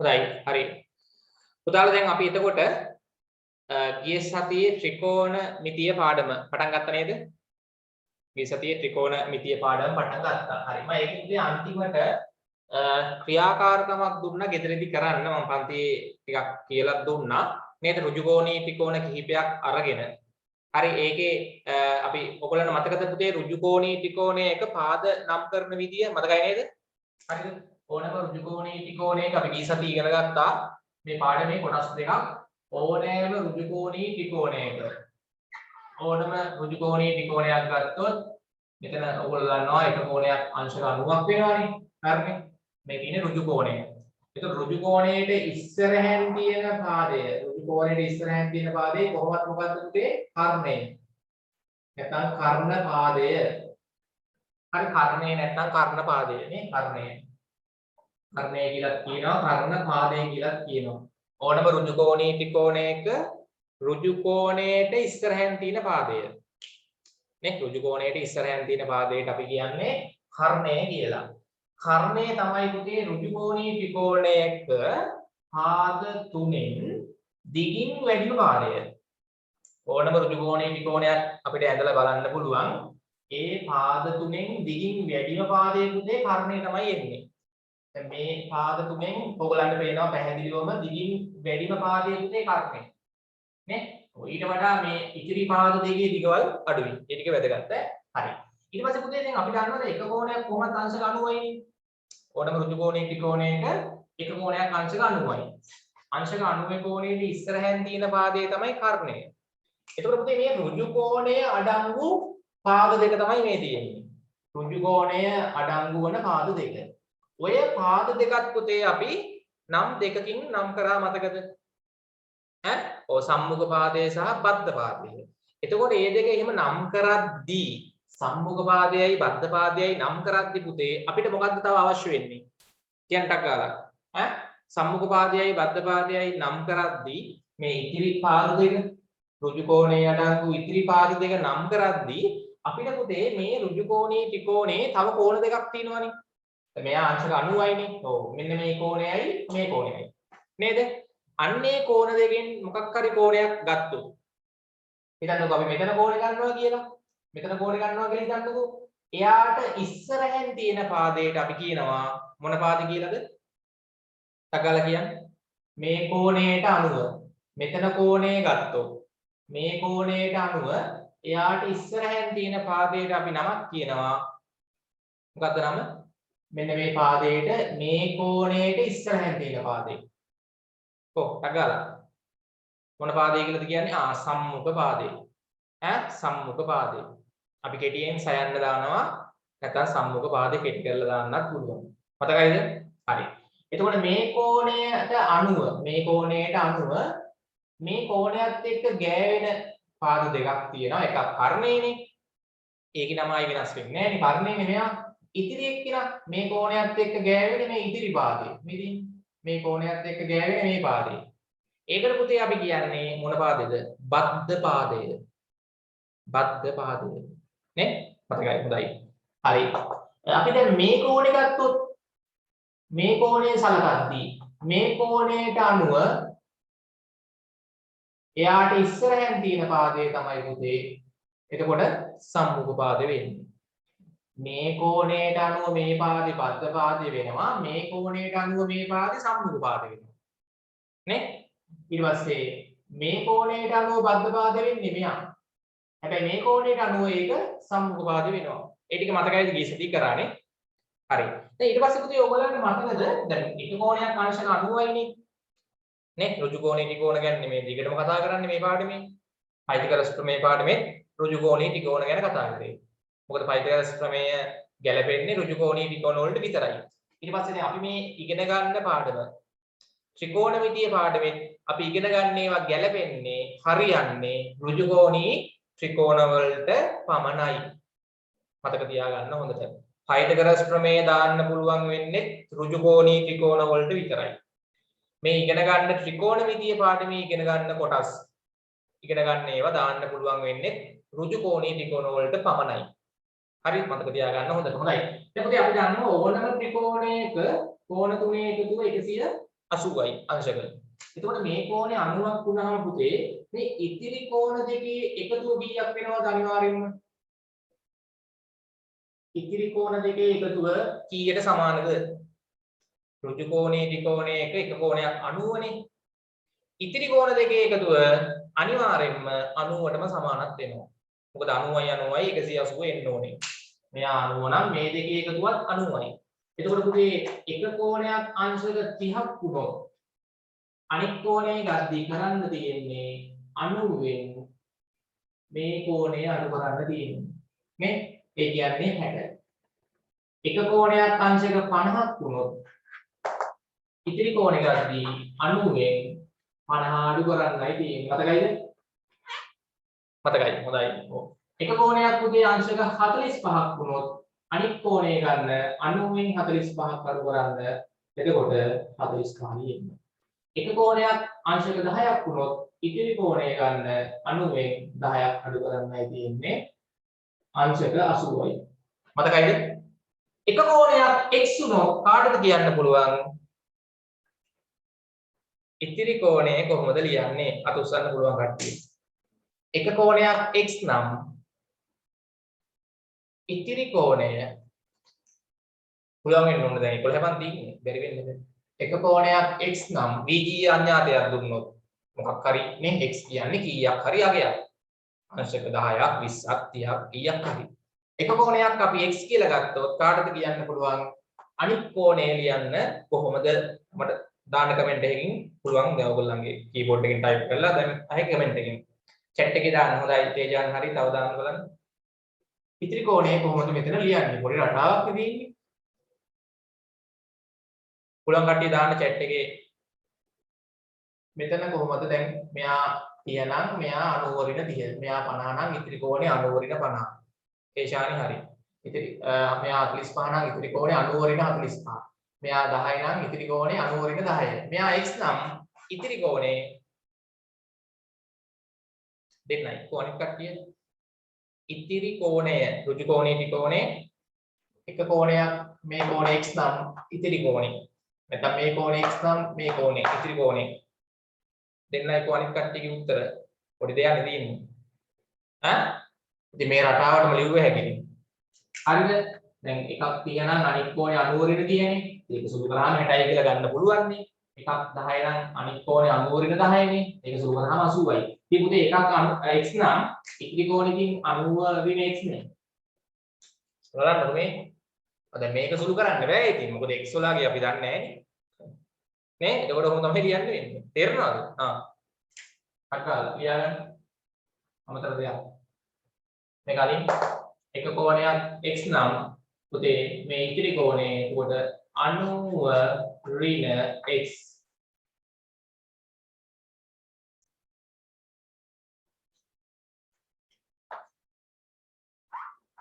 හොඳයි. හරි. පුතාලා දැන් අපි එතකොට ගිය සතියේ ත්‍රිකෝණ මිතිය පාඩම පටන් ගත්තා නේද? ගිය සතියේ ත්‍රිකෝණ මිතිය පාඩම පටන් ගත්තා. හරි. මම ඒකේ අන්තිමට ක්‍රියාකාරකමක් දුන්නා ගෙදරදී කරන්න මම පන්තියේ ටිකක් කියලා දුන්නා. නේද? ඍජුකෝණී ත්‍රිකෝණ කිහිපයක් අරගෙන. හරි ඒකේ අපි ඔයගොල්ලන්ට මතකද පුතේ ඍජුකෝණී ත්‍රිකෝණයක පාද නම් කරන විදිය මතකයි නේද? හරිද? ඕනම ඍජුකෝණී ත්‍රිකෝණයක අපි ගිය සතියේ ඉගෙන ගත්තා මේ පාඩමේ කොටස් දෙකක් ඕනෑම ඍජුකෝණී ත්‍රිකෝණයක ඕනම ඍජුකෝණී ත්‍රිකෝණයක් ගත්තොත් මෙතන ඔයගොල්ලෝ දන්නවා එක කෝණයක් අංශක 90ක් වෙනවානේ. හරිනේ? මේ තියෙන ඍජුකෝණය. එතකොට ඍජුකෝණයට ඉස්සරහින් තියෙන පාදය ඍජුකෝණයට ඉස්සරහින් තියෙන පාදේ කොහොමද මොකද්ද පුතේ? කර්ණය. නැත්නම් කර්ණ පාදය. හරි කර්ණය නැත්නම් කර්ණ පාදය නේ කර්ණය. කර්ණය කියලා කියනවා කර්ණ පාදය කියලා කියනවා. ඕනම ඍජුකෝණී ත්‍රිකෝණයක ඍජුකෝණයට ඉස්සරහින් තියෙන පාදය. නේ ඍජුකෝණයට ඉස්සරහින් තියෙන පාදයට අපි කියන්නේ කර්ණය කියලා. කර්ණය තමයි පුතේ ඍජුකෝණී ත්‍රිකෝණයක පාද තුනෙන් දිගින් වැඩිම පාදය. ඕනම ඍජුකෝණී ත්‍රිකෝණයක් අපිට ඇඳලා බලන්න පුළුවන්. ඒ පාද තුනෙන් දිගින් වැඩිම පාදයේ පුතේ කර්ණය තමයි එන්නේ. දැන් මේ පාද තුනෙන් ඔයගලන්ට පේනවා පැහැදිලිවම දිගින් වැඩිම පාදයේ පුතේ කර්ණය. නේ? ඊට වඩා මේ ඉතිරි පාද දෙකේ දිගවල් අඩුයි. ඒ ටික වැදගත් ඈ. හරි. ඊට පස්සේ පුතේ දැන් අපි දන්නවා එක කෝණයක් කොහොමද අංශක 90යිනේ. ඕනම ඍජුකෝණී ත්‍රිකෝණයක එක කෝණයක් අංශක 90යි. අංශක 90 කෝණයේ ඉස්සරහින් තියෙන පාදය තමයි කර්ණය. එතකොට පුතේ මේ ඍජුකෝණය අඩංගු පාද දෙක තමයි මේ තියෙන්නේ. ඍජුකෝණය අඩංගු වන පාද දෙක. ඔය පාද දෙකත් පුතේ අපි නම් දෙකකින් නම් කරා මතකද? ඈ? ඔය සම්මුඛ පාදය සහ බද්ධ පාදය. එතකොට මේ දෙක එහෙම නම් කරද්දී සම්මුඛ පාදයයි බද්ධ පාදයයි නම් කරද්දී පුතේ අපිට මොකද්ද තව අවශ්‍ය වෙන්නේ? කියන්නට ගාලා. ඈ? සම්මුඛ පාදයයි බද්ධ පාදයයි නම් කරද්දී මේ ඉතිරි පාද දෙක ඍජුකෝණයේ අඩංගු ඉතිරි පාද දෙක නම් කරද්දී අපිට පුතේ මේ ඍජුකෝණී ත්‍රිකෝණේ තව කෝණ දෙකක් තියෙනවනේ. මෙයා අංශක 90යිනේ. ඔව් මෙන්න මේ කෝණයයි මේ කෝණයයි. නේද? අන්නේ කෝණ දෙකෙන් මොකක් හරි කෝණයක් ගත්තොත් හිතන්නකෝ අපි මෙතන කෝණය ගන්නවා කියලා. මෙතන කෝණය ගන්නවා කියලා හිතන්නකෝ. එයාට ඉස්සරහින් තියෙන පාදයට අපි කියනවා මොන පාද කියලාද? තකලා කියන්නේ. මේ කෝණයට අනුව මෙතන කෝණය ගත්තොත් මේ කෝණයට අනුව එයාට ඉස්සරහින් තියෙන පාදයට අපි නමක් කියනවා. මොකක්ද නම? මෙන්න මේ පාදයට මේ කෝණයට ඉස්සරහින් තියෙන පාදේ. කො තගාලා මොන පාදේ කියලාද කියන්නේ? සම්මුඛ පාදේ. සම්මුඛ පාදේ. අපි කෙටියෙන් සයන්න දානවා. නැත්නම් සම්මුඛ පාදේ කෙටි කරලා දාන්නත් පුළුවන්. මතකයිද? හරි. එතකොට මේ කෝණයට අනුව මේ කෝණයත් එක්ක ගෑවෙන පාද දෙකක් තියෙනවා. එකක් කර්ණයනේ. ඒකේ නමයි වෙනස් වෙන්නේ නෑනේ. කර්ණයනේ මෙයා. ඉතිරි එක්කිනා මේ කෝණයත් එක්ක ගෑවෙන්නේ මේ ඉතිරි පාදේ. මේ කෝණයත් එක්ක ගෑවෙන්නේ මේ පාදේ. ඒකට පුතේ අපි කියන්නේ මොන පාදේද? බද්ධ පාදය. බද්ධ පාදය. නේ? මතකයි හොඳයි. හරි. අපි දැන් මේ කෝණය ගත්තොත් මේ කෝණය සලකද්දී මේ කෝණයට අනුව එයාට ඉස්සරහින් තියෙන පාදය තමයි පුතේ එතකොට සම්මුඛ පාදය වෙන්නේ. මේ කෝණයට අනුව මේ පාදේ බද්ධ පාදය වෙනවා. මේ කෝණයට අනුව මේ පාදේ සම්මුඛ පාදය වෙනවා. නේ? ඊට පස්සේ මේ කෝණයට අනුව බද්ධ පාදය වෙන්නේ මෙයා. හැබැයි මේ කෝණයට අනුව ඒක සම්මුඛ පාදය වෙනවා. ඒ ටික මතකයිද ගිය සතිය කරානේ? හරි. දැන් ඊට පස්සේ පුතේ ඔයගොල්ලන්ට මතකද දැන් එක කෝණයක් අංශක 90යිනේ. නේ? ඍජුකෝණී ත්‍රිකෝණ ගැන මේ දිගටම කතා කරන්නේ මේ පාඩමේ. පයිථාගොරස් ප්‍රමේය පාඩමේ ඍජුකෝණී ත්‍රිකෝණ ගැන කතා කරේ. මොකද පයිථාගොරස් ප්‍රමේය ගැලපෙන්නේ ඍජුකෝණී ත්‍රිකෝණ වලට විතරයි. ඊට පස්සේ දැන් අපි මේ ඉගෙන ගන්න පාඩම ත්‍රිකෝණමිතිය පාඩමේ අපි ඉගෙන ගන්න ඒවා ගැලපෙන්නේ හරියන්නේ ඍජුකෝණී ත්‍රිකෝණ වලට පමණයි. මතක තියාගන්න හොඳට. පයිථාගොරස් ප්‍රමේය දාන්න පුළුවන් වෙන්නේ ඍජුකෝණී ත්‍රිකෝණ වලට විතරයි. මේ ඉගෙන ගන්න ත්‍රිකෝණමිතිය පාඩමේ ඉගෙන ගන්න කොටස් ඉගෙන ගන්න ඒවා දාන්න පුළුවන් වෙන්නේ ඍජුකෝණී ත්‍රිකෝණ වලට පමණයි. හරි මතක තියාගන්න හොඳට. හොඳයි. දැන් පුතේ අපි දන්නවා ඕනම ත්‍රිකෝණයක කෝණ තුනේ එකතුව 180 80යි අංශක. එතකොට මේ කෝණය 90ක් වුණාම පුතේ මේ ඉතිරි කෝණ දෙකේ එකතුව කීයක් වෙනවද අනිවාර්යෙන්ම? ඉතිරි කෝණ දෙකේ එකතුව කීයට සමානද? ඍජු කෝණේ ත්‍රිකෝණයේ එක කෝණයක් 90නේ. ඉතිරි කෝණ දෙකේ එකතුව අනිවාර්යෙන්ම 90ටම සමානක් වෙනවා. මොකද 90යි 90යි 180 එන්න ඕනේ. මෙයා 90 නම් මේ දෙකේ එකතුවත් 90යි. එතකොට පුතේ එක කෝණයක් අංශක 30ක් වුණොත් අනිත් කෝණේ ගද්දී කරන්න තියෙන්නේ 90ෙන් මේ කෝණය අඩු කරන්න තියෙන්නේ. නේ? ඒ කියන්නේ 60. එක කෝණයක් අංශක 50ක් වුණොත් ඉතිරි කෝණය ගද්දී 90ෙන් 50 අඩු කරන්නයි තියෙන්නේ. මතකයිද? මතකයි. හොඳයි. ඔව්. එක කෝණයක් පුතේ අංශක 45ක් වුණොත් අනිත් කෝණය ගන්න 90ෙන් 45ක් අඩු කරන්න. එතකොට 45 එන්නේ. එක කෝණයක් අංශක 10ක් වුණොත් ඉතිරි කෝණය ගන්න 90ෙන් 10ක් අඩු කරන්නයි තියෙන්නේ. අංශක 80යි. මතකයිද? එක කෝණයක් x වුණොත් කාටද කියන්න පුළුවන්? ඉතිරි කෝණය කොහොමද ලියන්නේ? අත උස්සන්න පුළුවන් කට්ටිය. එක කෝණයක් x නම් ඉතිරි කෝණය පුළුවන් වෙන්න ඕනේ දැන් 11න් තියෙන්නේ. බැරි වෙන්නේ. එක කෝණයක් x නම් VG අඥාතයක් දුන්නොත් මොකක් හරි නේ x කියන්නේ කීයක් හරි අගයක්. අංශක 10ක් 20ක් 30ක් කීයක් හරි. එක කෝණයක් අපි x කියලා ගත්තොත් කාටද කියන්න පුළුවන්? අනිත් කෝණය ලියන්න කොහොමද? මට දාන්න කමෙන්ට් එකකින් පුළුවන් දැන් ඔයගොල්ලන්ගේ කීබෝඩ් එකෙන් ටයිප් කරලා දැන් අහේ කමෙන්ට් එකෙන් chat එකේ දාන්න. හොඳයි තේජාන් හරි තව දාන්න බලන්න. ඉතිරි කෝණය කොහොමද මෙතන ලියන්නේ? පොඩි රටාවක් තියෙන්නේ. පුළුවන් කට්ටිය දාන්න chat එකේ මෙතන කොහොමද දැන් මෙයා 30 නම් මෙයා 90 වරින 30. මෙයා 50 නම් ඉතිරි කෝණය 90 වරින 50. තේෂානි හරි. ඉතිරි මෙයා 45 නම් ඉතිරි කෝණය 90 වරින 45. මෙයා 10 නම් ඉතිරි කෝණය 90 වරින 10. මෙයා x නම් ඉතිරි කෝණය දෙන්නයි. කොහොනික කට්ටිය? ඉතිරි කෝණය ඍජු කෝණේ ත්‍රිකෝණය එක කෝණයක් මේ කෝණය x නම් ඉතිරි කෝණය. නැත්නම් මේ කෝණය x නම් මේ කෝණය ඉතිරි කෝණය. දෙන්නයි කොහොනික කට්ටියගේ උත්තර. පොඩි දෙයක් නෙදීන්නේ. ඈ? ඉතින් මේ රටාවටම ලියුව හැකිනේ. හරිද? දැන් එකක් 30 නම් අනිත් කෝණය 90 වරින 30නේ. ඒක සුදු කරාම 60යි කියලා ගන්න පුළුවන් නේ. එකක් 10 නම් අනිත් කෝණය 90 වරින 10නේ. ඒක සුදු කරාම 80යි. ඉතින් පුතේ එකක් x නම් ඉතිරි කෝණෙකින් 90 වරින x නේ. බලන්නකො මේ. දැන් මේක සුදු කරන්න බෑ ඉතින්. මොකද x වලගේ අපි දන්නේ නැහැ නේ. එතකොට කොහොමද තමයි ලියන්න වෙන්නේ? තේරෙනවද? අක්කා ලියන්න. අමතර දෙයක්. මේ කලින් එක කෝණයක් x නම් පුතේ මේ ඉතිරි කෝණය උඩ 90 ඍණ x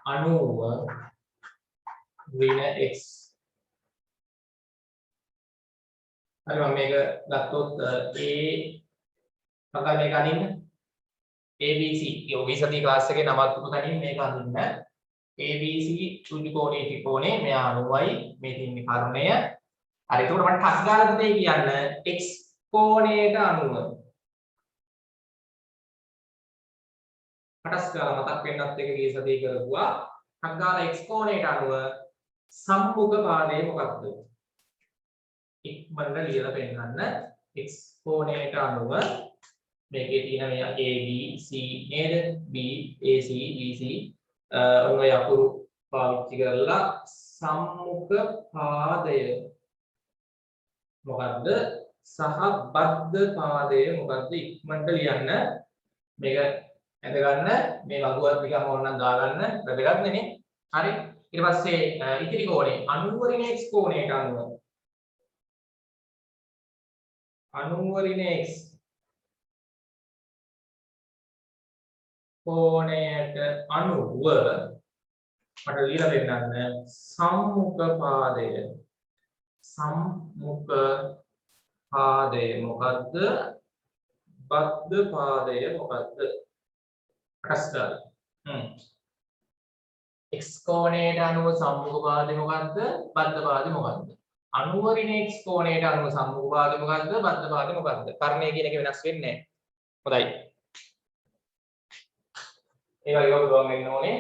90 ඍණ x. හරි මම මේක ගත්තොත් a මම මේක අනින්න ABC යෝගී සති ක්ලාස් එකේ නමක් උපතනින් මේක අඳින්න ABC ඍජු කෝණේ ත්‍රිකෝණේ මෙයා 90යි මේ තින්නේ කර්ණය. හරි එතකොට මට ටස් ගාලා පුතේ කියන්න x කෝණයට 90 ටස් ගාලා මතක් වෙන්නත් එක ගිය සතියේ කරපුවා. ටස් ගාලා x කෝණයට 90 සම්මුඛ පාදය මොකක්ද? ඉක්මනට ලියලා පෙන්නන්න x කෝණයට 90 මේකේ තියෙන මේ a b c නේද? b ac bc ඔය අකුරු පාවිච්චි කරලා සම්මුඛ පාදය මොකද්ද? සහ බද්ධ පාදය මොකද්ද? ඉක්මනට ලියන්න. මේක ඇඳ ගන්න. මේ වගුවත් නිකන් ඕනනම් දාගන්න. වැදගත් නේ. හරි. ඊට පස්සේ ඉතිරි කෝණය 90 ඍණ x කෝණයට 90 ඍණ x කෝණයට 90 මට ලියලා දෙන්නන්න සම්මුඛ පාදය මොකද්ද? බද්ධ පාදය මොකද්ද? ප්‍රශ්න. x කෝණයට 90 සම්මුඛ පාදය මොකද්ද? බද්ධ පාදය මොකද්ද? අනුව ඍණ x කෝණයට අනුව සම්මුඛ පාදේ මොකද්ද? බද්ධ පාදේ මොකද්ද? කර්ණය කියන එක වෙනස් වෙන්නේ නැහැ. හොඳයි. ඒ වගේ ඔබ වෙන්න ඕනේ.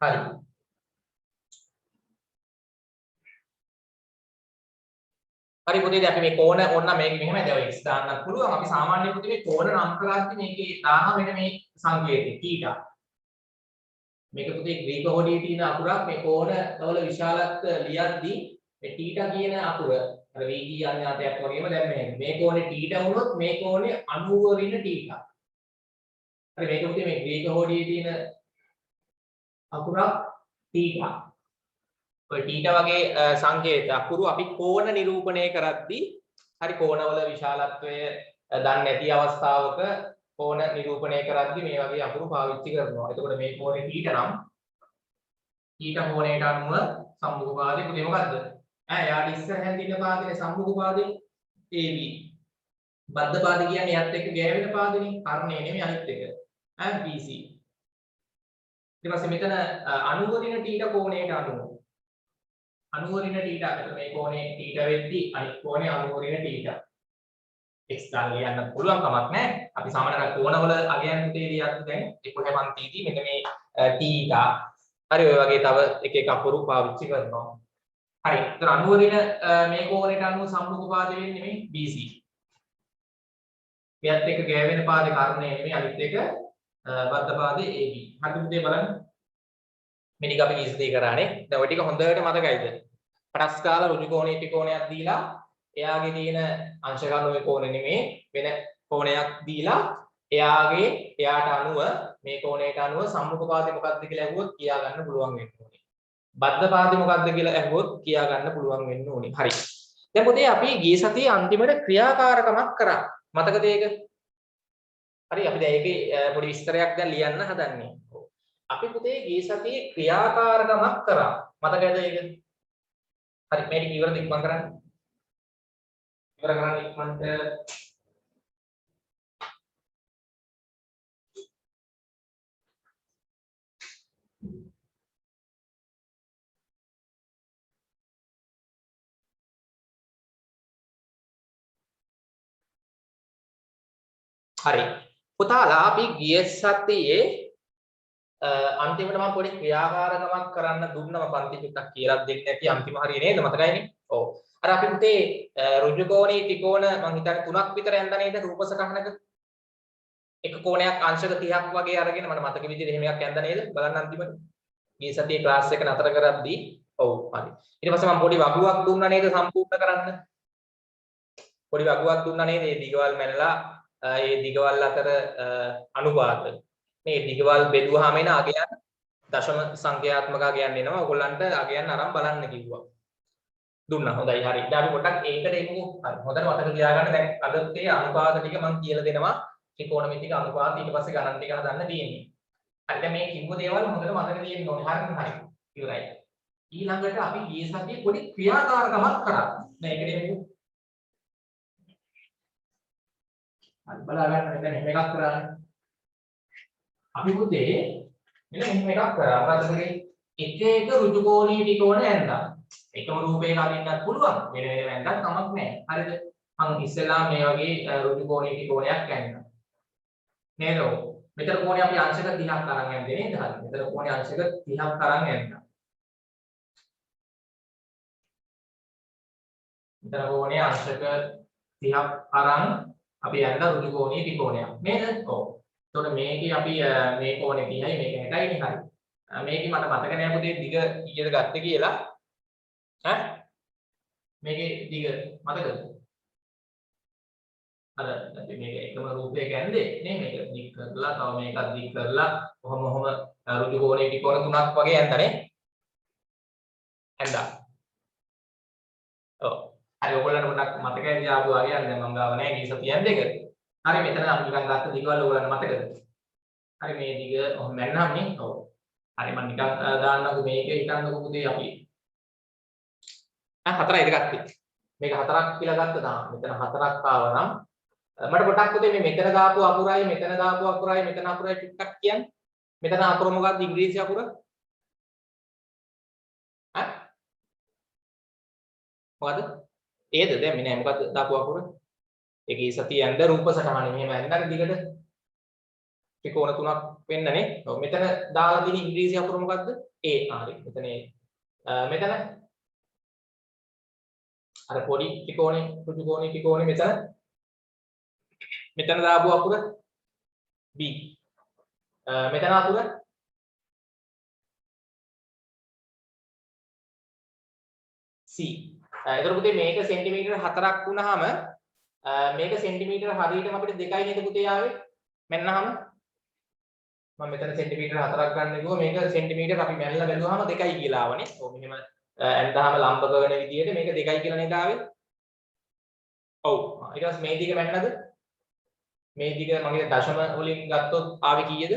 හරි. හරි පුතේ දැන් අපි මේ කෝණ ඕන්න මේක මෙහෙමයි දැන් x දාන්නත් පුළුවන්. අපි සාමාන්‍ය පුතේ මේ කෝණ නම් කරද්දී මේකේ දානවා මෙන්න මේ සංකේතය θ. මේක පුතේ ග්‍රීක හොඩියේ තියෙන අකුරක් මේ කෝණ වල විශාලත්වය ලියද්දී මේ θ කියන අකුර අර VG අඥාතයක් වගේම දැන් මේ කෝණේ θ වුණොත් මේ කෝණේ 90 ඍණ θ. හරි මේක පුතේ මේ ග්‍රීක හොඩියේ තියෙන අකුරක් θ. ඔය θ වගේ සංකේත අකුරු අපි කෝණ නිරූපණය කරද්දී හරි කෝණවල විශාලත්වය දන්නේ නැති අවස්ථාවක කෝණ නිරූපණය කරද්දී මේ වගේ අකුරු පාවිච්චි කරනවා. එතකොට මේ කෝණේ θ නම් θ කෝණයට අනුව සම්මුඛ පාදේ පුතේ මොකද්ද? යාට ඉස්සර හැඳින්න පාදේ සම්මුඛ පාදේ AB. බද්ධ පාදේ කියන්නේ යත් එක්ක ගෑවෙන පාදනේ. කර්ණය නෙමෙයි අනිත් එක. BC. ඊට පස්සේ මෙතන අනුවරින θ කෝණයට අනුව අනුවරින θ. එතකොට මේ කෝණේ θ වෙද්දී අනිත් කෝණේ අනුවරින θ. x ගන්න ලියන්න පුළුවන් කමක් නැහැ. අපි සාමාන්‍යයෙන් කෝණවල අගයන් පුතේ ලියද්දි දැන් 11 පන්තිදී මෙන්න මේ θ. හරි ඔය වගේ තව එක එක අකුරු පාවිච්චි කරනවා. හරි. ඒතර අනුවරින මේ කෝණයට අනුව සම්මුඛ පාදේ වෙන්නේ මේ BC. මෙයත් එක්ක ගෑවෙන පාදේ කර්ණය නෙමෙයි අනිත් එක බද්ධ පාදේ AB. හරි පුතේ බලන්න. මේ ටික අපි ඉස්සෙල්ලා කරානේ. දැන් ඔය ටික හොඳට මතකයිද? පටස් කාලා ඍජු කෝණී ත්‍රිකෝණයක් දීලා එයාගේ තියෙන අංශ ගන්න ඔය කෝණෙ නෙමෙයි වෙන කෝණයක් දීලා එයාට අනුව මේ කෝණයට අනුව සම්මුඛ පාදේ මොකක්ද කියලා අහුවොත් කියා ගන්න පුළුවන් වෙන්න ඕනේ. බද්ධ පාදේ මොකක්ද කියලා අහුවොත් කියා ගන්න පුළුවන් වෙන්න ඕනේ. හරි. දැන් පුතේ අපි ගිය සතියේ අන්තිමට ක්‍රියාකාරකමක් කරා. මතකද ඒක? හරි අපි දැන් ඒකේ පොඩි විස්තරයක් දැන් ලියන්න හදන්නේ. අපි පුතේ ගිය සතියේ ක්‍රියාකාරකමක් කරා. මතකද ඒක? හරි මේ ටික ඉවරද ඉක්මන් කරන්න. ඉවර කරන්න ඉක්මනට. හරි. පුතාලා අපි ගිය සතියේ අන්තිමට මම පොඩි ක්‍රියාකාරකමක් කරන්න දුන්නම පන්ති චුට්ටක් කියලා දෙන්න ඇති අන්තිම හරිය නේද මතකයිනේ? ඔව්. අර අපි පුතේ ඍජු කෝණී ත්‍රිකෝණ මම හිතන්නේ 3ක් විතර යන්න නේද රූප සටහනක? එක කෝණයක් අංශක 30ක් වගේ අරගෙන මට මතක විදිහට එහෙම එකක් යන්න නේද? බලන්න අන්තිමට. ගිය සතියේ ක්ලාස් එක නතර කරද්දී ඔව් හරි. ඊට පස්සේ මම පොඩි වගුවක් දුන්නා නේද සම්පූර්ණ කරන්න? පොඩි වගුවක් දුන්නා නේද? මේ දිගවල් මැනලා ඒ දිගවල් අතර අනුපාත. මේ දිගවල් බෙදුවාම එන අගයන් දශම සංඛ්‍යාත්මක අගයන් එනවා. ඔයගොල්ලන්ට අගයන් අරන් බලන්න කිව්වා. දුන්නා. හොඳයි හරි. දැන් අපි පොඩ්ඩක් ඒකට එමු. හරි. හොඳට මතක තියාගන්න දැන් අදත්තේ අනුපාත ටික මම කියලා දෙනවා. ත්‍රිකෝණමිතික අනුපාත ඊට පස්සේ ගණන් ටික හදන්න තියෙන්නේ. හරි. දැන් මේ කිව්ව දේවල් හොඳට මතක තියෙන්න ඕනේ. හරි. ඉවරයි. ඊළඟට අපි ගිය සතියේ පොඩි ක්‍රියාකාරකමක් කරා. දැන් ඒකට එමු. හරි බලා ගන්න මෙතන එහෙම එකක් කරානේ. අපි පුතේ මෙන්න මෙහෙම එකක් කරා. මොකද කරේ? එක එක ඍජු කෝණී ත්‍රිකෝණ ඇඳලා. එකම රූපයක අදින්නත් පුළුවන්. වෙන වෙනම ඇඳලා කමක් නැහැ. හරිද? මම ඉස්සෙල්ලා මේ වගේ ඍජු කෝණී ත්‍රිකෝණයක් ඇඳලා. නේද? මෙතන කෝණේ අපි අංශක 30ක් අරන් ඇඳේ නේද? හරි. මෙතන කෝණේ අංශක 30ක් අරන් ඇඳලා. මෙතන කෝණේ අංශක 30ක් අරන් අපි ඇඳලා ඍජු කෝණී ත්‍රිකෝණයක්. නේද? ඔව්. එතකොට මේකේ අපි මේ කෝණේ 30යි මේක 60යි නේ. හරි. මේකේ මට මතක නෑ පුතේ දිග කීයද ගත්තේ කියලා. ඈ? මේකේ දිග මතකද? අර අපි මේක එකම රූපයක ඇඳේ නේ මේක දික් කරලා තව මේකත් දික් කරලා කොහොම ඍජු කෝණේ ත්‍රිකෝණ තුනක් වගේ ඇඳනේ. ඇඳා. ඔව්. හරි ඔයගොල්ලන්ට පොඩ්ඩක් මතකයි ආපු වගේ දැන් මම ගාව නෑ ගිය සතියන් දෙක. හරි මෙතන අපි නිකන් ගත්ත දිගවල ඔයගොල්ලන්ට මතකද? හරි මේ දිග ඔහොම මැන්නම් නේ. ඔව්. හරි මම නිකන් දාන්නකෝ මේක හිතන්නකෝ පුතේ අපි. හතරයිද ගත්තේ? මේක හතරක් කියලා ගත්තා තාම. මෙතන හතරක් ආව නම් මට පොඩක් පුතේ මේ මෙතන දාපු අකුරයි මෙතන දාපු අකුරයි මෙතන අකුරයි ටිකක් කියන්නේ. මෙතන අකුර මොකක්ද ඉංග්‍රීසි අකුර? ඈ? මොකද්ද? ඒද දැන් මේ නෑ මොකද්ද දාපු අකුර? ඒකේ සතියෙන්ද රූප සටහන මෙහෙම ඇන්නර දිගට ත්‍රිකෝණ තුනක් වෙන්නනේ. ඔව් මෙතන දාලා තියෙන ඉංග්‍රීසි අකුර මොකද්ද? A. හරි. මෙතන මෙතන අර පොඩි ත්‍රිකෝණේ ඍජු කෝණේ ත්‍රිකෝණේ මෙතන දාපු අකුර B. මෙතන අකුර C. එතකොට පුතේ මේක සෙන්ටිමීටර 4ක් වුණාම මේක සෙන්ටිමීටර හරියටම අපිට 2යි නේද පුතේ ආවේ? මෙන්නහම මම මෙතන සෙන්ටිමීටර 4ක් ගන්න කිව්වා මේක සෙන්ටිමීටර අපි මැල්ල බැලුවාම 2යි කියලා ආවනේ. ඔව් මෙහෙම ඇන්දාම ලම්බක වෙන විදිහට මේක 2යි කියලා නේද ආවේ? ඔව්. ඊට පස්සේ මේ දිග මැන්නද? මේ දිග මගේ දශම වලින් ගත්තොත් ආවේ කීයද?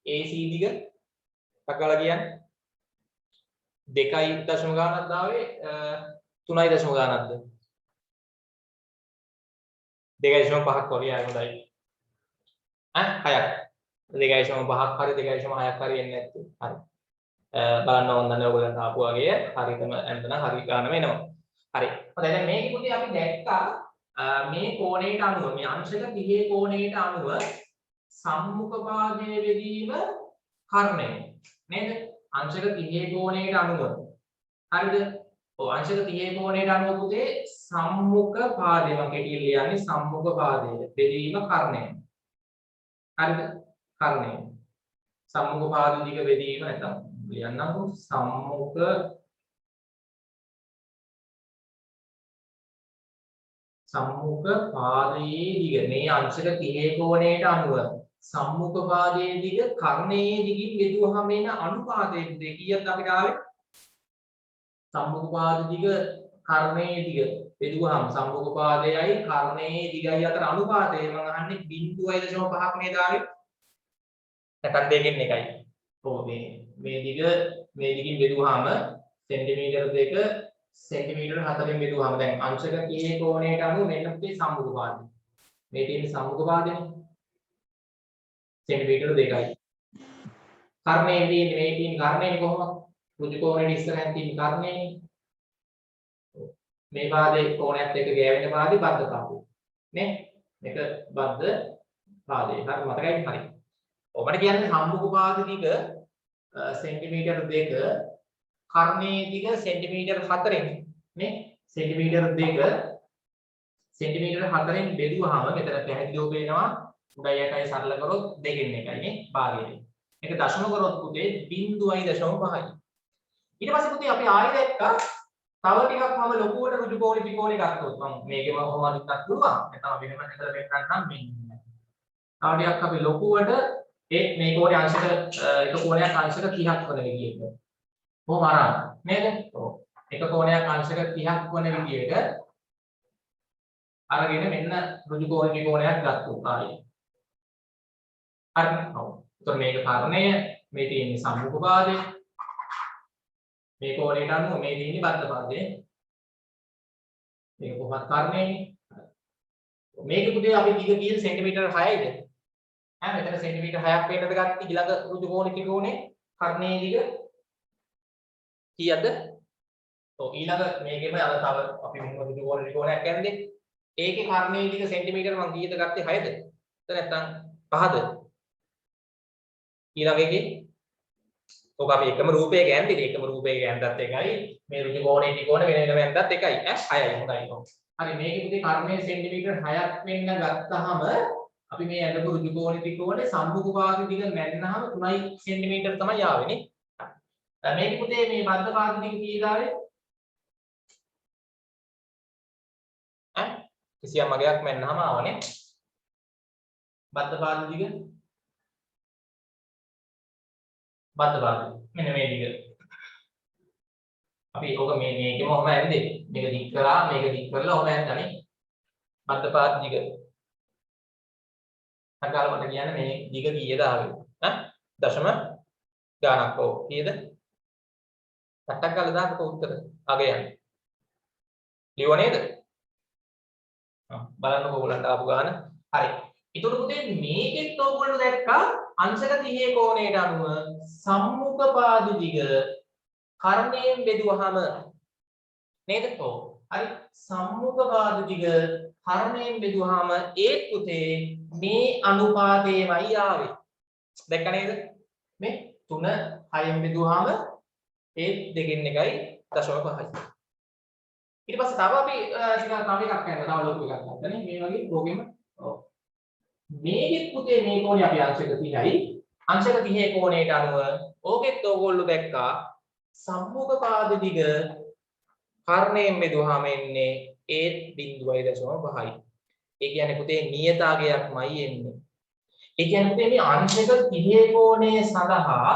AC දිග අකලා කියන්නේ 2යි දශම ගානක් දාවේ 3යි දශම ගානක්ද? 2.5ක් වගේ ආයි හොඳයි. 6ක්. 2.5ක් හරි 2.6ක් හරි එන්නේ නැත්තේ. හරි. බලන්න ඕන දන්නේ ඔයගොල්ලන්ට ආපු වගේ හරියටම එන්දනම් හරි ගානම එනවා. හරි. හොඳයි දැන් මේකේ පුතේ අපි දැක්කා මේ කෝණයට අනුව මේ අංශක 30 කෝණයට අනුව සම්මුඛ පාදයේ වෙදීම කර්ණය නේද? අංශක 30 කෝණයට අනුව. හරිද? ඔව් අංශක 30 කෝණයට අනුව පුතේ සම්මුඛ පාදය මම කෙටියෙන් ලියන්නේ සම්මුඛ පාදයේ බෙදීම කර්ණය. හරිද? කර්ණය. සම්මුඛ පාද දිග බෙදීම නැත්නම් ලියන්නම්කො සම්මුඛ පාදයේ දිග මේ අංශක 30 කෝණයට අනුව සම්මුඛ පාදයේ දිග කර්ණයේ දිගින් බෙදුවහම එන අනුපාතයේ පුතේ කීයක්ද අපිට ආවේ? සම්මුඛ පාද දිග කර්ණයේ දිග බෙදුවහම සම්මුඛ පාදයයි කර්ණයේ දිගයි අතර අනුපාතය මම අහන්නේ 0.5ක් නේද ආවේ? නැත්නම් දෙකෙන් එකයි. ඔව් මේ දිග මේ දිගින් බෙදුවහම සෙන්ටිමීටර 2 සෙන්ටිමීටර 4ෙන් බෙදුවහම දැන් අංශක 30 කෝණයට අනුව මෙන්න පුතේ සම්මුඛ පාදය. මේ තියෙන සම්මුඛ පාදනේ සෙන්ටිමීටර 2යි. කර්ණයේ තියෙන්නේ මේ තියෙන කර්ණයේ කොහොමද? ඍජු කෝණයට ඉස්සරහින් තියෙන කර්ණයේ මේ පාදේ කෝණයත් එක්ක ගෑවෙන පාදේ බද්ධ පාදේ. නේ? මේක බද්ධ පාදේ. හරි මතකයි හරි. ඔබට කියන්නේ සම්මුඛ පාද දිග සෙන්ටිමීටර 2 කර්ණයේ දිග සෙන්ටිමීටර 4න් නේ? සෙන්ටිමීටර 2 සෙන්ටිමීටර 4න් බෙදුවාම මෙතන පැහැදිලිව පේනවා උඩයි යටයි සරල කරොත් දෙකෙන් එකයි නේ භාගයේ. මේක දශම කරොත් පුතේ 0.5යි. ඊට පස්සේ පුතේ අපි ආයෙ දැක්කා තව ටිකක් මම ලොකුවට ඍජු කෝණේ ත්‍රිකෝණේ ගත්තොත් මම මේකේම කොහොම හරි ගන්නත් පුළුවන්. නැත්නම් වෙනම හිතලා පෙන්නන්නම් මෙන්න. තව ටිකක් අපි ලොකුවට මේ කෝණේ අංශක එක කෝණයක් අංශක 30ක් වන විදිහට. කොහොම අරන් නේද? ඔව්. එක කෝණයක් අංශක 30ක් වන විදිහට අරගෙන මෙන්න ඍජු කෝණ ත්‍රිකෝණයක් ගත්තොත් ආයේ. හරි. ඔව්. එතකොට මේක කර්ණය මේ තියෙන්නේ සම්මුඛ පාදය. මේ කෝණයට අනුව මේ තියෙන්නේ බද්ධ පාදය. මේක කොහොමද කර්ණයනේ? මේක පුතේ අපි දිග කීයද සෙන්ටිමීටර 6යිද? මෙතන සෙන්ටිමීටර 6ක් වෙන්නද ගත්තේ ඊළඟ ඍජු කෝණ ත්‍රිකෝණේ කර්ණයේ දිග කීයද? ඔව් ඊළඟ මේකෙම අර තව අපි මොන ඍජු කෝණ ත්‍රිකෝණයක් ගන්නේ? ඒකේ කර්ණයේ දිග සෙන්ටිමීටර මම කීයද ගත්තේ 6ද? නැත්නම් 5ද? ඊළඟ එකේ ඔක අපි එකම රූපය ගෑන්දේ එකම රූපය ගෑන්දත් එකයි මේ ඍජු කෝණේ ත්‍රිකෝණ වෙන වෙනම ඇන්දත් එකයි 6යි හොඳයි. හරි මේකේ පුතේ කර්ණයේ සෙන්ටිමීටර 6ක් වෙන්න ගත්තාම අපි මේ ඇඳපු ඍජු කෝණ ත්‍රිකෝණේ සම්මුඛ පාද දිග මැන්නහම 3 සෙන්ටිමීටර තමයි ආවෙනේ. මේක පුතේ මේ බද්ධ පාද දිග කීයද ආවේ? කිසියම් මගයක් මැන්නහම ආවනේ. බද්ධ පාද දිග බද්ධ පාද මෙන්න මේ දිග. අපි ඔක මේකෙම ඔහම ඇන්දේ. මේක දික් කරලා ඔහම ඇන්දානේ. බද්ධ පාද දිග. අකාල මට කියන්නේ මේ දිග කීයද ආවේ? දශම ගානක්. ඔව් කීයද? ටක් ගාලා දාන්නකො උත්තර. අග යන්නේ. ලියුව නේද? බලන්නකෝ ඔයගලන්ට ආපු ගාන. හරි. ඒතකොට පුතේ මේකෙත් ඔයගොල්ලෝ දැක්කා අංශක 30 කෝණයට අනුව සම්මුඛ පාද දිග කර්ණයෙන් බෙදුවහම නේද? ඔව්. හරි. සම්මුඛ පාද දිග කර්ණයෙන් බෙදුවහම ඒ පුතේ මේ අනුපාතයමයි ආවේ. දැක්ක නේද? මේ 3 6න් බෙදුවහම ඒ දෙකෙන් එකයි 0.5යි. ඊට පස්සේ තව අපි ටිකක් තව එකක් කරනවා. තව ලොකු එකක් ගන්නනේ. මේ වගේ ප්‍රෝග්‍රෑම්. ඔව්. මේකෙත් පුතේ මේ කෝණේ අපි අංශක 30යි. අංශක 30 කෝණයට අනුව ඕකෙත් ඕගොල්ලෝ දැක්කා සම්මුඛ පාද දිග කර්ණයෙන් බෙදුවාම එන්නේ 0.5යි. ඒ කියන්නේ පුතේ නියතාගයක්මයි එන්නේ. ඒ කියන්නේ පුතේ මේ අංශක 30 කෝණය සඳහා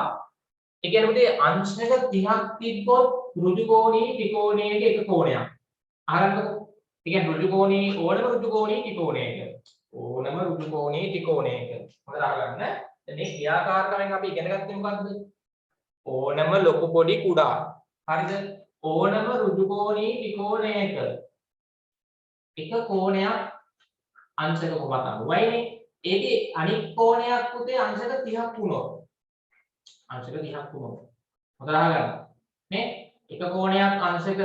ඒ කියන්නේ පුතේ අංශක 30ක් තිබ්බොත් ඍජු කෝණී ත්‍රිකෝණයක එක කෝණයක්. අහන්නකෝ. ඒ කියන්නේ ඍජු කෝණී ඕනම ඍජු කෝණී ත්‍රිකෝණයක. ඕනම ඍජු කෝණී ත්‍රිකෝණයක. හොඳට අහගන්න. දැන් මේ ක්‍රියාකාරකමෙන් අපි ඉගෙන ගත්තේ මොකක්ද? ඕනම ලොකු පොඩි කුඩා. හරිද? ඕනම ඍජු කෝණී ත්‍රිකෝණයක එක කෝණයක් අංශක කොහොමද වයිනේ? ඒකේ අනිත් කෝණයක් පුතේ අංශක 30ක් වුණොත්. අංශක 30ක් වුණොත්. හොඳට අහගන්න. මේ එක කෝණයක් අංශක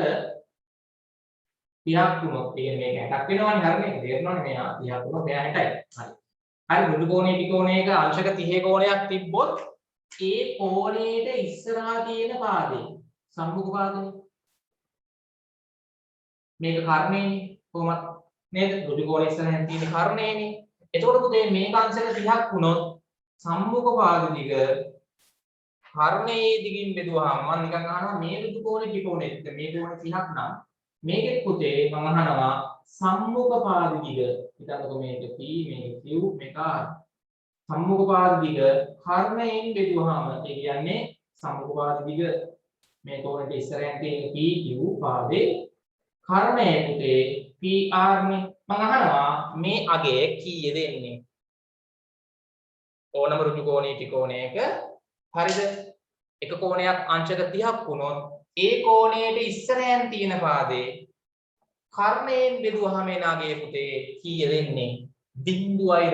30ක් වුණොත් කියන්නේ මේක 60ක් වෙනවනේ හරිනේ. තේරෙනවනේ මේ 30ක් වුණොත් මෙයා 60යි. හරි. හරි ඍජු කෝණී ත්‍රිකෝණයක අංශක 30 කෝණයක් තිබ්බොත් ඒ කෝණයට ඉස්සරහා තියෙන පාදේ සම්මුඛ පාදනේ. මේක කර්ණයනේ කොහොමද නේද? ඍජු කෝණය ඉස්සරහින් තියෙන කර්ණයනේ. එතකොට පුතේ මේක අංශක 30ක් වුණොත් සම්මුඛ පාද දිග කර්ණයේ දිගින් බෙදුවාම මම නිකන් අහනවා මේ ඍජු කෝණේ ත්‍රිකෝණෙත් මේ කෝණේ 30ක් නම් මේකෙත් පුතේ මම අහනවා සම්මුඛ පාද දිග හිතන්නකෝ මේක P මේක Q මේක R සම්මුඛ පාද දිග කර්ණයෙන් බෙදුවාම ඒ කියන්නේ සම්මුඛ පාද දිග මේ කෝණයට ඉස්සරහින් තියෙන P Q පාදේ කර්ණයේ පුතේ PR නේ මම අහනවා මේ අගය කීයද එන්නේ ඕනම ඍජු කෝණී ත්‍රිකෝණයක හරිද එක කෝණයක් අංශක 30ක් වුණොත් ඒ කෝණයට ඉස්සරහින් තියෙන පාදේ කර්ණයෙන් බෙදුවාම එන අගය පුතේ කීයද එන්නේ 0.5යි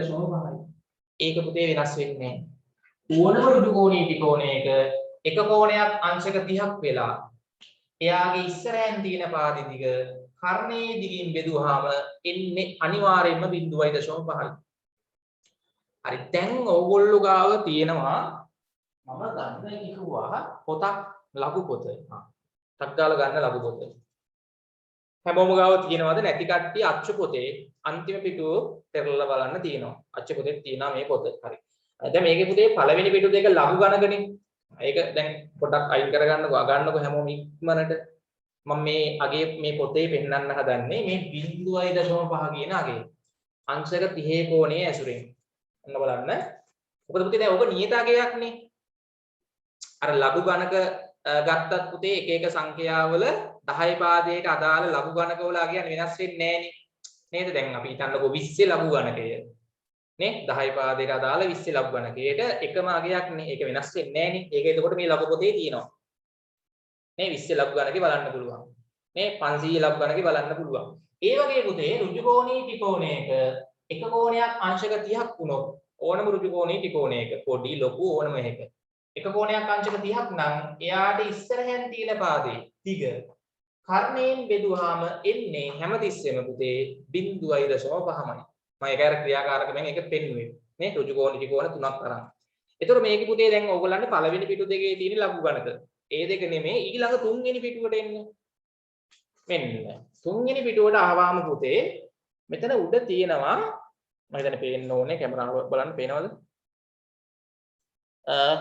0.5යි ඒක පුතේ වෙනස් වෙන්නේ ඕනම ඍජු කෝණී ත්‍රිකෝණයක එක කෝණයක් අංශක 30ක් වෙලා එයාගේ ඉස්සරහින් තියෙන පාදේ දිග කර්ණයේ දිගින් බෙදුවාම එන්නේ අනිවාර්යයෙන්ම 0.5යි. හරි දැන් ඕගොල්ලෝ ගාව තියෙනවා මම ගන්න කිව්වා පොතක් ලඝු පොත. ටක් ගාලා ගන්න ලඝු පොත. හැමෝම ගාව තියෙනවද නැති කට්ටිය අච්චු පොතේ අන්තිම පිටුව පෙරලලා බලන්න තියෙනවා. අච්චු පොතේ තියෙනවා මේ පොත. හරි. දැන් මේකේ පුතේ පළවෙනි පිටු දෙක ලඝු ගණකනේ. ඒක දැන් පොඩක් අයින් කරගන්නකෝ අගන්නකෝ හැමෝම ඉක්මනට මම මේ අගේ මේ පොතේ පෙන්නන්න හදන්නේ මේ 0.5 කියන අගේ අංශක 30 කෝණයේ ඇසුරෙන් ඔන්න බලන්න මොකද පුතේ දැන් ඔබ නියත අගයක්නේ අර ලඝු ගණක ගත්තත් පුතේ එක එක සංඛ්‍යාවල 10 පාදයට අදාළ ලඝු ගණකවල අගයන් වෙනස් වෙන්නේ නේද දැන් අපි හිතන්නකෝ 20 ලඝු ගණකය නේ 10 පාදයට අදාළ 20 ලඝු ගණකයට එකම අගයක් නේ ඒක වෙනස් වෙන්නේ නෑනේ ඒක එතකොට මේ ලඝු පොතේ තියෙනවා නේ 20 ලඝු ගණකේ බලන්න පුළුවන් නේ 500 ලඝු ගණකේ බලන්න පුළුවන් ඒ වගේ පුතේ ඍජු කෝණී ත්‍රිකෝණයක එක කෝණයක් අංශක 30ක් වුණොත් ඕනම ඍජු කෝණී ත්‍රිකෝණයක පොඩි ලොකු ඕනම එකක එක කෝණයක් අංශක 30ක් නම් එයාට ඉස්සරහින් තියෙන පාදේ දිග කර්ණයෙන් බෙදුවාම එන්නේ හැමතිස්සෙම පුතේ 0.5මයි මම ඒක අර ක්‍රියාකාරකමෙන් ඒක පෙන්නුවේ නේ ඍජු කෝණ ත්‍රිකෝණ තුනක් තරම්. ඒතර මේකේ පුතේ දැන් ඕගොල්ලන්ට පළවෙනි පිටු දෙකේ තියෙන ලඝු ගණක. ඒ දෙක නෙමෙයි ඊළඟ තුන්වෙනි පිටුවට එන්න. මෙන්න තුන්වෙනි පිටුවට ආවම පුතේ මෙතන උඩ තියෙනවා මම හිතන්නේ පේන්න ඕනේ කැමරාව බලන්න පේනවද?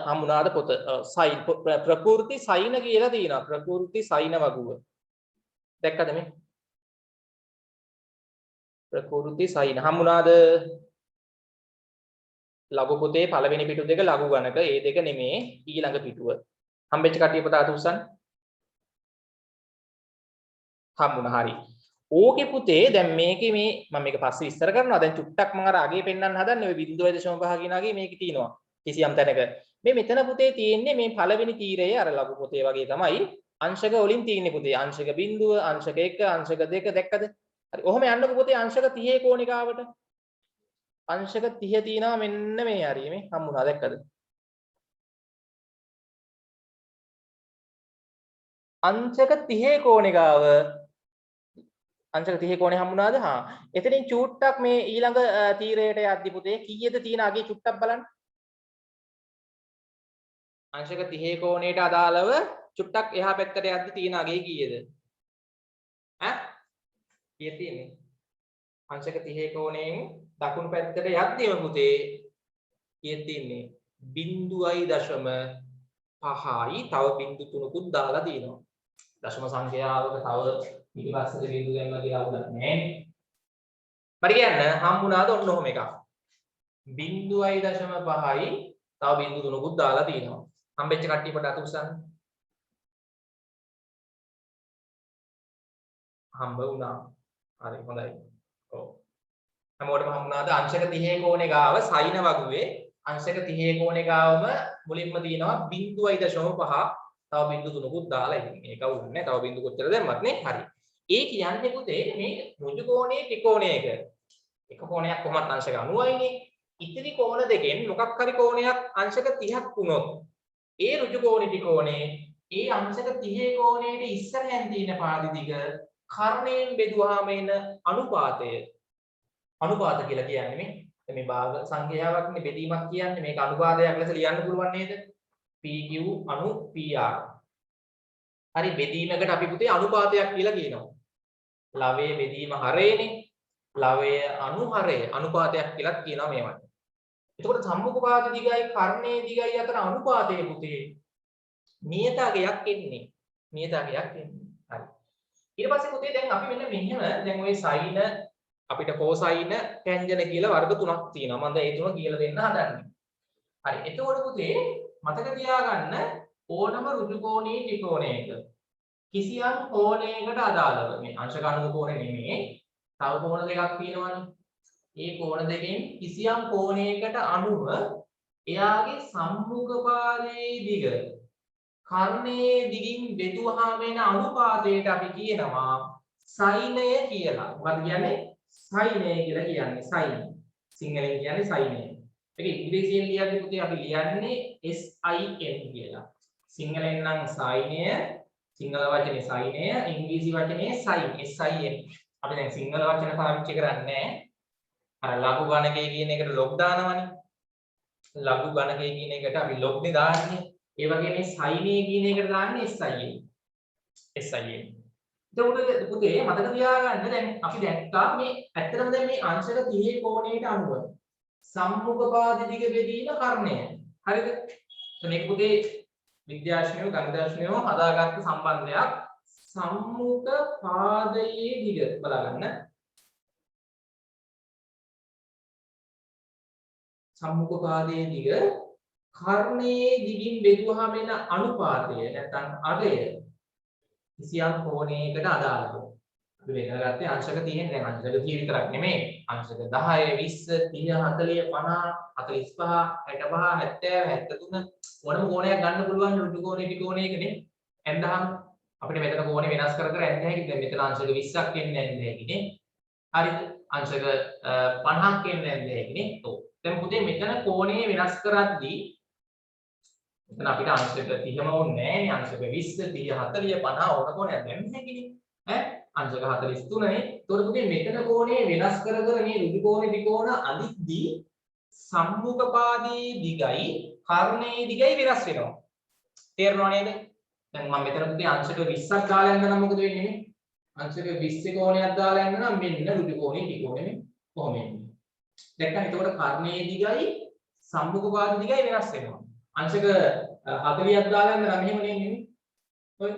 හම්බුණාද පොත සයින් ප්‍රකෘති සයින කියලා තියෙනවා. ප්‍රකෘති සයින වගුව. දැක්කද මේ? ප්‍රකෘති සයින හම්බුණාද ලඝු පොතේ පළවෙනි පිටු දෙක ලඝු ගණක ඒ දෙක නෙමේ ඊළඟ පිටුව හම්බෙච්ච කටිය පොත අත උස්සන්න හම්බුණා හරි ඕකේ පුතේ දැන් මේකේ මේ මම මේක පස්සේ විස්තර කරනවා දැන් චුට්ටක් මම අර අගේ පෙන්නන්න හදන්නේ ඔය 0.5 කියන අගේ මේකේ තියෙනවා කිසියම් තැනක මේ මෙතන පුතේ තියෙන්නේ මේ පළවෙනි තීරය අර ලඝු පොතේ වගේ තමයි අංශක වලින් තියෙන්නේ පුතේ අංශක 0 අංශක 1 අංශක 2 දැක්කද? හරි. ඔහොම යන්නකො පුතේ අංශක 30 කෝණිකාවට. අංශක 30 තියෙනවා මෙන්න මේ හරිය මේ හම්බුණා දැක්කද? අංශක 30 කෝණිකාව අංශක 30 කෝණේ හම්බුණාද? හා. එතනින් චූට්ටක් මේ ඊළඟ තීරයට යද්දි පුතේ කීයද තියෙන අගේ චුට්ටක් බලන්න. අංශක 30 කෝණයට අදාළව චුට්ටක් එහා පැත්තට යද්දි තියෙන අගේ කීයද? ඈ? කීයද තියෙන්නේ? අංශක 30 කෝණයෙන් දකුණු පැත්තට යද්දිම පුතේ කීයද තියෙන්නේ? 0.5යි තව බිංදු 3කුත් දාලා තියෙනවා. දශම සංඛ්‍යාවක තව පිටිපස්සට බිංදු දැම්මා කියලා උඩක් නැහැ. මට කියන්න හම්බුණාද ඔන්න ඔහොම එකක්. 0.5යි තව බිංදු 3කුත් දාලා තියෙනවා. හම්බෙච්ච කට්ටිය පොඩ්ඩක් අත උස්සන්න. හම්බ වුණා. හරි හොඳයි. ඔව්. හැමෝටම හම්බුණාද අංශක 30 කෝණේ ගාව සයින වගුවේ අංශක 30 කෝණේ ගාවම මුලින්ම තියෙනවා 0.5 තව බිංදු 3කුත් දාලා ඉතින් ඒක වුන්නේ තව බිංදු කොච්චර දැම්මත් නේ හරි. ඒ කියන්නේ පුතේ මේ ඍජු කෝණයේ ත්‍රිකෝණයක එක කෝණයක් කොහොමද අංශක 90යිනේ. ඉතිරි කෝණ දෙකෙන් මොකක් හරි කෝණයක් අංශක 30ක් වුණොත් ඒ ඍජු කෝණී ත්‍රිකෝණේ ඒ අංශක 30 කෝණයට ඉස්සරහින් තියෙන පාදි දිග කර්ණයෙන් බෙදුවාම එන අනුපාතය අනුපාත කියලා කියන්නේ මේ භාග සංඛ්‍යාවක්නේ බෙදීමක් කියන්නේ මේක අනුපාතයක් ලෙස ලියන්න පුළුවන් නේද? PQ අනු PR. හරි බෙදීමකට අපි පුතේ අනුපාතයක් කියලා කියනවා. ලවයේ බෙදීම හරයනේ. ලවයේ අනු හරය අනුපාතයක් කියලා කියනවා මේවට. එතකොට සම්මුඛ දිගයි කර්ණයේ දිගයි අතර අනුපාතයේ පුතේ නියතගයක් එන්නේ. නියතගයක් එන්නේ. හරි. ඊට පස්සේ පුතේ දැන් අපි මෙන්න මෙහෙම දැන් ওই sin අපිට cosine tangent කියලා වර්ග තුනක් තියෙනවා. මම දැන් ඒ තුන කියලා දෙන්න හදන්නේ. හරි. එතකොට පුතේ මතක තියාගන්න ඕනම ඍජු කෝණී ත්‍රිකෝණයක කිසියම් කෝණයකට අදාළව මේ අංශක 90 කෝණය නෙමෙයි තව කෝණ දෙකක් තියෙනවනේ. ඒ කෝණ දෙකෙන් කිසියම් කෝණයකට අනුව එයාගේ සම්මුඛ පාදයේ දිග කර්ණයේ දිගින් බෙදුවාම එන අනුපාතයට අපි කියනවා සයිනය කියලා. මොකද කියන්නේ? සයිනය කියලා කියන්නේ සයින්. සිංහලෙන් කියන්නේ සයිනය. ඒක ඉංග්‍රීසියෙන් ලියද්දී පුතේ අපි ලියන්නේ SIN කියලා. සිංහලෙන් නම් සයිනය, සිංහල වචනේ සයිනය, ඉංග්‍රීසි වචනේ සයින් SIN. අපි දැන් සිංහල වචන පාවිච්චි කරන්නේ අර ලඝු ගණකයේ කියන එකට ලොග් දානවනේ. ලඝු ගණකයේ කියන එකට අපි ලොග්නේ දාන්නේ. ඒ වගේ මේ සයිනේ කියන එකට දාන්නේ SIN. SIN. එතකොට පුතේ මතක තියාගන්න දැන් අපි දැක්කා මේ ඇත්තටම දැන් මේ අංශක 30 කෝණයට අනුව සම්මුඛ පාද දිග බෙදීම කර්ණය. හරිද? මේක පුතේ විද්‍යාඥයෝ ගණිතඥයෝ හදාගත්ත සම්බන්ධයක්. සම්මුඛ පාදයේ දිග බලාගන්න. සම්මුඛ පාදයේ දිග කර්ණයේ දිගින් බෙදුවාම එන අනුපාතය නැත්නම් අගය කිසියම් කෝණයකට අදාළව. අපි වෙන කරගත්තේ අංශක 30 දැන් අංශක 30 විතරක් නෙමෙයි. අංශක 10, 20, 30, 40, 50, 45, 65, 70, 73 ඕනම කෝණයක් ගන්න පුළුවන් ඍජු කෝණේ ත්‍රිකෝණයකනේ. එන්දහම අපිට මෙතන කෝණේ වෙනස් කර කර යන්න හැකියි. දැන් මෙතන අංශක 20ක් එන්නේ නැන්නේ හැකිනේ. හරිද? අංශක 50ක් එන්නේ නැන්නේ හැකිනේ. ඔව්. දැන් පුතේ මෙතන කෝණේ වෙනස් කරද්දී එතන අපිට අංශක 30ම ඕනේ නෑනේ. අංශක 20, 30, 40, 50 ඕන කෝණයක් දැම්ම හැකිනේ. ඈ අංශක 43නේ. ඒතකොට පුතේ මෙතන කෝණේ වෙනස් කර කර මේ ඍජු කෝණේ ත්‍රිකෝණ අදිද්දී සම්මුඛ පාදයේ දිගයි කර්ණයේ දිගයි වෙනස් වෙනවා. තේරෙනව නේද? දැන් මම මෙතන පුතේ අංශක 20ක් දාලා යන්න නම් මොකද වෙන්නේ මේ? අංශක 20 කෝණයක් දාලා යන්න නම් මෙන්න ඍජු කෝණේ ත්‍රිකෝණෙ මේ කොහොම එන්නේ? දැක්කම එතකොට කර්ණයේ දිගයි සම්මුඛ පාද දිගයි වෙනස් වෙනවා. අංශක 40ක් දාලා යන්න නම් මෙහෙම නෙන්නේ. ඔය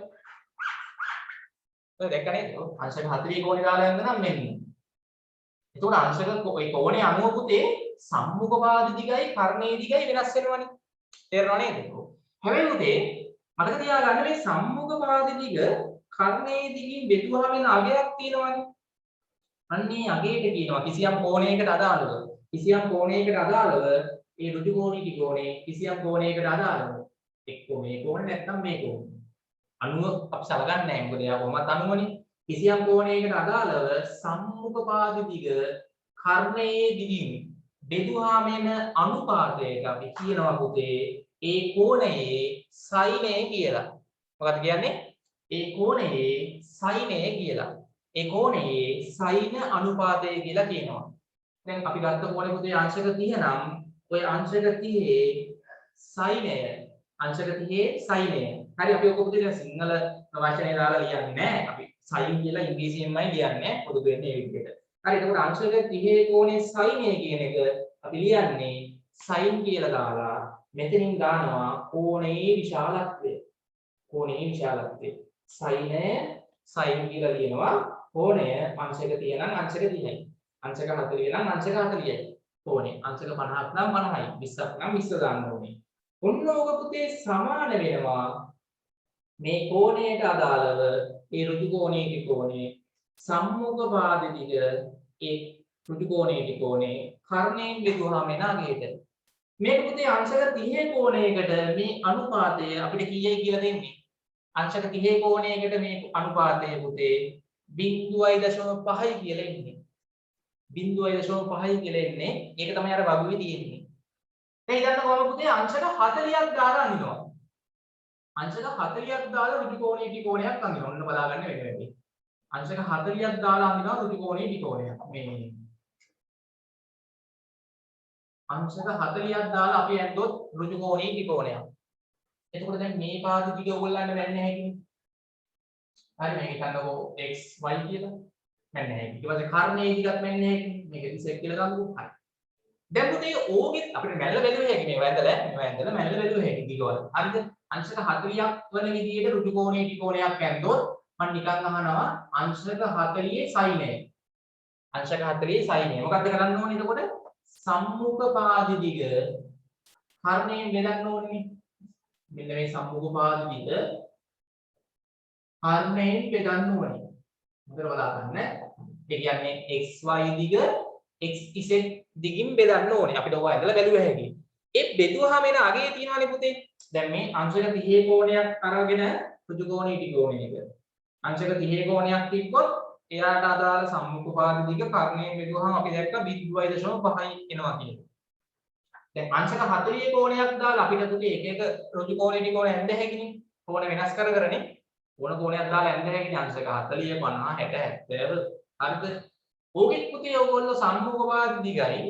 දැක්ක නේද? අංශක 40 කෝණේ දාලා යන්න නම් මෙන්න. එතකොට අංශක ඒ කෝණේ අනුව පුතේ සම්මුඛ පාද දිගයි කර්ණයේ දිගයි වෙනස් වෙනවනේ. තේරෙනව නේද? හැබැයි පුතේ මතක තියාගන්න මේ සම්මුඛ පාද දිග කර්ණයේ දිගින් බෙදුවාම එන අගයක් තියෙනවනේ. අන්නේ අගයට කියනවා කිසියම් කෝණයකට අදාළව. කිසියම් කෝණයකට අදාළව ඒ ඍජු කෝණී ත්‍රිකෝණේ කිසියම් කෝණයකට අදාළව එක්ක මේ කෝණ නැත්නම් මේ කෝණ. අණුව අපි සලකන්නේ නැහැ. මොකද එයා කොහොමත් අණුවනේ. කිසියම් කෝණයකට අදාළව සම්මුඛ පාද දිග කර්ණයේ දිගින් බෙදුවාම එන අනුපාතයට අපි කියනවා පුතේ ඒ කෝණයේ සයිනය කියලා. මොකක්ද කියන්නේ? ඒ කෝණයේ සයිනය කියලා. ඒ කෝණයේ සයින අනුපාතය කියලා කියනවා. දැන් අපි ගත්ත කෝණේ පුතේ අංශක 30 නම් ඔය අංශක 30 සයිනය අංශක 30 සයිනය. හරි අපි ඔක පුතේ දැන් සිංහල වචනේ දාලා ලියන්නේ නැහැ. අපි සයින් කියලා ඉංග්‍රීසියෙන්මයි ලියන්නේ. පොදු වෙන්නේ ඒ විදිහට. හරි එතකොට අංශක 30 කෝණේ සයිනය කියන එක අපි ලියන්නේ සයින් කියලා දාලා මෙතනින් දානවා කෝණයේ විශාලත්වය. කෝණයේ විශාලත්වය. සයිනය සයින් කියලා ලියනවා. කෝණය අංශක 30 නම් අංශක 30යි. අංශක 40 නම් අංශක 40යි. කෝණේ අංශක 50ක් නම් 50යි. 20ක් නම් 20 දාන්න ඕනේ. ඔන්න ඔක පුතේ සමාන වෙනවා මේ කෝණයට අදාළව ඒ ඍජු කෝණයේ ත්‍රිකෝණයේ සම්මුඛ පාද දිග ඒ ඍජු කෝණයේ ත්‍රිකෝණේ කර්ණයෙන් බෙදුවාම එන අගයට. මේක පුතේ අංශක 30 කෝණයකට මේ අනුපාතය අපිට කීයයි කියලා දෙන්නේ. අංශක 30 කෝණයකට මේ අනුපාතය පුතේ 0.5යි කියලා ඉන්නේ. 0.5යි කියලා ඉන්නේ. ඒක තමයි අර වගුවේ තියෙන්නේ. දැන් හිතන්න කොහොමද පුතේ අංශක 40ක් දාලා අඳිනවා. අංශක 40ක් දාලා ඍජු කෝණයේ ත්‍රිකෝණයක් අඳිනවා. ඔන්න බලාගන්න වෙන වැඩි. අංශක 40ක් දාලා අඳිනවා ඍජු කෝණයේ ත්‍රිකෝණයක්. මේ අංශක 40ක් දාලා අපි ඇන්දොත් ඍජු කෝණයේ ත්‍රිකෝණයක්. එතකොට දැන් මේ පාද ටික ඔයගොල්ලන්ට වෙන්නේ නැහැ කිනේ. හරි මේක හිතන්නකෝ x y කියලා. වෙන්නේ නැහැ. ඊට පස්සේ කර්ණයේ ටිකක් වෙන්නේ නැහැ. මේක දිසෙක් කියලා ගමුකෝ. හරි. දැන් පුතේ ඕගෙත් අපිට මැල්ල බැලුවේ හැකි මේව ඇඳලා මැල්ල බැලුවේ හැකි දිගවල. හරිද? අංශක 40ක් වන විදිහට ඍජු කෝණයේ ත්‍රිකෝණයක් ඇන්දොත් මම නිකන් අහනවා අංශක 40 සයිනය. අංශක 40 සයිනය. මොකක්ද කරන්න ඕනේ එතකොට? සම්මුඛ පාද දිග කර්ණයෙන් බෙදන්න ඕනේ. මෙන්න මේ සම්මුඛ පාද දිග කර්ණයෙන් බෙදන්න ඕනේ. හොඳට බලාගන්න. ඒ කියන්නේ xy දිග xz දිගින් බෙදන්න ඕනේ. අපිට ඕවා ඇදලා බැලුවා හැකි. ඒ බෙදුවාම එන අගේ තියෙනවානේ පුතේ. දැන් මේ අංශක 30 කෝණයක් අරගෙන ඍජු කෝණයේ ත්‍රිකෝණයක. අංශක 30 කෝණයක් තිබ්බොත් එයාට අදාළ සම්මුඛ පාද දිග කර්ණයෙන් බෙදුවාම අපි දැක්ක 0.5යි එනවා කියන්නේ. දැන් අංශක 40 කෝණයක් දාලා අපිට පුතේ එක එක ඍජු කෝණයේ ත්‍රිකෝණ ඇඳ හැකිනේ. කෝණ වෙනස් කරගෙන ඕන කෝණයක් දාලා ඇඳ හැකිනේ. අංශක 40 50 60 70 හරිද? ඕකෙත් පුතේ ඔයගොල්ලෝ සම්මුඛ පාද දිගයි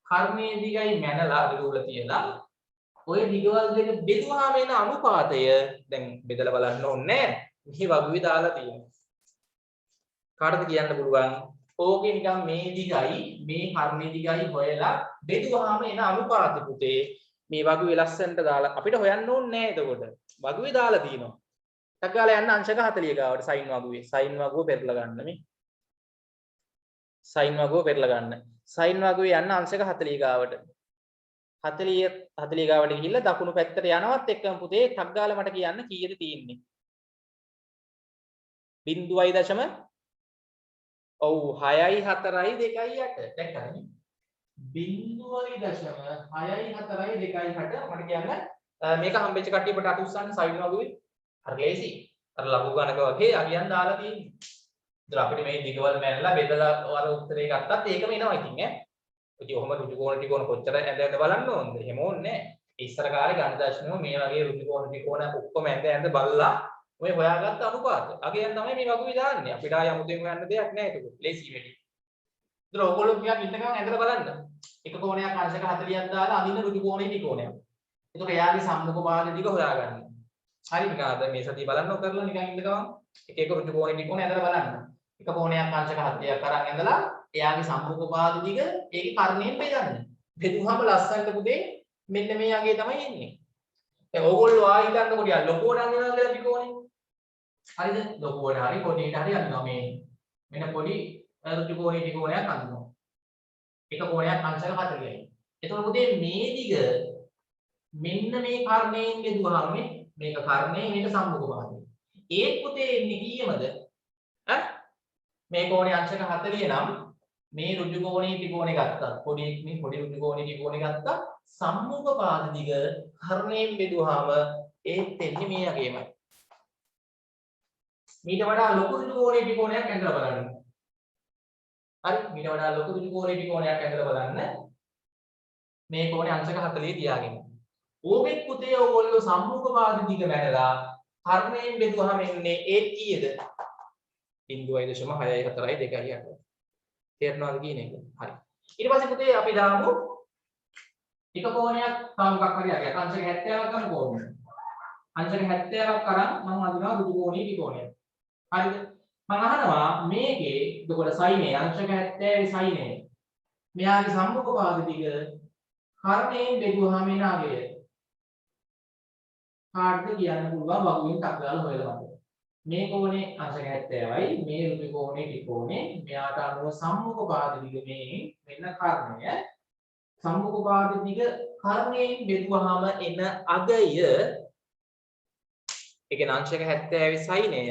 කර්ණයේ දිගයි මැනලා බෙදුවල තියලා ඔය දිගවල් දෙක බෙදුවාම එන අනුපාතය දැන් බෙදලා බලන්න ඕනේ මේ වගුවේ දාලා තියෙනවා. කාටද කියන්න පුළුවන්? ඕකේ නිකන් මේ දිගයි මේ කර්ණයේ දිගයි හොයලා බෙදුවාම එන අනුපාත පුතේ මේ වගුවේ ලස්සනට දාලා අපිට හොයන්න ඕනේ නෑ එතකොට. වගුවේ දාලා තියෙනවා. ටක් ගාලා යන්න අංශක 40 ගාවට සයින් වගුවේ. සයින් වගුව පෙරලා ගන්න මේ. සයින් වගුව පෙරලා ගන්න. සයින් වගුවේ යන්න අංශක 40 ගාවට. 40 ගාවට ගිහිල්ලා දකුණු පැත්තට යනවත් එක්කම පුතේ ටක් ගාලා මට කියන්න කීයද තියෙන්නේ? 0.6 ඔව් 6යි 4යි 2යි 8 දැක්කද? 0.6යි 4යි 2යි 8 මට කියන්න මේක හම්බෙච්ච කට්ටියට අත උස්සන්න සයින් වගුවේ. අර ලේසි. අර ලඝු ගණක වගේ අරියන් දාලා තියෙන්නේ. ඉතින් අපිට මේ දිගවල මැනලා බෙදලා අර උත්තරේ ගත්තත් ඒකම එනවා ඉතින් ඈ. ඉතින් ඔහොම ඍජු කෝණ ත්‍රිකෝණ කොච්චර ඇඳ බලන්න ඕනද? එහෙම ඕනේ නැහැ. ඉස්සර කාලේ ගණිත දර්ශනය මේ වගේ ඍජු කෝණ ත්‍රිකෝණ ඔක්කොම ඇඳ බලලා ඔය හොයාගත්ත අනුපාත. අගයන් තමයි මේ වගුවේ දාන්නේ. අපිට ආය අමුතෙන් හොයන්න දෙයක් නැහැ ඒක. ලේසි වැඩි. ඉතින් ඔයගොල්ලෝ ටිකක් ඉන්නකම් ඇඳලා බලන්න. එක කෝණයක් අංශක 40ක් දාලා අඳින්න ඍජු කෝණේ ත්‍රිකෝණයක්. ඒකට එයාගේ සම්මුඛ පාද ටික හොයාගන්න. හරි නිකන් මේ සතිය බලන්න කරලා නිකන් ඉන්න ගමන් එක එක ඍජු කෝණේ ත්‍රිකෝණ ඇඳලා බලන්න. එක කෝණයක් අංශක 40ක් අරන් ඇඳලා එයාගේ සම්මුඛ පාද දිග ඒකේ කර්ණයෙන් බෙදන්න. බෙදුවහම ලස්සනට පුතේ මෙන්න මේ අගේ තමයි එන්නේ. දැන් ඕගොල්ලෝ ආයි හිතන්න කොටියක් ලොකුවට අඳිනවා කියලා ත්‍රිකෝණේ. හරිද? ලොකුවට හරි පොඩියට හරි අඳිනවා මේ. මෙන්න පොඩි ඍජු කෝණේ ත්‍රිකෝණයක් අඳිනවා. එක කෝණයක් අංශක 40යි. එතකොට පුතේ මේ දිග මෙන්න මේ කර්ණයෙන් බෙදුවහම මේක කර්ණය මේක සම්මුඛ පාදය. ඒත් පුතේ එන්නේ කීයමද? මේ කෝණේ අංශක 40 නම් මේ ඍජු කෝණේ ත්‍රිකෝණේ ගත්තා. පොඩි ඍජු කෝණේ ත්‍රිකෝණේ ගත්තා. සම්මුඛ පාද දිග කර්ණයෙන් බෙදුවාම ඒත් එන්නේ මේ යගේමයි. මීට වඩා ලොකු ත්‍රිකෝණයේ ත්‍රිකෝණයක් ඇඳලා බලන්න. හරි මීට වඩා ලොකු ත්‍රිකෝණයේ ත්‍රිකෝණයක් ඇඳලා බලන්න. මේ කෝණේ අංශක 40 තියාගෙන. ඕකෙත් පුතේ ඔයගොල්ලෝ සම්මුඛ වාද දිග වැඩලා කර්ණයෙන් බෙදුවහම එන්නේ ඒ කීයද? 0.642.8. තේරෙනවද කියන එක? හරි. ඊට පස්සේ පුතේ අපි දාමු එක කෝණයක් තව මොකක් හරි අරගෙන අංශක 70ක් ගන්න කෝණය. අංශක 70ක් අරන් මම අදිනවා ත්‍රිකෝණයේ ත්‍රිකෝණයක්. හරිද? මම අහනවා මේකේ එතකොට සයිනේ අංශක 70 සයිනේ මෙයාගේ සම්මුඛ පාද දිග කර්ණයෙන් බෙදුවාම එන අගය කාටද කියන්න පුළුවන් වගුවෙන් ටක් ගාලා හොයලා බලන්න. මේ කෝණේ අංශක 70යි මේ ත්‍රිකෝණේ ත්‍රිකෝණේ මෙයාට අනුව සම්මුඛ පාද දිග මේ මෙන්න කර්ණය සම්මුඛ පාද දිග කර්ණයෙන් බෙදුවාම එන අගය ඒ කියන්නේ අංශක 70 සයිනය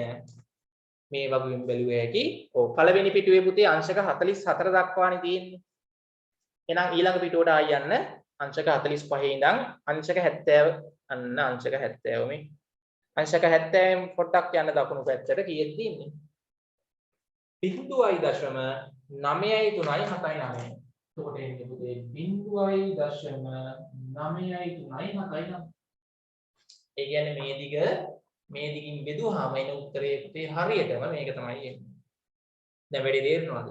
මේ වගුවෙන් බැලුවේ හැකි. ඔව් පළවෙනි පිටුවේ පුතේ අංශක 44 දක්වානේ තියෙන්නේ. එහෙනම් ඊළඟ පිටුවට ආයි යන්න අංශක 45 ඉඳන් අංශක 70 අන්න අංශක 70 මේ අංශක 70න් පොඩ්ඩක් යන දකුණු පැත්තට කීයද තියෙන්නේ? 0.93979. එතකොට එන්නේ පුතේ 0.93979. ඒ කියන්නේ මේ දිගින් බෙදුවාම එන උත්තරේ පුතේ හරියටම මේක තමයි එන්නේ. දැන් වැඩි තේරෙනවද?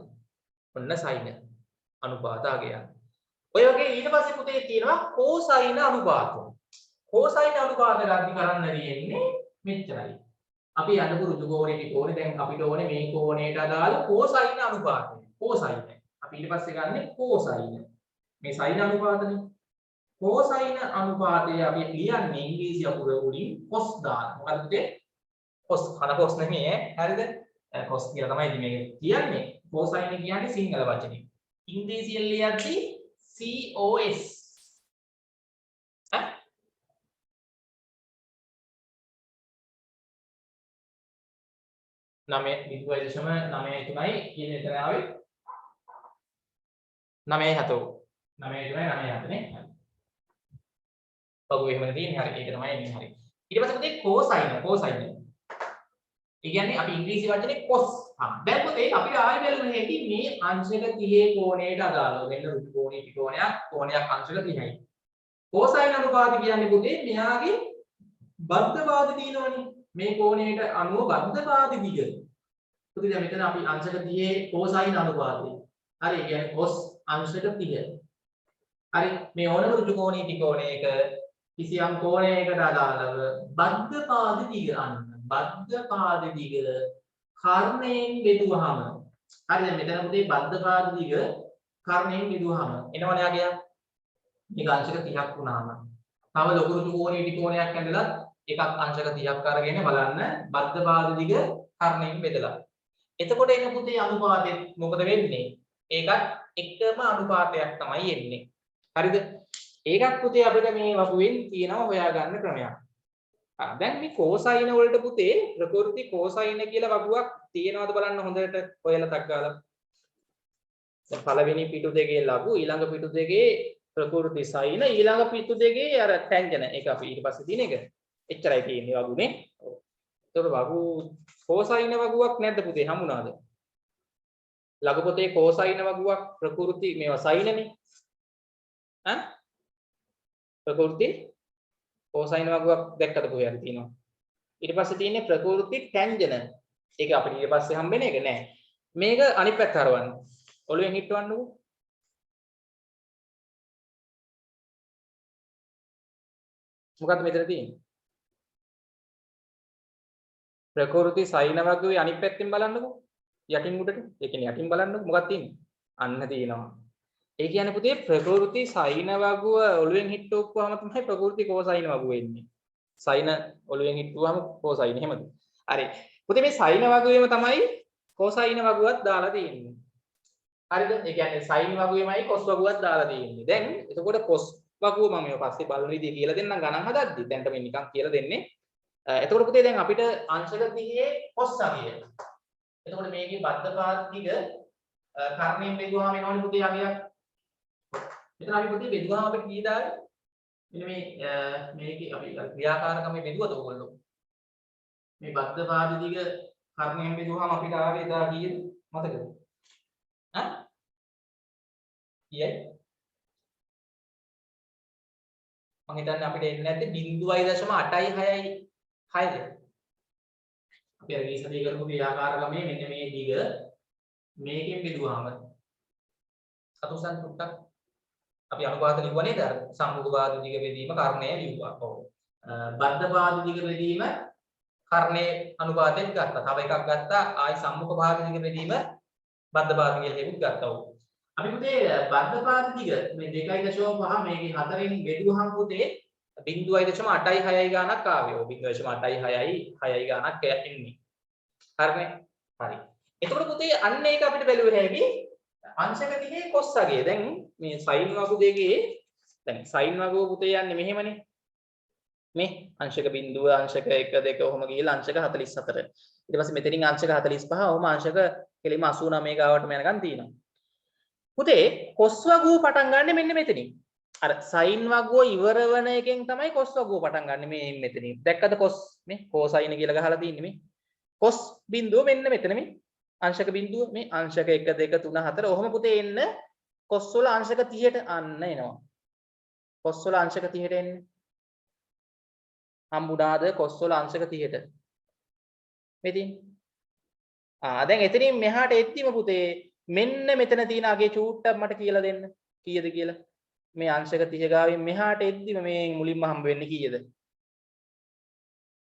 ඔන්න සයින අනුපාත අගය. ඔය වගේ ඊට පස්සේ පුතේ තියෙනවා කෝසයින අනුපාත. කෝසයින අනුපාත ගන්න කරන්න තියෙන්නේ මෙච්චරයි. අපි අඳපු ඍජුකෝණේ ත්‍රිකෝණේ දැන් අපිට ඕනේ මේ කෝණයට අදාළ කෝසයින අනුපාතය. කෝසයින. අපි ඊට පස්සේ ගන්නෙ කෝසයින. මේ සයින අනුපාතනේ. කෝසයින අනුපාතය අපි ලියන්නේ ඉංග්‍රීසි අකුර උඩින් cos දාලා. මොකද පුතේ? cos කන cos නෙමෙයි ඈ. හරිද? cos කියලා තමයි ඉතින් මේක කියන්නේ. කෝසයින කියන්නේ සිංහල වචනේ. ඉංග්‍රීසියෙන් ලියද්දී COS. ඈ? නමේ 0.939 කියන එතන ආවේ 9.7 9.9 නේ. ඔව් එහෙමනේ තියෙන්නේ. හරි. ඒක තමයි එන්නේ. හරි. ඊට පස්සේ පුතේ cosine. ඒ කියන්නේ අපි ඉංග්‍රීසි වචනේ cos. දැන් පුතේ අපි ආයෙ බලමු හැටි මේ අංශක 30 කෝණයට අදාළව වෙන ත්‍රිකෝණී ත්‍රිකෝණයක් අංශක 30යි. cosine අනුපාත කියන්නේ පුතේ මෙයාගේ බද්ධ පාද තියෙනවනේ. මේ කෝණයට අනුව බද්ධ පාද දිග. පුතේ දැන් මෙතන අපි අංශක 30 cosine අනුපාතය. හරි. ඒ කියන්නේ cos අංශක 30. හරි. මේ ඕනම ත්‍රිකෝණී ත්‍රිකෝණයක කිසියම් කෝණයකට අදාළව බද්ධ පාද දිග අන්න බද්ධ පාද දිග කර්ණයෙන් බෙදුවහම හරි දැන් මෙතන පුතේ බද්ධ පාද දිග කර්ණයෙන් බෙදුවහම එනවනේ අගය මේක අංශක 30ක් වුණාම තව ලොකු ත්‍රිකෝණී ත්‍රිකෝණයක් ඇඳලා එකක් අංශක 30ක් අරගෙන බලන්න බද්ධ පාද දිග කර්ණයෙන් බෙදලා එතකොට එන පුතේ අනුපාතෙ මොකද වෙන්නේ ඒකත් එකම අනුපාතයක් තමයි එන්නේ හරිද ඒකත් පුතේ අපිට මේ වගුවෙන් තියෙනවා හොයාගන්න ක්‍රමයක්. දැන් මේ cosine වලට පුතේ ප්‍රකෘති cosine කියලා වගුවක් තියෙනවද බලන්න හොඳට හොයලා ටක් ගාලා. දැන් පළවෙනි පිටු දෙකේ ලඝු ඊළඟ පිටු දෙකේ ප්‍රකෘති sine ඊළඟ පිටු දෙකේ අර tangent ඒක අපි ඊට පස්සේ තියෙන එක. එච්චරයි තියෙන්නේ වගුනේ. ඔව්. ඒතකොට වගු cosine වගුවක් නැද්ද පුතේ හම්ුණාද? ලඝු පොතේ cosine වගුවක් ප්‍රකෘති මේවා sine නේ. ඈ ප්‍රකෘති cosine වගුවක් දැක්කද කොහේ හරි තියෙනවා ඊට පස්සේ තියෙන්නේ ප්‍රකෘති tangent ඒක අපිට ඊට පස්සේ හම්බෙන එක නෑ මේක අනිත් පැත්ත හරවන්න ඔළුවෙන් හිටවන්නකෝ මොකක්ද මෙතන තියෙන්නේ ප්‍රකෘති sine වගුවේ අනිත් පැත්තෙන් බලන්නකෝ යටින් උඩට ඒ කියන්නේ යටින් බලන්නකෝ මොකක්ද තියෙන්නේ අන්න තියෙනවා ඒ කියන්නේ පුතේ ප්‍රකෘති sine වගුව ඔළුවෙන් හිටවුවාම තමයි ප්‍රකෘති cosine වගුව එන්නේ. sine ඔළුවෙන් හිටවුවාම cosine එහෙමද? හරි. පුතේ මේ sine වගුවේම තමයි cosine වගුවක් දාලා තියෙන්නේ. හරිද? ඒ කියන්නේ sine වගුවේමයි cos වගුවක් දාලා තියෙන්නේ. දැන් එතකොට cos වගුව මම මේ පස්සේ බලන විදිය කියලා දෙන්නම් ගණන් හදද්දි. දැන්ට මේ නිකන් කියලා දෙන්නේ. එතකොට පුතේ දැන් අපිට අංශක 30 cos අගය. එතකොට මේකේ බද්ධ පාද දිග කර්ණයෙන් බෙදුවාම එනවනේ පුතේ අගයක්. මෙතන අපි පුතේ බෙදුවාම අපිට කී දාන්නේ? මෙන්න මේකේ අපි ක්‍රියාකාරකම බෙදුවද ඔයගොල්ලෝ? මේ බද්ධ පාද දිග කර්ණයෙන් බෙදුවාම අපිට ආවේ එදා කීයද? මතකද? ඈ? කීයයි? මම හිතන්නේ අපිට එන්නේ නැත්තේ 0.86යි 6ද? අපි අර ගීසදී කරපු ක්‍රියාකාර ළමයේ මෙන්න මේ දිග මේකෙන් බෙදුවාම සතුසන් ටුක්ටක් අපි අනුපාත ලිව්වා නේද? අර සම්මුඛ පාද දිග බෙදීම කර්ණය ලිව්වා. ඔව්. බද්ධ පාද දිග බෙදීම කර්ණයේ අනුපාතයෙන් ගත්තා. තව එකක් ගත්තා ආයි සම්මුඛ පාද දිග බෙදීම බද්ධ පාද කියලා හේකුත් ගත්තා. ඔව්. අපි පුතේ බද්ධ පාද දිග මේ 2.5 මේකේ 4න් බෙදුවහම පුතේ 0.86යි ගානක් ආවේ. ඔව් 0.86යි 6යි ගානක් එන්නේ. හරිනේ? හරි. එතකොට පුතේ අන්න ඒක අපිට බැලුවේ හැකි අංශක දිගේ කොස් අගය. දැන් මේ sin වගු දෙකේ දැන් sin වගුව පුතේ යන්නේ මෙහෙමනේ. මේ අංශක බිඳුව අංශක 1 2 ඔහොම ගිහලා අංශක 44. ඊට පස්සේ මෙතනින් අංශක 45 ඔහොම අංශක කෙලිම 89 ගාවටම යනකම් තියෙනවා. පුතේ කොස් වගුව පටන් ගන්න මෙන්න මෙතනින්. අර sin වගුව ඉවර වෙන එකෙන් තමයි කොස් වගුව පටන් ගන්න මේ මෙතනින්. දැක්කද කොස් මේ cosine කියලා ගහලා තියෙන්නේ මේ. කොස් බිඳුව මෙන්න මෙතන මේ. අංශක බිඳුව මේ අංශක 1 2 3 4 ඔහොම පුතේ එන්න කොස් වල අංශක 30ට අන්න එනවා. කොස් වල අංශක 30ට එන්නේ. හම්බුණාද කොස් වල අංශක 30ට? මෙතින්. දැන් එතනින් මෙහාට එද්දිම පුතේ මෙන්න මෙතන තියෙන අගේ චූට්ටක් මට කියලා දෙන්න. කීයද කියලා? මේ අංශක 30 ගාවින් මෙහාට එද්දිම මේ මුලින්ම හම්බ වෙන්නේ කීයද?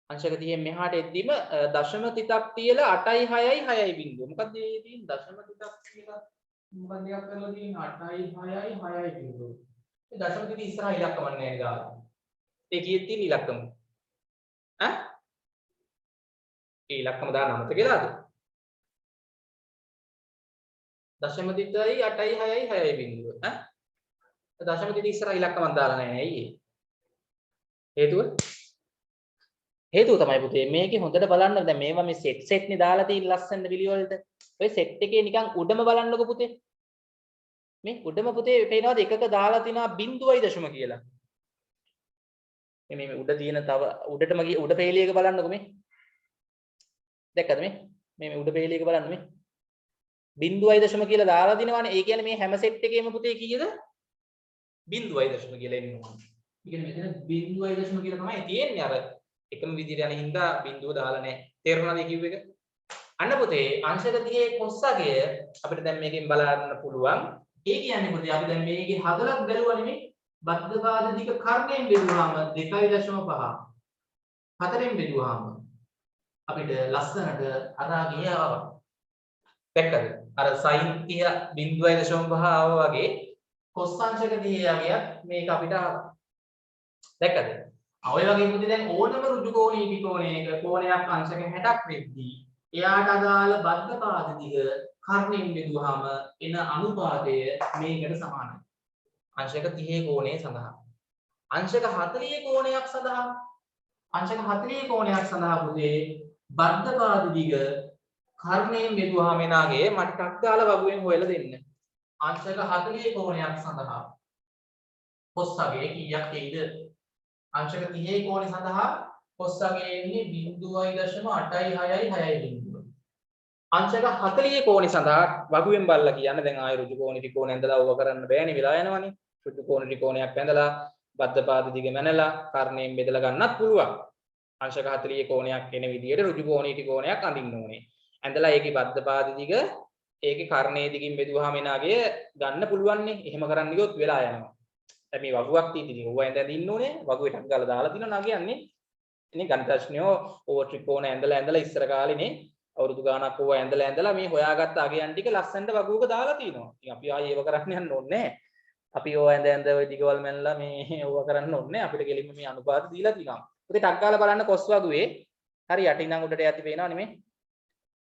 අංශක 30න් මෙහාට එද්දිම දශම තිතක් තියලා 8යි 6යි 6යි බිංදුව. මොකක්ද මේ තියෙන දශම තිතක් කියලා මොකක්ද එකක් කරලා තියෙන්නේ 8යි 6යි 6යි බිංදුව. ඒ දශම තිත ඉස්සරහා ඉලක්කම නැහැ ගාලා. ඒ කීයක් තියෙන ඉලක්කම? ඈ? ඒ ඉලක්කම දාන්න අමතක වෙලාද? දශම තිතයි 8යි 6යි 6යි බිංදුව. ඈ? දශම තිත ඉස්සරහා ඉලක්කමක් දාලා නැහැ. ඇයි ඒ? හේතුව? හේතුව තමයි පුතේ මේකේ හොඳට බලන්න දැන් මේවා මේ සෙට් නේ දාලා තියෙන ලස්සන පිළි වලට. ඔය සෙට් එකේ නිකන් උඩම බලන්නකො පුතේ. මේ උඩම පුතේ පේනවාද එකක දාලා තිනා 0.0 කියලා. මේ උඩ තියෙන තව උඩටම ගිය උඩ පේලියක බලන්නකො මේ. දැක්කද මේ? මේ උඩ පේලියක බලන්න මේ. 0.0 කියලා දාලා දිනවනේ. ඒ කියන්නේ මේ හැම සෙට් එකේම පුතේ කීයද? 0.0 කියලා එන්නේ. ඒ කියන්නේ මෙතන 0.0 කියලා තමයි තියෙන්නේ අර එකම විදිහට යන හින්දා බිඳුව දාලා නැහැ. තේරුණාද මේ කිව්ව එක? අන්න පුතේ අංශක 30 කොස්සගය අපිට දැන් මේකෙන් බලන්න පුළුවන්. ඒ කියන්නේ පුතේ අපි දැන් මේකේ හදලත් බැලුවා නෙමෙයි. බද්ධ පාද දිග කර්ණයෙන් බෙදුවාම 2.5. 4ෙන් බෙදුවාම අපිට ලස්සනට අරාගේ ආවා. දැක්කද? අර sin 30 0.5 ආවා වගේ කොස් අංශක 30 යගයක් මේක අපිට ආවා. දැක්කද? ඔය වගේ පුතේ දැන් ඕනම ඍජු කෝණී ත්‍රිකෝණයක කෝණයක් අංශක 60ක් වෙද්දී එයාට අදාළ බද්ධ පාද දිග කර්ණයෙන් බෙදුවාම එන අනුපාතය මේකට සමානයි. අංශක 30 කෝණය සඳහා. අංශක 40 කෝණයක් සඳහා අංශක 40 කෝණයක් සඳහා පුතේ බද්ධ පාද දිග කර්ණයෙන් බෙදුවාම එනාගේ මට ටක් දාලා වගුවෙන් හොයලා දෙන්න. අංශක 40 කෝණයක් සඳහා කොස් අගය කීයක් එයිද? අංශක 30 කෝණය සඳහා කොස් අගය එන්නේ 0.86යි 6යි බිංදුව. අංශක 40 කෝණය සඳහා වගුවෙන් බලලා කියන්න දැන් ආය ඍජු කෝණී ත්‍රිකෝණය ඇඳලා ඕව කරන්න බෑනේ වෙලා යනවනේ. ඍජු කෝණී ත්‍රිකෝණයක් ඇඳලා බද්ධ පාද දිග මැනලා කර්ණයෙන් බෙදලා ගන්නත් පුළුවන්. අංශක 40 කෝණයක් එන විදියට ඍජු කෝණී ත්‍රිකෝණයක් අඳින්න ඕනේ. ඇඳලා ඒකේ බද්ධ පාද දිග ඒකේ කර්ණයේ දිගින් බෙදුවාම එනාගේ ගන්න පුළුවන් නේ. එහෙම කරන්න ගියොත් වෙලා යනවා. දැන් මේ වගුවක් තියෙද්දි ඕව ඇඳලා ඉන්න ඕනේ. වගුවේ ටක් ගාලා දාලා තිනවා නගයන්නේ. ඉතින් ගණිතඥයෝ ඕව ත්‍රිකෝණ ඇඳලා ඉස්සර කාලේනේ අවුරුදු ගාණක් ඕව ඇඳලා මේ හොයාගත්ත අගයන් ටික ලස්සනට වගුවක දාලා තිනවා. ඉතින් අපි ආයේ ඒව කරන්න යන්න ඕනේ නැහැ. අපි ඕව ඇඳ ඔය දිගවල් මැනලා මේ ඕව කරන්න ඕනේ නැහැ. අපිට කෙලින්ම මේ අනුපාත දීලා තිනවා. ඉතින් ටක් ගාලා බලන්න කොස් වගුවේ හරි යටින් නම් උඩට යති පේනවනේ මේ.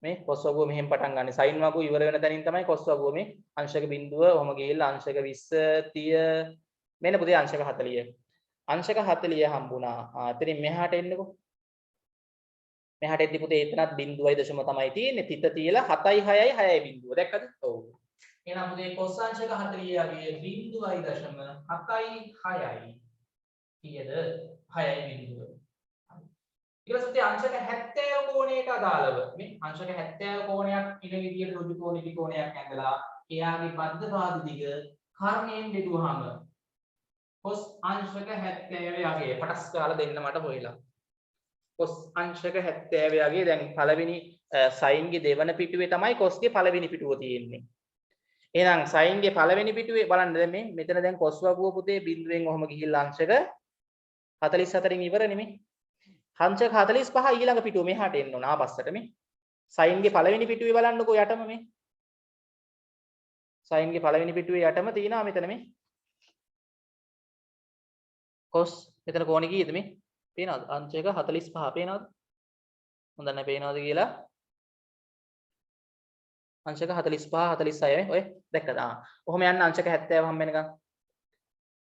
මේ කොස් වගුව මෙහෙම පටන් ගන්න. සයින් වගුව ඉවර වෙන තැනින් තමයි කොස් වගුව මේ අංශක බිඳුව ඔහම ගිහිල්ලා අංශක 20 30 මෙන්න පුතේ අංශක 40. අංශක 40 හම්බුණා. එතනින් මෙහාට එන්නකෝ. මෙහාට එද්දි පුතේ එතනත් 0.0 තමයි තියෙන්නේ. තිත තියලා 7යි 6යි 6යි බිඳුව. දැක්කද? ඔව්. එහෙනම් පුතේ කොස් අංශක 40 යගේ 0.7යි 6යි කීයද? 6යි බිඳුව. ඊට පස්සේ අංශක 70 කෝණයට අදාළව මේ අංශක 70 කෝණයක් ඉන විදියට ඍජු කෝණ ඉටි කෝණයක් ඇඳලා එයාගේ බද්ධ පාද දිග කර්ණයෙන් බෙදුවාම cos අංශක 70 යගේ පටස් ගාලා දෙන්න මට හොයලා cos අංශක 70 යගේ දැන් පළවෙනි sin ගේ දෙවන පිටුවේ තමයි cos ගේ පළවෙනි පිටුව තියෙන්නේ. එහෙනම් sin ගේ පළවෙනි පිටුවේ බලන්න දැන් මේ මෙතන දැන් cos වගුව පුතේ බිඳුවෙන් ඔහම ගිහිල්ලා අංශක 44න් ඉවර නෙමෙයි. අංශක 45 ඊළඟ පිටුව මෙහාට එන්න ඕන ආපස්සට මේ. sin ගේ පළවෙනි පිටුවේ බලන්නකෝ යටම මේ. sin ගේ පළවෙනි පිටුවේ යටම තියෙනවා මෙතන මේ. cos මෙතන කෝණේ කීයද මේ? පේනවද? අංශක 45 පේනවද? හොඳ නැහැ පේනවද කියලා. අංශක 45 46 ඔය දැක්කද? ඔහොම යන්න අංශක 70 හම්බ වෙනකන්.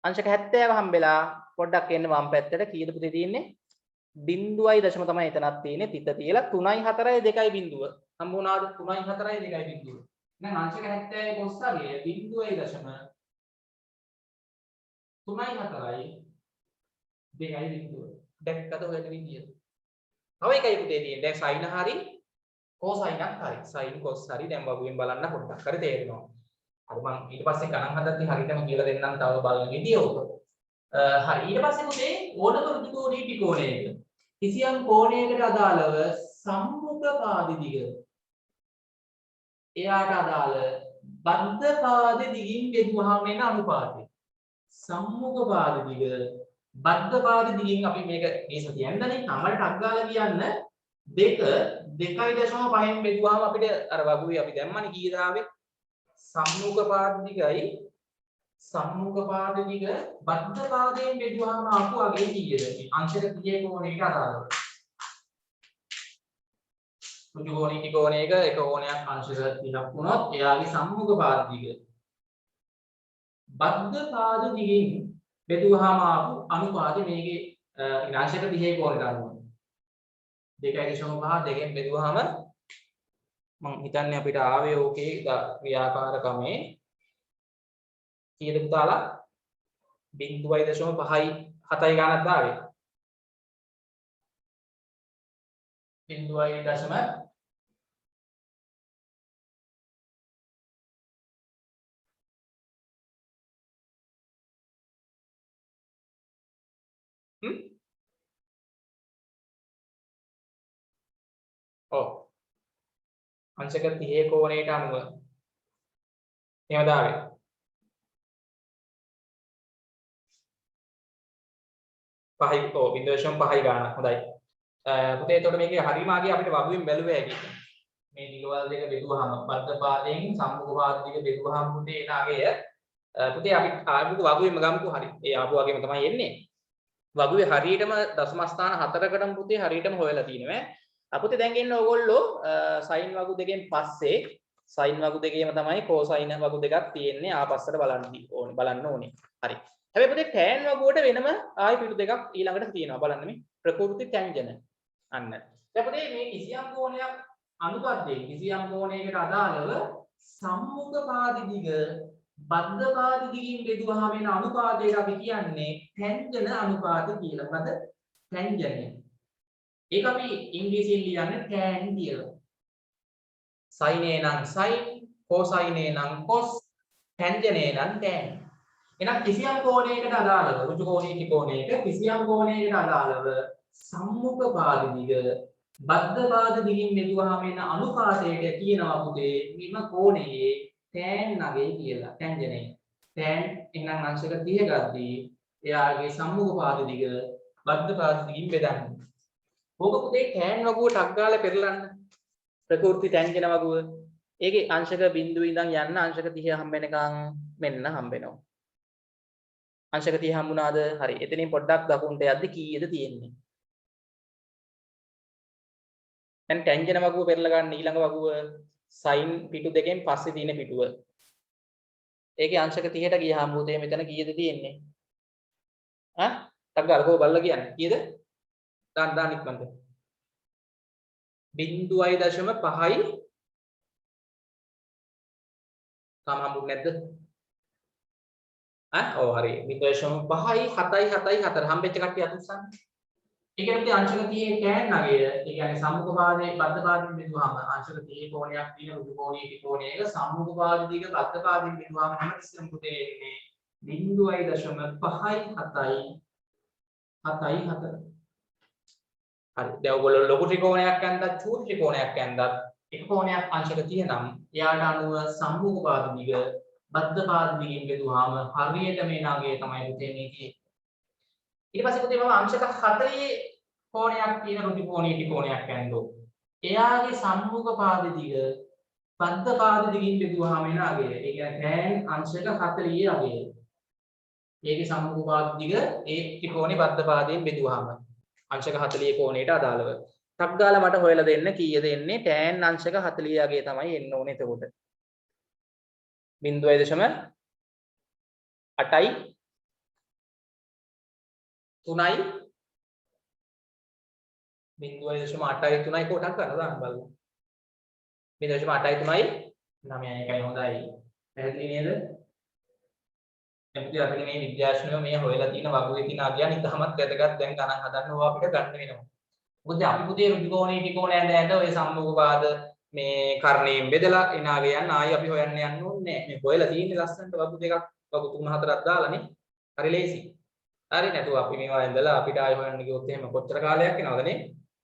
අංශක 70 හම්බෙලා පොඩ්ඩක් එන්න වම් පැත්තට කීයද පුතේ තියෙන්නේ? 0.0 තමයි එතනක් තියෙන්නේ. තිත තියලා 3යි 4යි 2යි බිඳුව. හම්බ වුණාද? 3යි 4යි 2යි බිඳුව. දැන් අංශක 70 කොස්සගේ 0.0 3යි 4යි 2යි බිඳුව. දැක්කද ඔය විදිය? තව එකයි පුතේ තියෙන්නේ. දැන් sin හරි cosine හරි. sin cos හරි දැන් වගුවෙන් බලන්න පොඩ්ඩක් හරි තේරෙනවා. අර මම ඊට පස්සේ ගණන් හදද්දි හරියටම කියලා දෙන්නම් තව බලන විදිය උක. හරි ඊට පස්සේ පුතේ ඕනම ඍජු කෝණී ත්‍රිකෝණයක කිසියම් කෝණයකට අදාළව සම්මුඛ පාද දිග එයාට අදාළ බද්ධ පාද දිගින් බෙදුවහම එන අනුපාතය. සම්මුඛ පාද දිග බද්ධ පාද දිගින් අපි මේක මේ සතිය යන්නනේ නමලට අග්ගාලා කියන්න 2.5න් බෙදුවාම අපිට අර වගුවේ අපි දැම්මනේ කීයද ආවේ සම්මුඛ පාද දිගයි සම්මුඛ පාද දිග බද්ධ පාදයෙන් බෙදුවාම ආපු අගේ කීයද අංශක 30 කෝණයකට අදාළව ඍජු කෝණී ත්‍රිකෝණයක එක කෝණයක් අංශක 30ක් වුණොත් එයාගේ සම්මුඛ පාද දිග බද්ධ පාද දිගින් බෙදුවාම ආපු අනුපාතය මේකේ අංශක 30 කෝණයට අනුව 2.5 දෙකෙන් බෙදුවාම මම හිතන්නේ අපිට ආවේ ඕකේ ක්‍රියාකාරකමේ කීයද පුතාලා 0.5යි 7යි ගණනක් දාවේ 0.5 ඔව් අංශක 30 කෝණයට අනුව එහෙම දාවේ පහයි ඔව් 0.5යි ගානක් හොඳයි පුතේ එතකොට මේකේ හරිමාගේ අපිට වගුවෙන් බැලුවේ ඇයි මේ දිගවල් දෙක බෙදුවාම බද්ධ පාදයෙන් සම්මුඛ පාද දෙක බෙදුවාම පුතේ එන අගය පුතේ අපි ආපු වගුවෙම ගමුකෝ හරි ඒ ආපු වගේම තමයි එන්නේ වගුවේ හරියටම දශම ස්ථාන 4කටම පුතේ හරියටම හොයලා තියෙනවා අපුතේ දැන් ඉන්න ඕගොල්ලෝ sin වගු දෙකෙන් පස්සේ sin වගු දෙකේම තමයි cosine වගු දෙකක් තියෙන්නේ ආපස්සට බලන්න ඕනේ හරි හැබැයි පුතේ tan වගුවට වෙනම ආයි පිටු දෙකක් ඊළඟට තියෙනවා බලන්න මේ ප්‍රකෘති tangent අන්න දැන් පුතේ මේ කිසියම් කෝණයක් අනුපද්දයෙන් කිසියම් කෝණයකට අදාළව සම්මුඛ පාද දිග බද්ධ පාද දිගින් බෙදුවාම වෙන අනුපාතයට අපි කියන්නේ tangent අනුපාත කියලා. මොකද tangent ඒක අපි ඉංග්‍රීසියෙන් ලියන්නේ tan කියලා. sin නම් sin, cosine නම් cos, tangent නම් tan. එහෙනම් කිසියම් කෝණයකට අදාළව ඍජු කෝණී ත්‍රිකෝණයක කිසියම් කෝණයකට අදාළව සම්මුඛ පාද දිග බද්ධ පාද දිගින් බෙදුවාම එන අනුපාතයට කියනවා පුතේ මෙම කෝණයේ tan නගය කියලා. tangent එක. tan එනම් අංශක 30 ගද්දී එයාගේ සම්මුඛ පාද දිග බද්ධ පාද දිගින් බෙදන්නේ. ඕක පුතේ tan වගුව ටක් ගාලා පෙරලන්න. ප්‍රකෘති tangent වගුව. ඒකේ අංශක බිඳුව ඉඳන් යන්න අංශක 30 හම්බ වෙනකන් මෙන්න හම්බ වෙනවා. අංශක 30 හම්බුණාද? හරි. එතනින් පොඩ්ඩක් දකුණට යද්දි කීයද තියෙන්නේ? දැන් tangent වගුව පෙරලා ගන්න ඊළඟ වගුව sin පිටු දෙකෙන් පස්සේ තියෙන පිටුව. ඒකේ අංශක 30ට ගියාම පුතේ මෙතන කීයද තියෙන්නේ? ඈ? ටක් ගාලා කොහොම බලලා කියන්නේ? කීයද? දාන්න ඉක්මනට 0.5යි තාම හම්බුනේ නැද්ද? ඔව් හරි 0.5යි 7යි 7යි 4 හම්බෙච්ච කට්ටිය අතුස්සන්න ඒ කියන්නේ අංශක 30 tan නගය. ඒ කියන්නේ සම්මුඛ පාදයේ බද්ධ පාදයෙන් බෙදුවාම අංශක 30 කෝණයක් තියෙන ඍජු කෝණීය ත්‍රිකෝණයක සම්මුඛ පාද දිග බද්ධ පාදයෙන් බෙදුවාම හැමතිස්සෙම පුතේ එන්නේ 0.574. හරි. දැන් ඔයගොල්ලෝ ලොකු ත්‍රිකෝණයක් ඇඳලා චූටි ත්‍රිකෝණයක් ඇඳලා එක කෝණයක් අංශක 30 නම් එයාට අනුව සම්මුඛ පාද දිග බද්ධ පාද දිගින් බෙදුවාම හරියට මේ නාගය තමයි පුතේ මේ තියෙන්නේ. ඊට පස්සේ පුතේ මම අංශක 40 කෝණයක් තියෙන ඍජු කෝණීය ත්‍රිකෝණයක් ඇඳෝ. එයාගේ සම්මුඛ පාද දිග බද්ධ පාද දිගින් බෙදුවාම එන අගය. ඒ කියන්නේ tan අංශක 40 අගය. ඒකේ සම්මුඛ පාද දිග ඒ ත්‍රිකෝණේ බද්ධ පාදයෙන් බෙදුවාම අංශක 40 කෝණයට අදාළව. ටක් ගාලා මට හොයලා දෙන්න කීයද එන්නේ tan අංශක 40 අගය තමයි එන්න ඕනේ එතකොට. 0.8යි 3යි 0.8යි 3යි කොටක් කරලා දාන්න බලන්න. 0.8යි 3යි 9යි එකයි හොඳයි. පැහැදිලි නේද? එතකොට අපිට මේ විද්‍යාඥයෝ මේ හොයලා තියෙන වගුවේ තියෙන අගයන් ඉතාමත් වැදගත් දැන් ගණන් හදන්න ඕවා අපිට ගන්න වෙනවා. මොකද අපි පුතේ ඍජු කෝණී ත්‍රිකෝණය ඇඳ ඔය සම්මුඛ පාද මේ කර්ණයෙන් බෙදලා එන අගයන් ආයි අපි හොයන්න යන්න ඕනේ නැහැ. මේ හොයලා තියෙන්නේ ලස්සනට වගු දෙකක් වගු 3-4ක් දාලානේ. හරි ලේසි. හරි නේද? අපි මේවා ඇඳලා අපිට ආයි හොයන්න ගියොත් එහෙම කොච්චර කාලයක් යනවද නේ?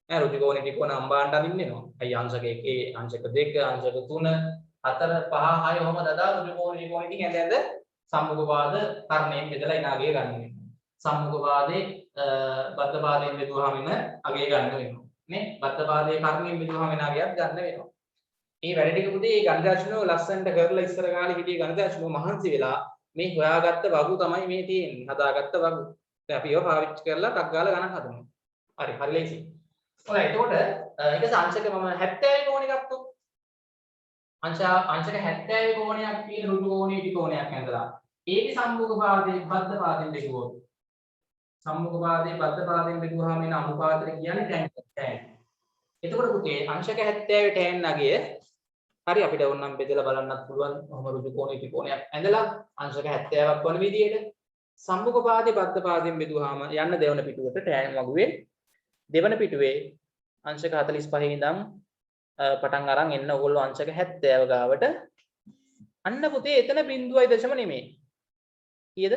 ඈ ඍජු කෝණී ත්‍රිකෝණ අම්බාන්න අදින්න වෙනවා. අයි අංශක 1, අංශක 2, අංශක 3, 4, 5, 6 ඔහම දදා ඍජු කෝණී ත්‍රිකෝණෙ ඉතින් ඇඳ සම්මුඛ පාද කර්ණයෙන් බෙදලා එන අගය ගන්න වෙනවා. සම්මුඛ පාදේ බද්ධ පාදයෙන් බෙදුවාම එන අගය ගන්න වෙනවා. නේ? බද්ධ පාදේ කර්ණයෙන් බෙදුවාම එන අගයත් ගන්න වෙනවා. මේ වැඩ ටික පුතේ මේ ගණිතඥයෝ ලස්සනට කරලා ඉස්සර කාලේ හිටියේ ගණිතඥයෝ මහන්සි වෙලා මේ හොයාගත්ත වගු තමයි මේ තියෙන්නේ. හදාගත්ත වගු. දැන් අපි ඒවා පාවිච්චි කරලා ටක් ගාලා ගණන් හදනවා. හරි ලේසි. හොඳයි එතකොට ඊට අංශක මම 70 කෝණේ ගත්තොත් අංශක 70 කෝණයක් තියෙන ඍජු කෝණීය ත්‍රිකෝණයක් ඇඳලා ඒකේ සම්මුඛ පාදයේ බද්ධ පාදයෙන් බෙදුවොත් සම්මුඛ පාදයේ බද්ධ පාදයෙන් බෙදුවාම එන අනුපාතය කියන්නේ tan. එතකොට පුතේ අංශක 70 tan නගය හරි අපිට ඕනනම් බෙදලා බලන්නත් පුළුවන්. ඔහම ඍජු කෝණීය ත්‍රිකෝණයක් ඇඳලා අංශක 70ක් වන විදිහට සම්මුඛ පාදයේ බද්ධ පාදයෙන් බෙදුවාම යන්න දෙවන පිටුවට tan වගුවේ දෙවන පිටුවේ අංශක 45 ඉඳන් පටන් අරන් එන්න ඕගොල්ලෝ අංශක 70 ගාවට අන්න පුතේ එතන බිඳුවයි දශම නෙමෙයි. කීයද?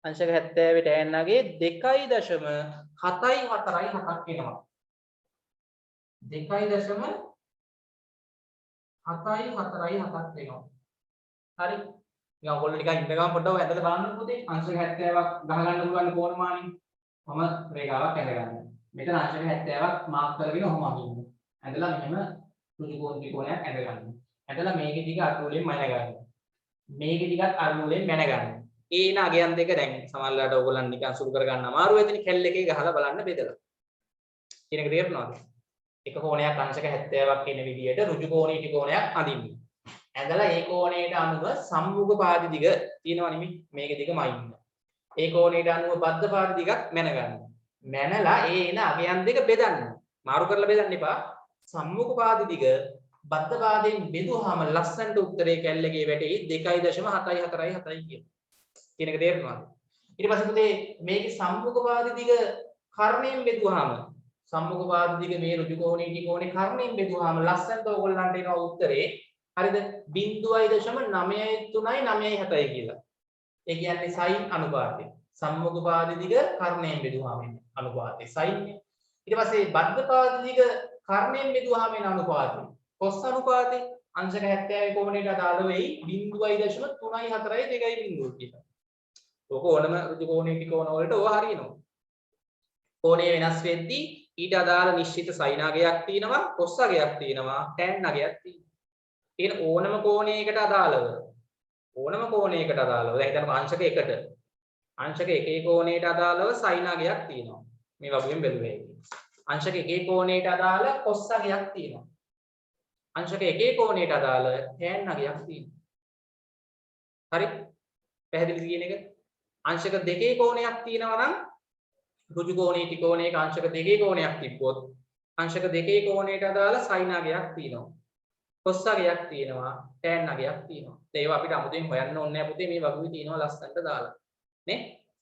අංශක 70 tan නගේ 2.747ක් එනවා. 2.747ක් එනවා. හරි. නිකන් ඔයගොල්ලෝ නිකන් ඉන්න ගමන් පොඩ්ඩක් ඔය ඇදලා බලන්න පුතේ. අංශක 70ක් ගහගන්න පුළුවන් කෝණමානින්. මම රේඛාවක් ඇඳගන්න. මෙතන අංශක 70ක් මාක් කරගෙන ඔහොම අඳින්න. ඇඳලා මෙහෙම ඍජු කෝණ ත්‍රිකෝණයක් ඇඳගන්න. ඇඳලා මේකේ දිග අඩු වලින් මැන ගන්න. මේකේ දිගත් අඩු වලින් මැන ගන්න. ඒන අගයන් දෙක දැන් සමහරවිට ඕගොල්ලන් නිකන් සුළු කර ගන්න අමාරු වෙදින කැල් එකේ ගහලා බලන්න බෙදලා. කියන එක තේරුණාද? එක කෝණයක් අංශක 70ක් කියන විදිහට ඍජු කෝණී ත්‍රිකෝණයක් අඳින්න. ඇඳලා ඒ කෝණයට අනුව සම්මුඛ පාද දිග තියෙනවා නෙමෙයි මේකේ දිගමයි ඉන්න. ඒ කෝණයට අනුව බද්ධ පාද දිගක් මැන ගන්න. මැනලා ඒ එන අගයන් දෙක බෙදන්න. මාරු කරලා බෙදන්න එපා. සම්මුඛ පාද දිග බද්ධ පාදයෙන් බෙදුවාම ලස්සනට උත්තරේ කැල් එකේ වැටෙයි 2.747 කියන. කියන එක තේරුණාද? ඊට පස්සේ පුතේ මේකේ සම්මුඛ පාද දිග කර්ණයෙන් බෙදුවාම සම්මුඛ පාද දිග මේ ඍජු කෝණී ත්‍රිකෝණේ කර්ණයෙන් බෙදුවාම ලස්සනට ඕගොල්ලන්ට එනවා උත්තරේ හරිද 0.93970 කියලා. ඒ කියන්නේ sin අනුපාතය. සම්මුඛ පාද දිග කර්ණයෙන් බෙදුවාම එන්නේ අනුපාතය sin. ඊට පස්සේ බද්ධ පාද දිග කර්ණයෙන් බෙදුවාම එන අනුපාතය cos අනුපාතය අංශක 70 කෝණයට අදාළ වෙයි 0.342 කියලා. ඔක ඕනම ඍජු කෝණී ත්‍රිකෝණ වලට ඕවා හරියනවා. කෝණය වෙනස් වෙද්දී ඊට අදාළ නිශ්චිත sin අගයක් තියෙනවා cos අගයක් තියෙනවා tan අගයක් තියෙනවා. කියන ඕනම කෝණයකට අදාළව දැන් හිතන්න අංශක 1ට අංශක 1 කෝණයට අදාළව sin අගයක් තියෙනවා. මේ වගුවෙන් බැලුවේ. අංශක 1 කෝණයට අදාළ cos අගයක් තියෙනවා. අංශක 1 කෝණයට අදාළ tan අගයක් තියෙනවා. හරි? පැහැදිලිද කියන එක? අංශක 2 කෝණයක් තියෙනවා නම් ඍජු කෝණී ත්‍රිකෝණයක අංශක 2 කෝණයක් තිබ්බොත් අංශක 2 කෝණයට අදාළ sin අගයක් තියෙනවා. cos අගයක් තියෙනවා, tan අගයක් තියෙනවා. ඒවා අපිට අමුතුවෙන් හොයන්න ඕනේ නැහැ පුතේ මේ වගුවේ තියෙනවා ලස්සනට දාලා. නේ?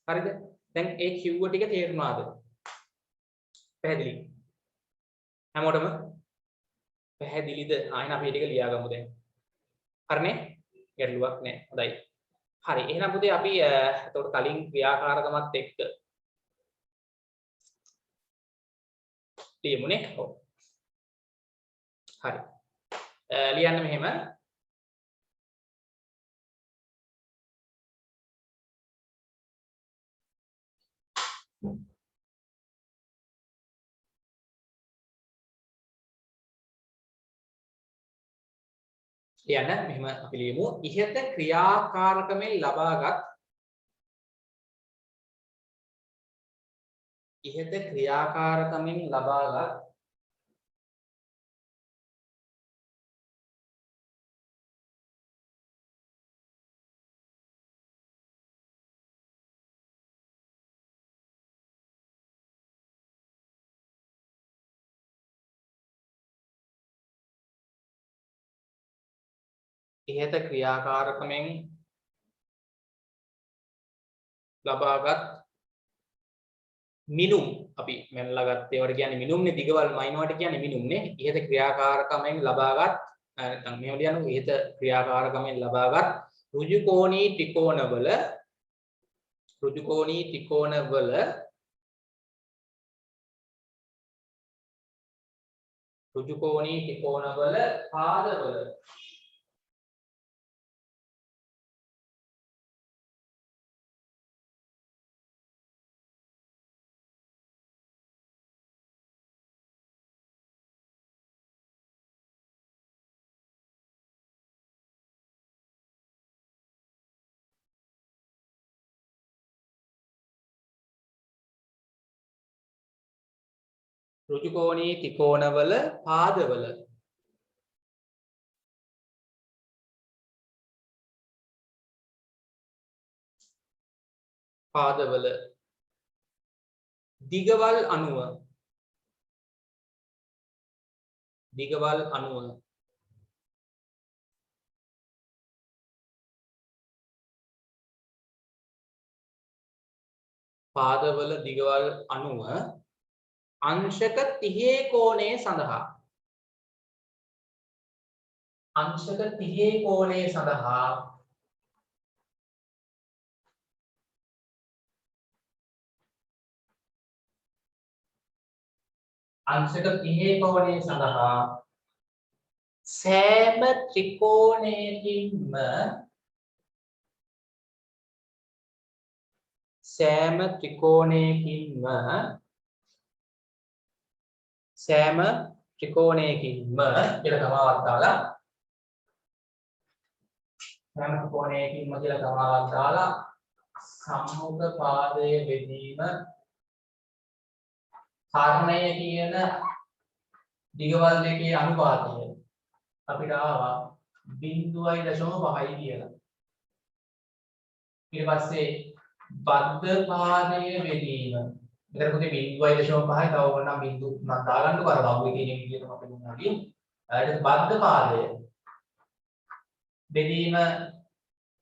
හරිද? දැන් ඒ කිව්ව ටික තේරුණාද? පැහැදිලි හැමෝටම පැහැදිලිද ආයෙත් අපි ටික ලියා ගමු දැන් හරිනේ ගැටලුවක් නැහැ හොඳයි හරි එහෙනම් පුතේ අපි එතකොට කලින් ක්‍රියාකාරකමත් එක්ක ලියමුනේ ඔව් හරි ලියන්න මෙහෙම ලියන්න මෙහෙම අපි ලියමු ඉහත ක්‍රියාකාරකමෙන් ලබාගත් මිනුම් අපි මැනලා ගත්ත ඒවට කියන්නේ මිනුම්නේ දිගවල් මයින්වට කියන්නේ මිනුම්නේ ඉහත ක්‍රියාකාරකමෙන් ලබාගත් නැත්නම් මෙහෙම ලියන්නකො ඉහත ක්‍රියාකාරකමෙන් ලබාගත් ඍජුකෝණී ත්‍රිකෝණවල පාදවල ඍජුකෝණී ත්‍රිකෝණවල පාදවල දිගවල් අණුව පාදවල දිගවල් අණුව අංශක 30 කෝණය සඳහා අංශක 30 කෝණය සඳහා සෑම ත්‍රිකෝණයකින්ම කියලා තමාවක් දාලා සම්මුඛ පාදයේ බෙදීම කාරණය කියන දිගවල් දෙකේ අනුපාතය අපිට ආවා 0.5 කියලා. ඊට පස්සේ බද්ධ පාදයේ බෙදීම. මෙතන පුතේ 0.5 තව ඕනනම් බිංදු මම දාගන්නකො අර බහුවේ කියන විදිහට අපි මුණාදී. ඊට බද්ධ පාදය බෙදීම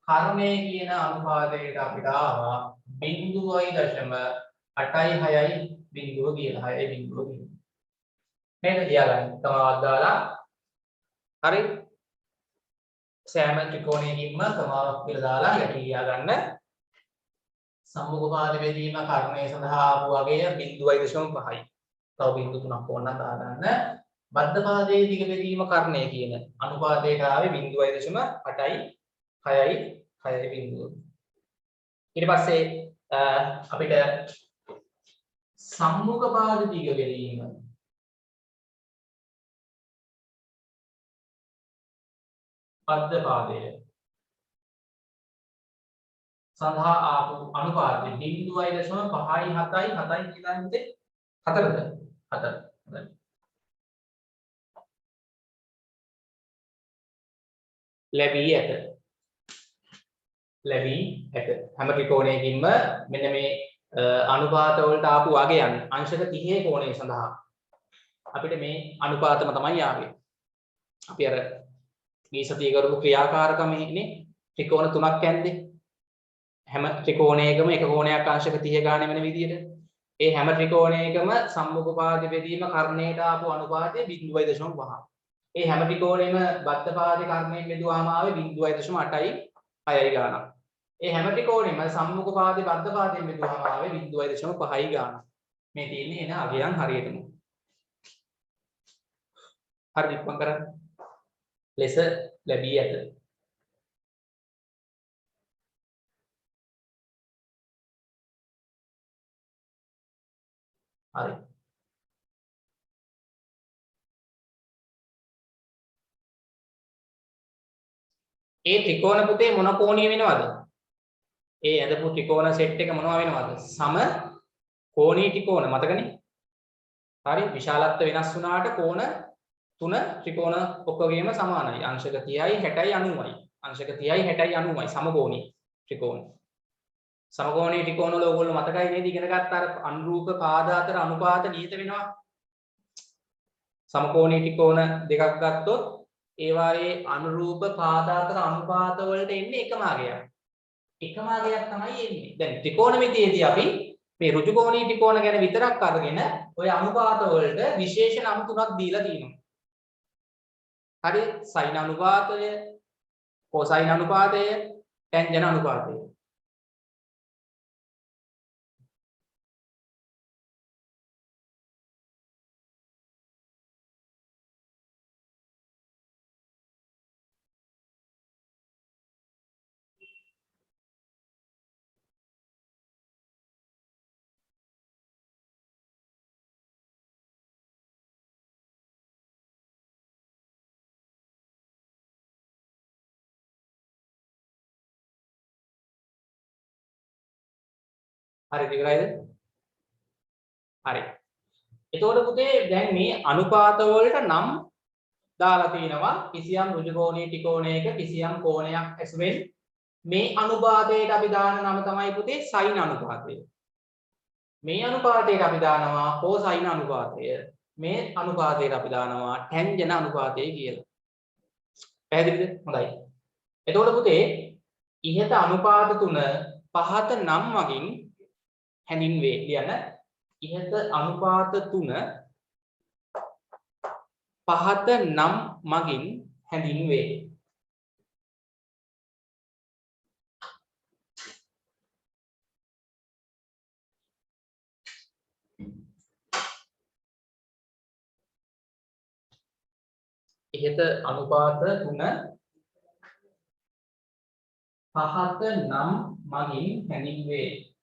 කර්ණය කියන අනුපාතයට අපිට ආවා 0.86 බිංදුව කියලා 6 බිංදුව කියලා. නේද ලියාගන්න. තමාවක් දාලා හරි සෑම ත්‍රිකෝණයකින්ම තමාවක් කියලා දාලා යටි ලියාගන්න. සම්මුඛ පාද බෙදීම කර්ණය සඳහා ආපු වගේ 0.5යි. තව බිංදු තුනක් ඕනනම් දාගන්න. බද්ධ පාදයේ දිග බෙදීම කර්ණය කියන අනුපාතයට ආවේ 0.8යි 6යි බිංදුව. ඊට පස්සේ අපිට සම්මුඛ පාද දිග බෙදීම බද්ධ පාදය සඳහා ආපු අනුපාතය 0.5යි 7යි කියලා හිතේ 4ද 4 ලැබී ඇත හැම ත්‍රිකෝණයකින්ම මෙන්න මේ අනුපාත වලට ආපු වගයන් අංශක 30 කෝණය සඳහා අපිට මේ අනුපාතම තමයි ආවේ. අපි අර මේ සතිය කරපු ක්‍රියාකාරකමේනේ ත්‍රිකෝණ තුනක් ඇන්දේ. හැම ත්‍රිකෝණයකම එක කෝණයක් අංශක 30 ගානේ වෙන විදියට ඒ හැම ත්‍රිකෝණයකම සම්මුඛපාද බෙදීම කර්ණයට ආපු අනුපාතය 0.5. ඒ හැම ත්‍රිකෝණෙම බද්ධපාද කර්ණයෙන් බෙදුවාම ආවේ 0.8යි 6යි ගාණක්. ඒ හැම ත්‍රිකෝණෙම සම්මුඛපාද බද්ධපාදයෙන් බෙදුවාම ආවේ 0.5යි ගාණක්. මේ තියෙන්නේ එන අගයන් හරියටම. හරි ඉක්මන් කරන්න. ලෙස ලැබී ඇත. හරි. ඒ ත්‍රිකෝණ පුතේ මොන කෝණීය වෙනවද? ඒ ඇඳපු ත්‍රිකෝණ සෙට් එක මොනවා වෙනවද? සම කෝණී ත්‍රිකෝණ මතකනේ? හරි විශාලත්ව වෙනස් වුණාට කෝණ තුන ත්‍රිකෝණ ඔක්කොගේම සමානයි. අංශක 30යි 60යි 90යි. අංශක 30යි 60යි 90යි සමකෝණී ත්‍රිකෝණ. සමකෝණී ත්‍රිකෝණ වල ඕගොල්ලෝ මතකයි නේද ඉගෙන ගත්ත අර අනුරූප පාද අතර අනුපාත නියත වෙනවා. සමකෝණී ත්‍රිකෝණ දෙකක් ගත්තොත් ඒවායේ අනුරූප පාද අතර අනුපාත වලට එන්නේ එකම අගයක්. එකම අගයක් තමයි එන්නේ. දැන් ත්‍රිකෝණමිතියේදී අපි මේ ඍජුකෝණී ත්‍රිකෝණ ගැන විතරක් අරගෙන ඔය අනුපාත වලට විශේෂ නම් තුනක් දීලා තියෙනවා. හරි සයින් අනුපාතය, කොසයින් අනුපාතය, ටැන්ජන් අනුපාතය. හරිද ඉවරයිද? හරි. එතකොට පුතේ දැන් මේ අනුපාත වලට නම් දාලා තිනවා කිසියම් ඍජුකෝණී ත්‍රිකෝණයක කිසියම් කෝණයක් ඇසුරෙන් මේ අනුපාතයට අපි දාන නම තමයි පුතේ සයින් අනුපාතය. මේ අනුපාතයට අපි දානවා කොසයින් අනුපාතය. මේ අනුපාතයට අපි දානවා ටැන්ජන් අනුපාතය කියලා. පැහැදිලිද? හොඳයි. එතකොට පුතේ ඉහත අනුපාත තුන පහත නම් වලින් හැඳින්වේ. කියන ඉහත අනුපාත තුන පහත නම් මගින් හැඳින්වේ. ඉහත අනුපාත තුන පහත නම් මගින් හැඳින්වේ.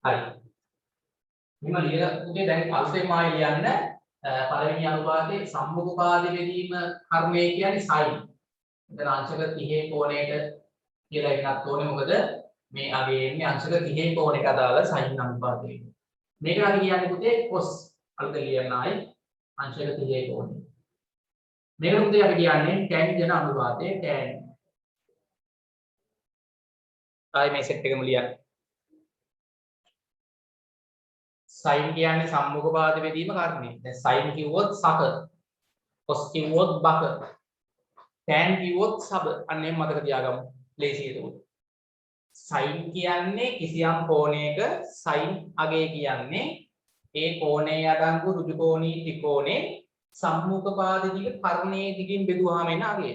හරි. මෙන්න ලියලා පුතේ දැන් අලුතෙන් ආයෙ ලියන්න පළවෙනි අනුපාතයේ සම්මුඛපාද බෙදීම කර්මය කියන්නේ සයින්. එතන අංශක 30 කෝණයට කියලා එකක් ඕනේ මොකද මේ අගේ එන්නේ අංශක 30 කෝණයක අදාළ සයින් අනුපාතය. මේක අපි කියන්නේ පුතේ cos අලුතෙන් ලියන්න ආයෙ අංශක 30 කෝණය. මේක පුතේ අපි කියන්නේ tan අනුපාතය tan. ආයෙ මේ සෙට් එකම ලියන්න. sin කියන්නේ සම්මුඛපාද බෙදීම කර්මය. දැන් sin කිව්වොත් සක, cos කිව්වොත් බක, tan කිව්වොත් සබ. අන්න එහෙම මතක තියාගමු. ලේසියි ඒක. sin කියන්නේ කිසියම් කෝණයක sin අගය කියන්නේ ඒ කෝණයේ අඩංගු ඍජුකෝණී ත්‍රිකෝණේ සම්මුඛපාද දිග කර්ණයේ දිගින් බෙදුවාම එන අගය.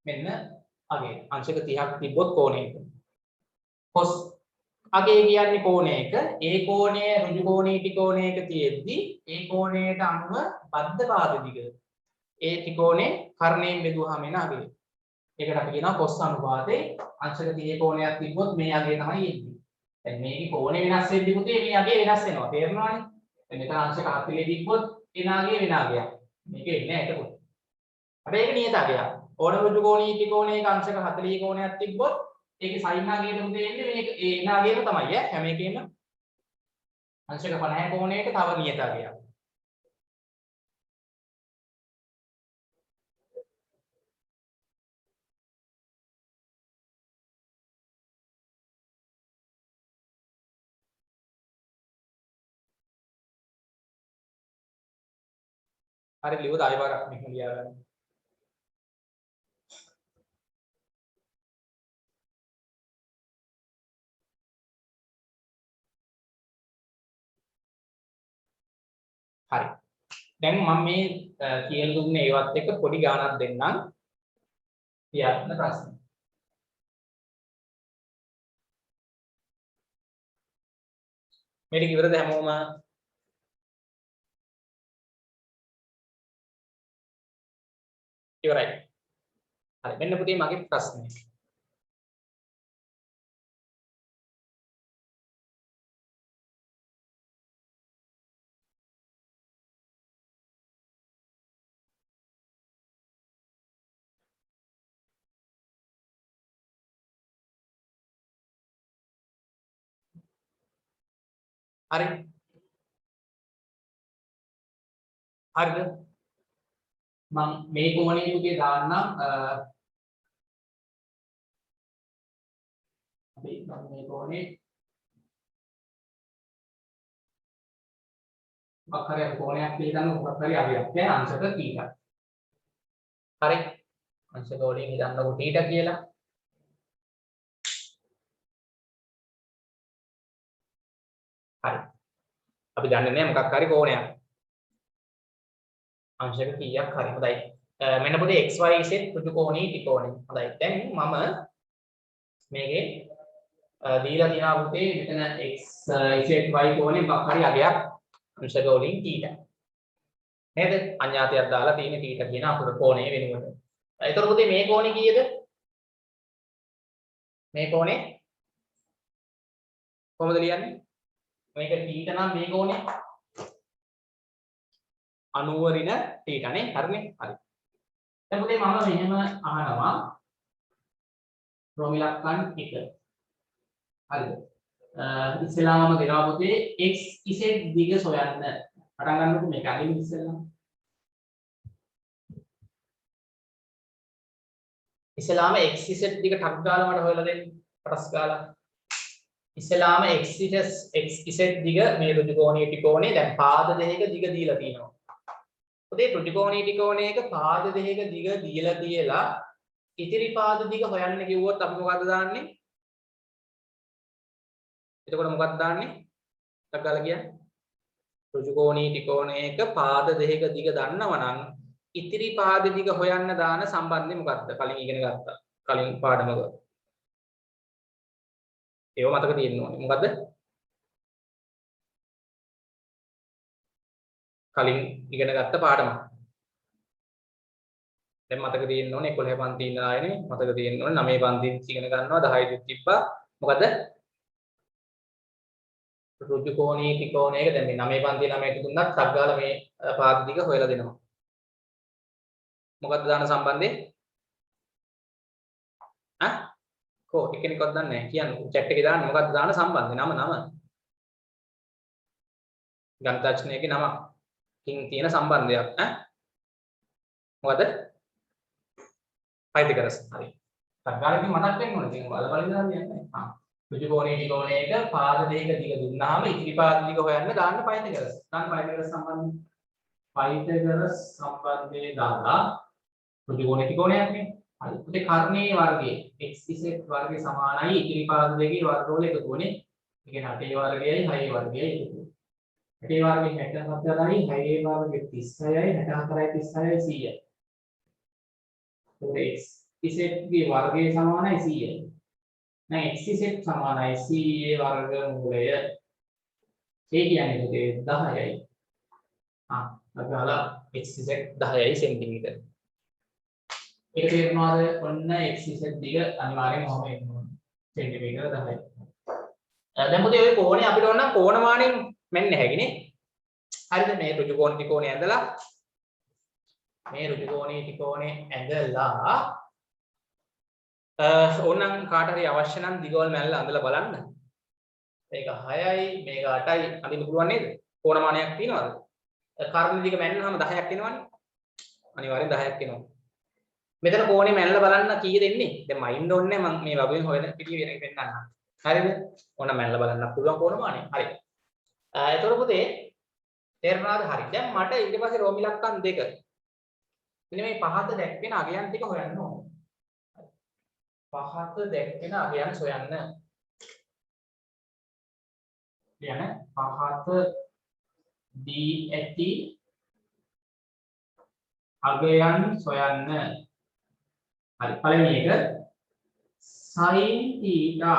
මෙන්න අගය. අංශක 30ක් තිබ්බොත් කෝණයක. cos අගය කියන්නේ කෝණයක ඒ කෝණය ඍජුකෝණී ත්‍රිකෝණයක තියෙද්දි ඒ කෝණයට අනුව බද්ධපාද දිග ඒ ත්‍රිකෝණේ කර්ණයෙන් බෙදුවාම එන අගය. ඒකට අපි කියනවා cos අනුපාතේ අංශක 30 කෝණයක් තිබ්බොත් මේ අගය තමයි එන්නේ. දැන් මේකේ කෝණය වෙනස් වෙද්දි පුතේ මේ අගය වෙනස් වෙනවා. තේරෙනවනේ? දැන් මෙතන අංශක 40 තිබ්බොත් එන අගය වෙන අගයක්. මේක එන්නේ නැහැ එතකොට. හැබැයි ඒක නියත අගයක්. ඕන ඍජුකෝණී ත්‍රිකෝණයක අංශක 40 කෝණයක් තිබ්බොත් ඒකේ sin අගයට පුතේ එන්නේ මේක ඒ එන අගයම තමයි ඈ. හැම එකේම අංශක 50 කෝණයක තව නියත අගයක්. හරි ලියුවද ආයෙ වරක් මෙහෙම ලියා ගන්න. හරි. දැන් මම මේ කියලා දුන්නේ ඒවත් එක්ක පොඩි ගාණක් දෙන්නම්. කියන්න ප්‍රශ්න. මේක ඉවරද හැමෝම? ඉවරයි. හරි. මෙන්න පුතේ මගේ ප්‍රශ්නේ. හරි. හරිද? මම මේ කෝණේ පුතේ දාන්නම් අපි මේ කෝණේ වක්‍රය කෝණයක් පිළිගන්න වක්‍රය අවියක් නේ අංශක θ. හරි. අංශක වලින් හිතන්නකො θ කියලා. හරි. අපි දන්නේ නැහැ මොකක් හරි කෝණයක්. අංශක කීයක් හරි. හොඳයි. මෙන්න පොඩි xy z ත්‍රිකෝණී ත්‍රිකෝණී. හොඳයි. දැන් මම මේකේ දීලා තියෙනවා පුතේ මෙතන x z y කෝණේ මොකක් හරි අගයක් අංශක වලින් θ. නේද? අඥාතයක් දාලා තියෙන θ කියන අපුර කෝණය වෙනුවට. ඒතර පුතේ මේ කෝණේ කීයද? මේ කෝණේ කොහොමද ලියන්නේ? මේක θ නම් මේ කෝණේ 90 ඍණ θ නේ. හරිනේ? හරි. දැන් පුතේ මම මෙහෙම අහනවා රෝමිලක්කන් 1. හරිද? ඉස්සෙල්ලාම දෙනවා පුතේ x z දිග සොයන්න. පටන් ගන්නකො මේක අදින් ඉස්සෙල්ලාම. ඉස්සෙල්ලාම x z දිග ටක් ගාලා මට හොයලා දෙන්න. පටස් ගාලා. ඉස්සෙල්ලාම x z දිග මේ ත්‍රිකෝණීය ත්‍රිකෝණේ දැන් පාද දෙකක දිග දීලා තියෙනවා. පුතේ ත්‍රිකෝණීය ත්‍රිකෝණයක පාද දෙකක දිග දීලා තියලා ඉතිරි පාද දිග හොයන්න කිව්වොත් අපි මොකද්ද දාන්නේ? එතකොට මොකක්ද දාන්නේ? ටක් ගාලා කියන්නේ. ත්‍රිකෝණීය ත්‍රිකෝණයක පාද දෙකක දිග දන්නවනම් ඉතිරි පාද දිග හොයන්න දාන සම්බන්ධය මොකක්ද? කලින් ඉගෙන ගත්තා. කලින් පාඩමක. ඒව මතක තියෙන්න ඕනේ. මොකද්ද? කලින් ඉගෙන ගත්ත පාඩම. දැන් මතක තියෙන්න ඕනේ 11 පන්ති ඉන්න ආයනේ මතක තියෙන්න ඕනේ 9 පන්ති ඉගෙන ගන්නවා 10 දිත් තිබ්බා. මොකද? ත්‍රිකෝණීය ත්‍රිකෝණයක දැන් මේ 9 පන්ති 9ට දුන්නත් ටක් ගාලා මේ පාද දිග හොයලා දෙනවා. මොකද්ද දාන සම්බන්ධය? කො එකෙනෙක්වත් දන්නේ නැහැ කියන්න chat එකේ දාන්න මොකද්ද දාන සම්බන්ධය නම ගණිතඥයෙක්ගේ නමකින් තියෙන සම්බන්ධයක් මොකද පයිතගරස් හරි සග්ගාලකින් මතක් වෙන්න ඕනේ ඉතින් බල බල ඉඳලා යන්නේ ත්‍රිකෝණීය ත්‍රිකෝණයක පාද දෙක දිග දුන්නාම ඉතිරි පාද දිග හොයන්න දාන්න පයිතගරස් පයිතගරස් සම්බන්ධය දාලා ත්‍රිකෝණීය ත්‍රිකෝණයක් නේ හරි පුතේ කර්ණීය වර්ගයේ x z වර්ගය සමානයි ඉතිරි පාද දෙකේ වර්ගවල එකතු වෙන්නේ ඒ කියන්නේ 8 වර්ගයයි 6 වර්ගයයි එකතු 8 වර්ගයෙන් 67යි 6 වර්ගයෙන් 36යි 64යි 36යි 100යි x z ගේ වර්ගය සමානයි 100යි දැන් x z සමානයි 100 වර්ගමූලය ඒ කියන්නේ පුතේ 10යි අගාලා x z 10යි සෙන්ටිමීටර ඒක තේරුණාද ඔන්න x z දිග අනිවාර්යෙන් මොහොම එන්න ඕනේ සෙන්ටිමීටර 10යි දැන් පුතේ ඔය කෝණේ අපිට ඕන නම් කෝණමානෙන් මෙන්න හැකිනේ හරිද මේ ත්‍රිකෝණ ත්‍රිකෝණය ඇඳලා මේ ත්‍රිකෝණී ත්‍රිකෝණේ ඇඳලා ඕනනම් කාට හරි අවශ්‍ය නම් දිගවල මැල්ල අඳලා බලන්න මේක 6යි මේක 8යි අඳින්න පුළුවන් නේද කෝණමානයක් තියනවද කර්ණ දිග මැන්නහම 10ක් එනවනේ අනිවාර්යෙන් 10ක් එනවා මෙතන කෝණේ මැල්ල බලන්න කීයද එන්නේ දැන් මයින්ඩ් ඕනේ මම මේ වගුවෙන් හොයන පිටිය වෙනන්නම් හරිද ඕන මැල්ල බලන්න පුළුවන් කෝණමානය හරි එතකොට පුතේ තේරුණාද හරි දැන් මට ඊට පස්සේ රෝමිලක්කන් දෙක මෙන්න මේ පහත දැක්වෙන අගයන් ටික හොයන්න ඕනේ පහත දැක්වෙන අගයන් සොයන්න කියන පහත දී ඇති අගයන් සොයන්න. හරි පළවෙනි එක sin theta.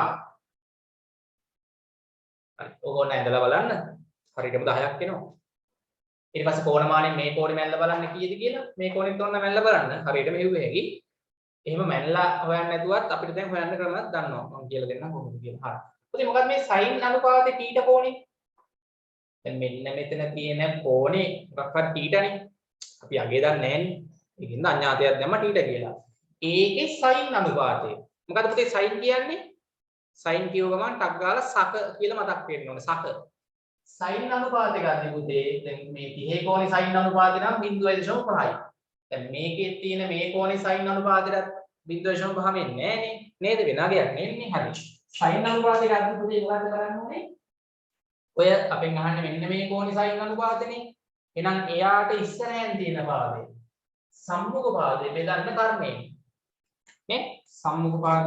හරි ඕගොල්ලෝ ඇඳලා බලන්න. හරියටම 10ක් එනවා. ඊට පස්සේ කෝණමානෙන් මේ කෝණෙ මැල්ල බලන්න කීයද කියලා. මේ කෝණෙත් ඔන්න මැල්ල බලන්න. හරියටම හෙව්වේ හැකි. එහෙම මැල්ලා හොයන්න නැතුවත් අපිට දැන් හොයන්න ක්‍රමයක් දන්නවා. මම කියලා දෙන්නම් කොහොමද කියලා. හරි. ඉතින් මොකක්ද මේ sin අනුපාතේ θ කෝණේ? දැන් මෙන්න මෙතන තියෙන කෝණේ මොකක්වත් θ නේ. අපි අගේ දන්නේ නැහැනේ. ඒකින්ද අඥාතයක් දැම්ම θ කියලා. ඒකේ sin අනුපාතය. මොකද පුතේ sin කියන්නේ? sin කියව ගමන් ටක් ගාලා සක කියලා මතක් වෙන්න ඕනේ. සක. sin අනුපාතය ගන්න පුතේ දැන් මේ 30 කෝණේ sin අනුපාතය නම් 0.5යි. දැන් මේකේ තියෙන මේ කෝණේ sin අනුපාතයට 0.5 වෙන්නේ නැහනේ. නේද? වෙන අගයක් නෙන්නේ. හරි. sin අනුපාතය ගන්න පුතේ මොකක්ද කරන්න ඕනේ? ඔය අපෙන් අහන්නේ මෙන්න මේ කෝණේ sin අනුපාතනේ. එහෙනම් එයාට ඉස්සරහින් තියෙන පාදේ සම්මුඛ පාදේ බෙදන්න කර්මයෙන්. නේ? සම්මුඛ පාද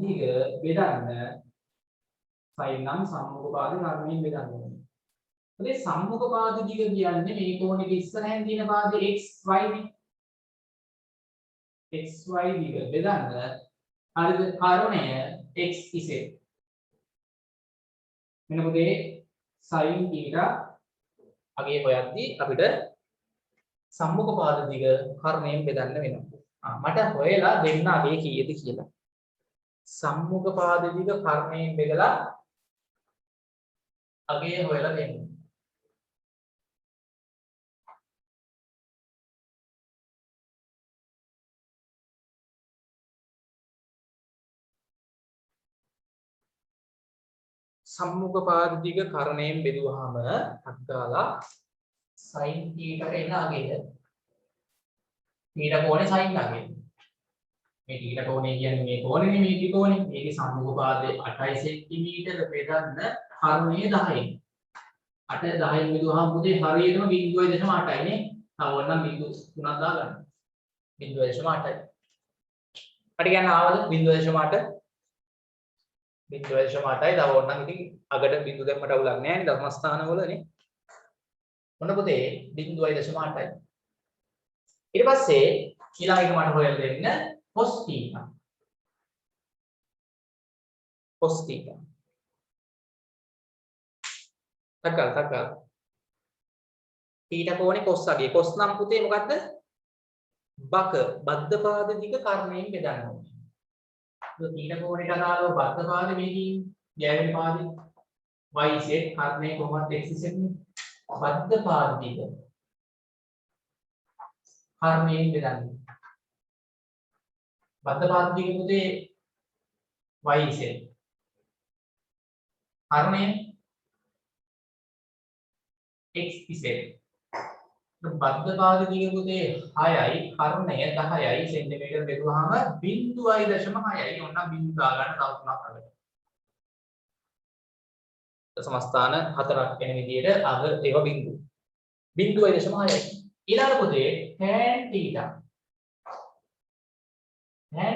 දිග බෙදන්න sin නම් සම්මුඛ පාද කර්මයෙන් බෙදන්න ඕනේ. ඒ සම්මුඛ පාද දිග කියන්නේ මේ කෝණෙක ඉස්සරහින් තියෙන පාදේ xy නේ. xy දිග බෙදන්න හරිද? කර්ණය x z. මෙන්න පුතේ sin θ අගේ හොයද්දී අපිට සම්මුඛ පාද දිග කර්ණයෙන් බෙදන්න වෙනවා. මට හොයලා දෙන්න අගේ කීයද කියලා. සම්මුඛ පාද දිග කර්ණයෙන් බෙදලා අගේ හොයලා දෙන්න. සම්මුඛ පාද දිග කර්ණයෙන් බෙදුවාම අක්කාලා sin θ එන අගය θ කෝණේ sin අගය. මේ θ කෝණේ කියන්නේ මේ කෝණේ නෙමෙයි මේ කෝණේ. මේකේ සම්මුඛ පාදේ 8 සෙන්ටිමීටර බෙදන්න කර්ණය 10යි. 8 10න් බෙදුවාම පුතේ හරියටම 0.8යි නේ. තව ඕනනම් 0.3ක් දාගන්න. 0.8යි. හරි ගන්න ආවද 0.8? 0.8යි තව ඕනනම් ඉතින් අගට බිංදු දැම්මට අවුලක් නැහැ නේ ධර්ම ස්ථානවලනේ. මොන පුතේ 0.8යි. ඊට පස්සේ ඊළඟ එක මට හොයලා දෙන්න cos θ. cos θ. තකල් θ කෝණේ cos අගේ. cos නම් පුතේ මොකද්ද? බද්ධ පාද දිග කර්ණයෙන් බෙදන්න ඕනේ. θ කෝණයට අදාළව බද්ධ පාද මේකින් ගෑවෙන පාදේ y z කර්ණය කොහොමද x z නේ? බද්ධ පාද දිග කර්ණයෙන් බෙදන්න. බද්ධ පාද දිග පුතේ y z කර්ණය x z. බද්ධ පාද දිග පුතේ 6යි කර්ණය 10යි සෙන්ටිමීටර බෙදුවාම 0.6යි. ඔන්න බිංදු ගා ගන්න තව තුනක් අගට. සමස්ථාන හතරක් වෙන විදිහට අග ඒව බිංදු 0.6යි. ඊළඟ පුතේ tan θ. tan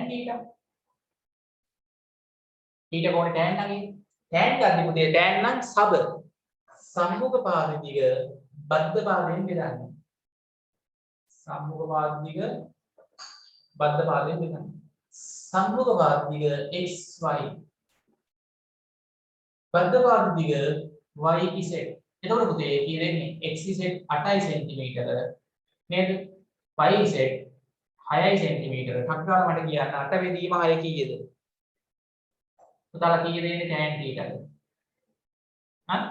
θ කෝණේ tan නගේ tan ගන්න පුතේ tan නම් සබ සම්මුඛ පාද දිග බද්ධ පාදයෙන් බෙදන්න. සම්මුඛ පාද දිග බද්ධ පාදයෙන් බෙදන්න. සම්මුඛ පාද දිග xy බද්ධ පාද දිග yz. එතකොට පුතේ කියන්නේ xz 8 සෙන්ටිමීටර නේද? yz 6 සෙන්ටිමීටර. ටක්කාර මට කියන්න 8 බෙදීම 6 කීයද? පුතාලා කීයද එන්නේ tan θ? හා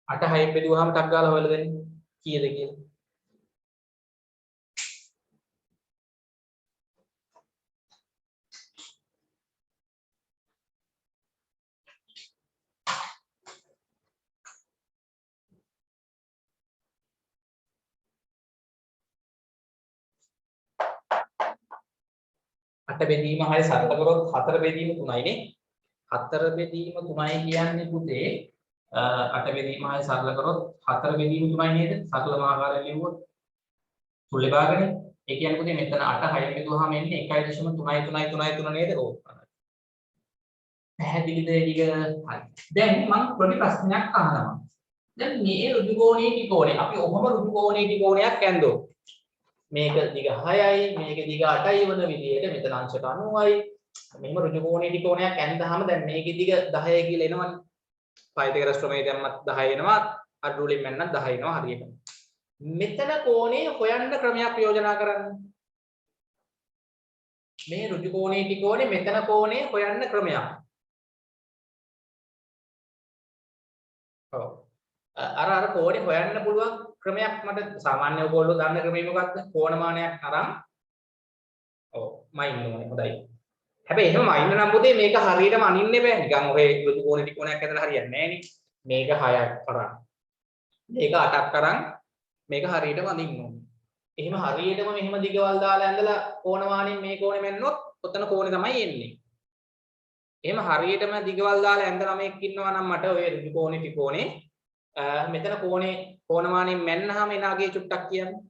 8 6 බෙදුවාම ටක් ගාලා හොයලා දෙන්න කීයද කියලා. අට බෙදීම 6 සරල කරොත් 4 බෙදීම 3යි නේ. 4 බෙදීම 3යි කියන්නේ පුතේ 8 බෙදීම 6 සරල කරොත් 4 බෙදීම 3යි නේද? සරල ආකාරයෙන් ලියුවොත් තුල්ලේ භාගනේ. ඒ කියන්නේ පුතේ මෙතන 8 6 බෙදුවාම එන්නේ 1.33333 නේද? ඕක. පැහැදිලිද ටික? හරි. දැන් මම පොඩි ප්‍රශ්නයක් අහනවා. දැන් මේ ඍජුකෝණී ත්‍රිකෝණය අපි ඔහොම ඍජුකෝණී ත්‍රිකෝණයක් ඇන්දෝ. මේක දිග 6යි මේක දිග 8යි වන විදිහට මෙතන අංශක 90යි. මෙහෙම ඍජුකෝණී ත්‍රිකෝණයක් ඇන්දාම දැන් මේකේ දිග 10 කියලා එනවනේ. පයිතගරස් ප්‍රමේය දැම්මත් 10 එනවා. අඩුවලින් මැන්නත් 10 එනවා හරියට. මෙතන කෝණේ හොයන්න ක්‍රමයක් යෝජනා කරන්න. මේ ඍජුකෝණී ත්‍රිකෝණේ මෙතන කෝණේ හොයන්න ක්‍රමයක්. ඔව්. අර කෝණේ හොයන්න පුළුවන් ක්‍රමයක් මට සාමාන්‍ය ඔයගොල්ලෝ දන්න ක්‍රමය මොකක්ද? කෝණමානයක් අරන් ඔව් මයින් ඕනේ හොඳයි. හැබැයි එහෙම මයින් නම් පුතේ මේක හරියටම අනින්න බෑ. නිකන් ඔය ඍජුකෝණී ත්‍රිකෝණයක් ඇදලා හරියන්නේ නෑනේ. මේක 6ක් අරන්. මේක 8ක් අරන් මේක හරියටම අඳින්න ඕනේ. එහෙම හරියටම මෙහෙම දිගවල් දාලා ඇඳලා කෝණමානෙන් මේ කෝණෙ මෙන්නොත් ඔතන කෝණේ තමයි එන්නේ. එහෙම හරියටම දිගවල් දාලා ඇඳලා මේක ඉන්නවා නම් මට ඔය ඍජුකෝණී ත්‍රිකෝණේ මෙතන කෝණේ කෝණමානෙන් මෙන්නහම එනාගේ චුට්ටක් කියන්නේ.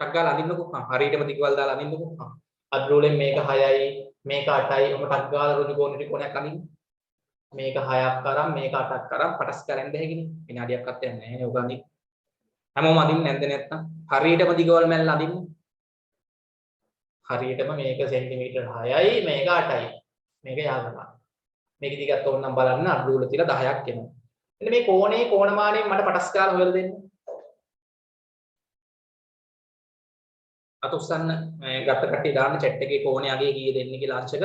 ටක් ගාලා අඳින්නකෝ. හරියටම දිගවල් දාලා අඳින්නකෝ. අද්රෝලෙන් මේක 6යි මේක 8යි ඔබ ටක් ගාලා ඍජුකෝණී ත්‍රිකෝණයක් අඳින්න. මේක 6ක් අරන් මේක 8ක් අරන් පටස් කරෙන්ද හැකිනේ. විනාඩියක්වත් යන්නේ නැහැ නේ ඔක අඳින්න. හැමෝම අඳින්න නැන්ද නැත්තම් හරියටම දිගවල් මැල්ල අඳින්න. හරියටම මේක සෙන්ටිමීටර් 6යි මේක 8යි. මේක යාගනා. මේක දිගත් ඕනනම් බලන්න අඩුවල තියලා 10ක් එනවා. මෙන්න මේ කෝණේ කෝණමානෙන් මට පටස් ගාලා හොයලා දෙන්න. අත උස්සන්න මේ ගත්ත කට්ටිය දාන්න chat එකේ කෝණේ අගේ කීය දෙන්නේ කියලා අංශක.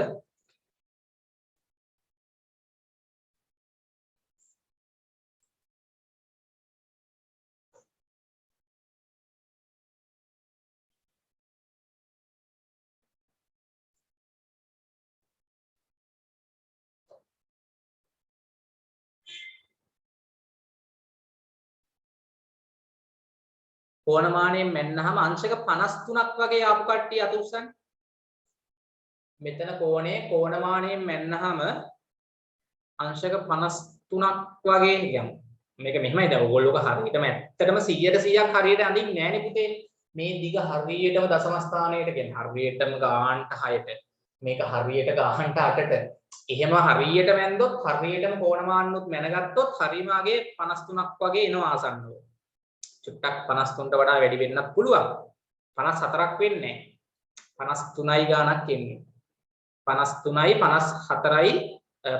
කෝණමානයෙන් මෙන්නහම අංශක 53ක් වගේ ආපු කට්ටිය අත උස්සන්න. මෙතන කෝණේ කෝණමානයෙන් මෙන්නහම අංශක 53ක් වගේ කියමු. මේක මෙහෙමයි දැන් ඔයගොල්ලෝ හරියටම ඇත්තටම 100%ක් හරියට අඳින්නේ නැහැ නේ පුතේ. මේ දිග හරියටම දශම ස්ථානයට කියන්නේ හරියටම ගානට 6ට. මේක හරියට ගානට 8ට. එහෙම හරියටම ඇන්දොත් හරියටම කෝණමානුත් මැනගත්තොත් හරියමාගේ 53ක් වගේ එනවා ආසන්නව. චුට්ටක් 53ට වඩා වැඩි වෙන්නත් පුළුවන්. 54ක් වෙන්නේ නැහැ. 53යි ගානක් එන්නේ. 53යි 54යි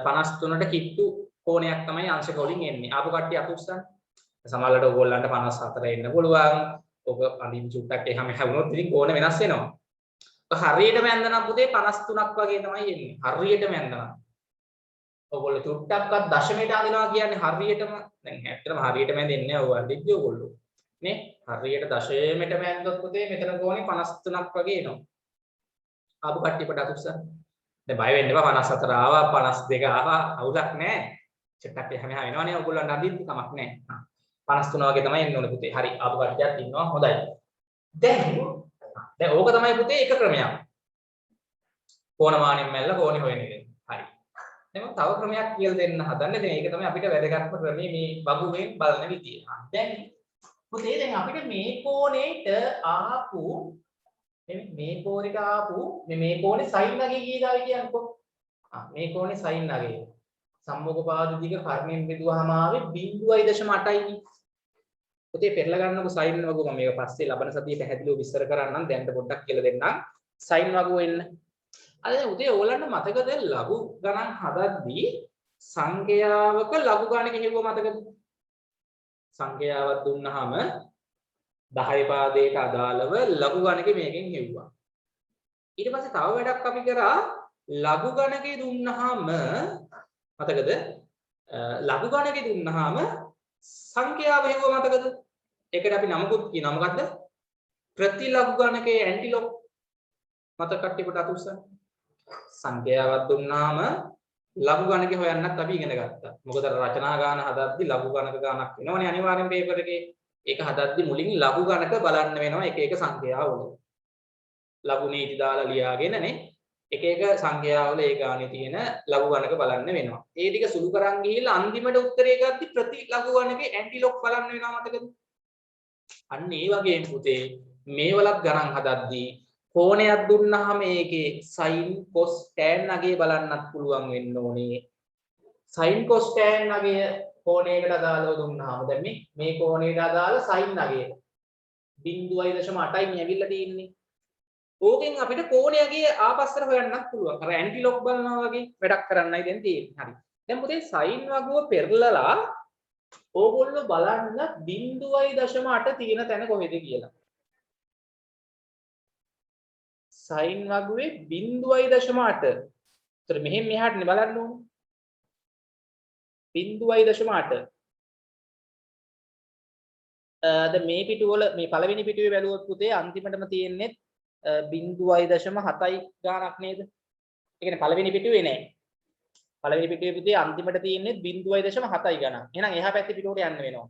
53ට කිට්ටු කෝණයක් තමයි අංශක වලින් එන්නේ. ආපු කට්ටිය අත උස්සන්න. සමහරවිට ඕගොල්ලන්ට 54 එන්න පුළුවන්. ඔබ අඳින් චුට්ටක් එහෙම හැවුනොත් ඉතින් කෝණ වෙනස් වෙනවා. ඔක හරියටම ඇඳනම් පුතේ 53ක් වගේ තමයි එන්නේ. හරියටම ඇඳනම්. ඔයගොල්ලෝ චුට්ටක්වත් දශමයට අඳිනවා කියන්නේ හරියටම දැන් ඇත්තටම හරියටම ඇඳෙන්නේ නැහැ ඔය අඳිද්දී ඔයගොල්ලෝ. නේ? හරියට දශමයටම ඇඳුත් පුතේ මෙතන කෝණේ 53ක් වගේ එනවා. ආපු කට්ටිය පොඩ අත උස්සන්න. දැන් බය වෙන්න එපා 54 ආවා 52 ආවා අවුලක් නැහැ. චුට්ටක් එහෙම වෙනවනේ ඔයගොල්ලන්ට අඳින්න කමක් නැහැ. 53 වගේ තමයි එන්න ඕනේ පුතේ. හරි ආපු කට්ටියක් ඉන්නවා හොඳයි. දැන් ඕක තමයි පුතේ එක ක්‍රමයක්. කෝණමානෙන් මැල්ල කෝණේ හොයන එක. හරි. දැන් තව ක්‍රමයක් කියලා දෙන්න හදන්නේ. දැන් ඒක තමයි අපිට වැදගත්ම ක්‍රමේ මේ වගුවෙන් බලන විදිය. දැන් පුතේ දැන් අපිට මේ කෝණේට ආපු මේ කෝණේට ආපු මේ කෝණේ සයින් අගේ කීයදායි කියන්නකෝ. මේ කෝණේ සයින් අගේ. සම්මුඛපාද දිග කර්ණයෙන් බෙදුවාම ආවේ 0.8යි. පුතේ පෙරලා ගන්නකො සයින් වගුව මම මේක පස්සේ ලබන සතියේ පැහැදිලිව විස්තර කරන්නම්. දැන් පොඩ්ඩක් කියලා දෙන්නම්. සයින් වගුව එන්න. අද දැන් උදේ ඕගොල්ලන්ට මතකද ලඝු ගණන් හදද්දී සංඛ්‍යාවක ලඝු ගණක හෙව්ව මතකද? සංඛ්‍යාවක් දුන්නාම 10 පාදයට අදාළව ලඝු ගණකේ මේකෙන් හෙව්වා. ඊට පස්සේ තව වැඩක් අපි කරා ලඝු ගණකේ දුන්නාම මතකද? ලඝු ගණකේ දුන්නාම සංඛ්‍යාව හෙව්ව මතකද? ඒකට අපි නමකුත් කියනවා මොකද්ද? ප්‍රතිලඝු ගණකේ ඇන්ටිලොග් මතක කට්ටියට අත උස්සන්න. සංඛ්‍යාවක් දුන්නාම ලඝු ගණකේ හොයන්නත් අපි ඉගෙන ගත්තා. මොකද රචනා ගාන හදද්දී ලඝු ගණක ගානක් වෙනවනේ අනිවාර්යෙන් පේපර් එකේ. ඒක හදද්දී මුලින් ලඝු ගණක බලන්න වෙනවා එක එක සංඛ්‍යාවල. ලඝු නීති දාලා ලියාගෙනනේ එක එක සංඛ්‍යාවල ඒ ගානේ තියෙන ලඝු ගණක බලන්න වෙනවා. ඒ ටික සුළු කරන් ගිහිල්ලා අන්තිමට උත්තරේ ගත්තී ප්‍රති ලඝු ගණකේ ඇන්ටිලොග් බලන්න වෙනවා මතකද? අන්න ඒ වගේම පුතේ මේවලත් ගණන් හදද්දී කෝණයක් දුන්නාම ඒකේ sin cos tan අගය බලන්නත් පුළුවන් වෙන්න ඕනේ. sin cos tan අගය කෝණයකට අදාළව දුන්නාම දැන් මේ කෝණයට අදාළ sin අගය 0.8යි මේ ඇවිල්ලා තියෙන්නේ. ඕකෙන් අපිට කෝණයගේ ආපස්සට හොයන්නත් පුළුවන්. අර ඇන්ටිලොග් බලනවා වගේ වැඩක් කරන්නයි දැන් තියෙන්නේ. හරි. දැන් පුතේ sin වගුව පෙරලලා ඕගොල්ලෝ බලන්න 0.8 තියෙන තැන කොහෙද කියලා. sin වගුවේ 0.8. ඒතර මෙහෙන් මෙහාටනේ බලන්න ඕනේ. 0.8. දැන් මේ පිටුවල මේ පළවෙනි පිටුවේ බැලුවොත් පුතේ අන්තිමටම තියෙන්නේ 0.7යි ගානක් නේද? ඒ කියන්නේ පළවෙනි පිටුවේ නෑ. පළවෙනි පිටුවේ පුතේ අන්තිමට තියෙන්නේ 0.7යි ගණන්. එහෙනම් එහා පැත්තේ පිටුවට යන්න වෙනවා.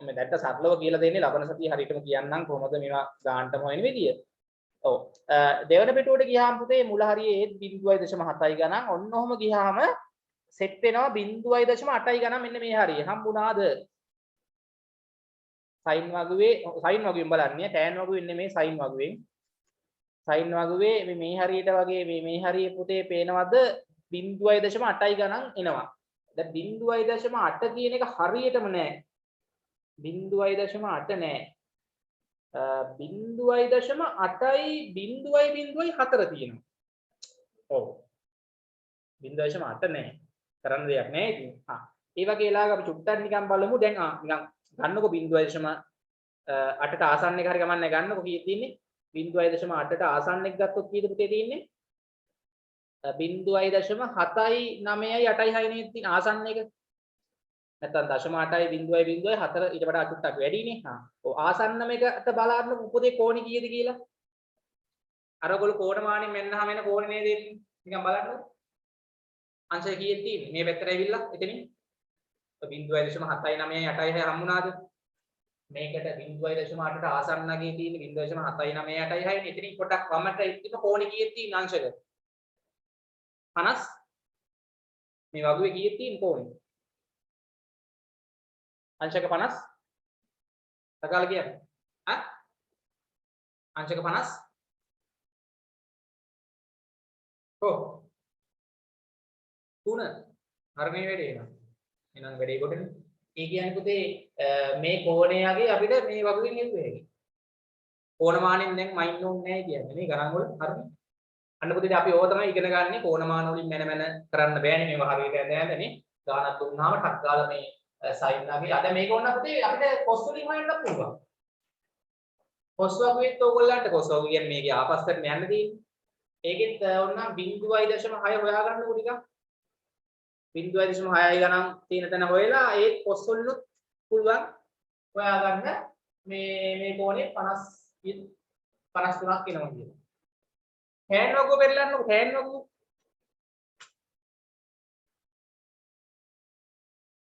මම දැක්ක සරලව කියලා දෙන්නේ ලබන සතිය හරියටම කියන්නම් කොහොමද මේවා ගානටම හොයන විදිය. ඔව්. දෙවන පිටුවට ගියාම පුතේ මුල හරියේ 0.7යි ගණන්. ඔන්න ඔහම ගියාම සෙට් වෙනවා 0.8යි ගණන් මෙන්න මේ හරිය. හම්බුණාද? sin වගුවෙන් බලන්නේ tan වගුවෙන් නෙමෙයි sin වගුවෙන්. sin වගුවේ මේ හරියට වගේ මේ හරිය පුතේ පේනවද 0.8යි ගණන් එනවා. දැන් 0.8 කියන එක හරියටම නෑ. 0.8 නෑ. 0.8යි 0.4 තියෙනවා. ඔව්. 0.8 නෑ. කරන්න දෙයක් නෑ ඉතින්. ඒ වගේ වෙලාවක අපි චුට්ටක් නිකන් බලමු. දැන් නිකන් ගන්නකො 0.8ට ආසන්න එක හරි ගමන්නේ ගන්නකො කීයද තියෙන්නේ 0.8ට ආසන්න එක ගත්තොත් කීයද පුතේ තියෙන්නේ 0.7යි 9යි 8යි 6 නේද තියෙන ආසන්න එක නැත්නම් 0.8යි 0.4 ඊට වඩා චුට්ටක් වැඩිනේ ඔව් ආසන්නම එකට බලන්න පුතේ කෝණි කීයද කියලා අර ඔයගොල්ලෝ කෝණ මානෙන් මෙන්නහම එන කෝණේ නේද එන්නේ නිකන් බලන්න අංශය කීයද තියෙන්නේ මේ පැත්තට ඇවිල්ලා එතනින් 0.7යි 9යි 8යි 6 හම්බුණාද මේකට 0.8ට ආසන්නගේ තියෙන 0.7යි 9යි 8යි 6 එතනින් පොඩක් වමට ඉතින් කෝණේ කීයද තියෙන අංශක 50 මේ වගුවේ කීයද තියෙන කෝණේ අංශක 50 සකාල කියන්නේ අංශක 50 ඔව් 3 හරිනේ වැඩේ එනවා එහෙනම් වැඩේ කොටනේ ඒ කියන්නේ පුතේ මේ කෝණයගේ අපිට මේ වගුවෙන් හෙව්වේ හැකි. කෝණමානෙන් දැන් මයින් ඕනේ නැහැ කියන්නේ නේ ගණන් වල හරිනේ. අන්න පුතේ අපි ඕක තමයි ඉගෙන ගන්න කෝණමාන වලින් මැන කරන්න බෑනේ මේවා හරියට ඇඳ නේ. ගානක් දුන්නාම ටක් ගාලා මේ සයින් ලාගේ අද මේක ඕන පුතේ අපිට කොස් වලින් හොයන්න පුළුවන්. කොස් වගුවෙත් ඕගොල්ලන්ට කොස් වගුව කියන්නේ මේකේ ආපස්සට යන්න තියෙන්නේ. ඒකෙත් ඕන නම් 0.6 හොයාගන්නකො ටිකක්. 0.6යි ගණන් තියෙන තැන හොයලා ඒත් කොස් වලිනුත් පුළුවන් හොයාගන්න මේ කෝණේ 50 53ක් එනවා කියලා. tan වගුව පෙරලන්නකො tan වගුව.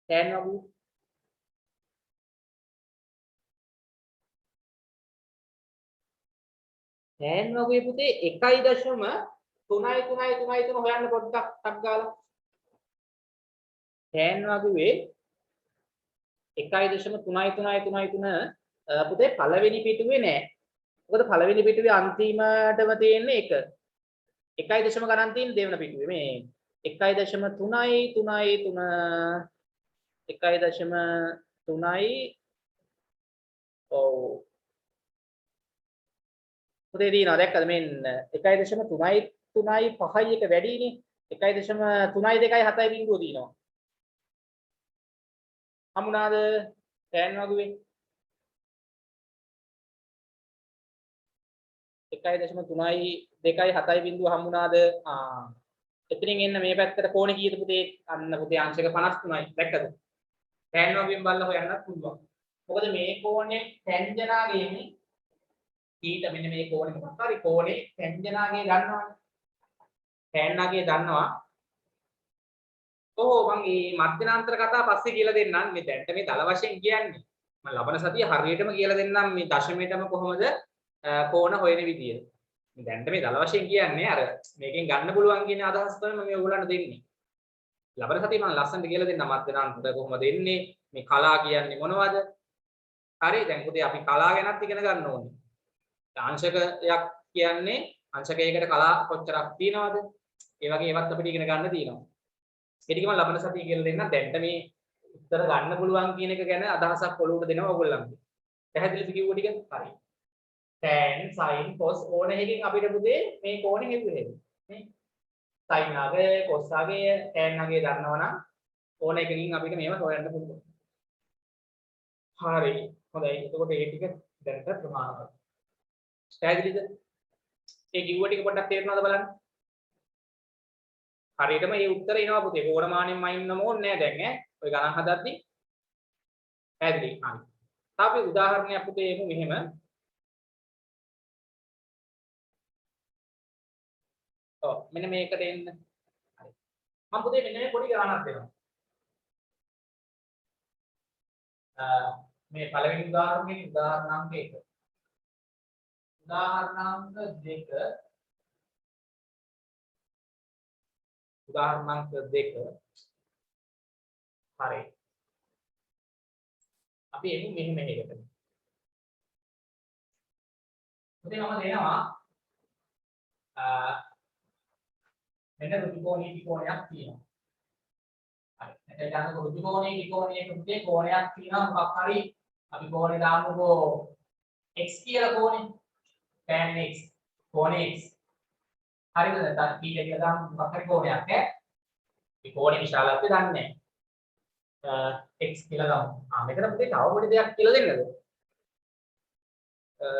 tan වගුව. tan වගුවේ පුතේ 1.3 හොයන්න පොඩ්ඩක් ටක් ගාලා. tan වගුවේ 1.3 පුතේ පළවෙනි පිටුවේ නෑ. මොකද පළවෙනි පිටුවේ අන්තිමටම තියෙන්නේ 1. 1 ගණන් තියෙන දෙවන පිටුවේ මේ 1.3 ඔව් පුතේ දිනවා දැක්කද මෙන්න 1.3යි 5යි එක වැඩිනේ 1.3යි 2යි 7යි බිංදුව දිනවා හමුණාද tan වගුවේ 1.3යි 2යි 7යි බිංදුව හම්බුණාද එතනින් එන්න මේ පැත්තට කෝණේ කීයද පුතේ අන්න පුතේ අංශක 53යි දැක්කද tan වගුවෙන් බලලා හොයන්නත් පුළුවන් මොකද මේ කෝණේ ටැන්ජනාගේ ඊට මෙන්න මේ කෝණේ මොකක් හරි කෝණේ ටැන්ජනාගේ දන්නවනේ ටැන්නාගේ දන්නවා මම මේ මධ්‍යනාන්තර කතා පස්සේ කියලා දෙන්නම් මේ දැන්ට මේ දල වශයෙන් කියන්නේ මම ලබන සතිය හරියටම කියලා දෙන්නම් මේ දශමයටම කොහොමද කෝණ හොයන විදිය මේ දැන්ට මේ දල වශයෙන් කියන්නේ අර මේකෙන් ගන්න පුළුවන් කියන අදහස් තමයි මම ඔයගොල්ලන්ට දෙන්නේ ලබන සතිය මම ලස්සනට කියලා දෙන්නම් මධ්‍යනාන්තර කොහොමද එන්නේ මේ කලා කියන්නේ මොනවද හරි දැන් පුතේ අපි කලා ගැනත් ඉගෙන ගන්න ඕනේ අංශකයක් කියන්නේ අංශකයකට කලා කොච්චරක් තියෙනවද? ඒ වගේ ඒවත් අපිට ඉගෙන ගන්න තියෙනවා. ඒ ටික මම ලබන සතියේ කියලා දෙන්නම්. දැන්ට මේ උත්තර ගන්න පුළුවන් කියන එක ගැන අදහසක් ඔලුවට දෙනවා ඔයගොල්ලන්ට. පැහැදිලිද කිව්ව ටික? හරි. tan sin cos ඕන එකකින් අපිට පුතේ මේ කෝණෙ හෙව්වේ නේ. sin අගය cos අගය tan අගය දන්නවනම් ඕන එකකින් අපිට මේව හොයන්න පුළුවන්. හරි. හොඳයි. එතකොට මේ ටික දැනට ප්‍රමාණවත්. පැහැදිලිද? ඒ කිව්ව ටික පොඩ්ඩක් තේරෙනවද බලන්න. හරියටම මේ උත්තර එනවා පුතේ. ඕනමානෙන් මයින්නම ඕනේ නෑ දැන් ඈ. ඔය ගණන් හදද්දි. පැහැදිලි. හරි. අපි උදාහරණයක් පුතේ එමු මෙහෙම. ඔව් මෙන්න මේකට එන්න. හරි. මම පුතේ මෙන්න මේ පොඩි ගණනක් දෙනවා. මේ පළවෙනි උදාහරණයේ උදාහරණාංක 1. උදාහරණාංක 2. උදාහරණාංක 2. හරි. අපි එමු මෙහෙම එකකට. පුතේ මම දෙනවා මෙන්න රුජුකෝණී ත්‍රිකෝණයක් තියෙනවා. හරි. එතන ගන්න රුජුකෝණී ත්‍රිකෝණයේ පුතේ කෝණයක් තියෙනවා මොකක් හරි අපි කෝණේ දාමුකෝ x කියලා කෝණේ. tan x කෝණේ x. හරිද? නැත්නම් p කියලා දාමු මොකක් හරි කෝණයක් ඈ. මේ කෝණේ විශාලත්වය දන්නේ නැහැ. x කියලා දාමු. මෙතන පුතේ තව පොඩි දෙයක් කියලා දෙන්නද?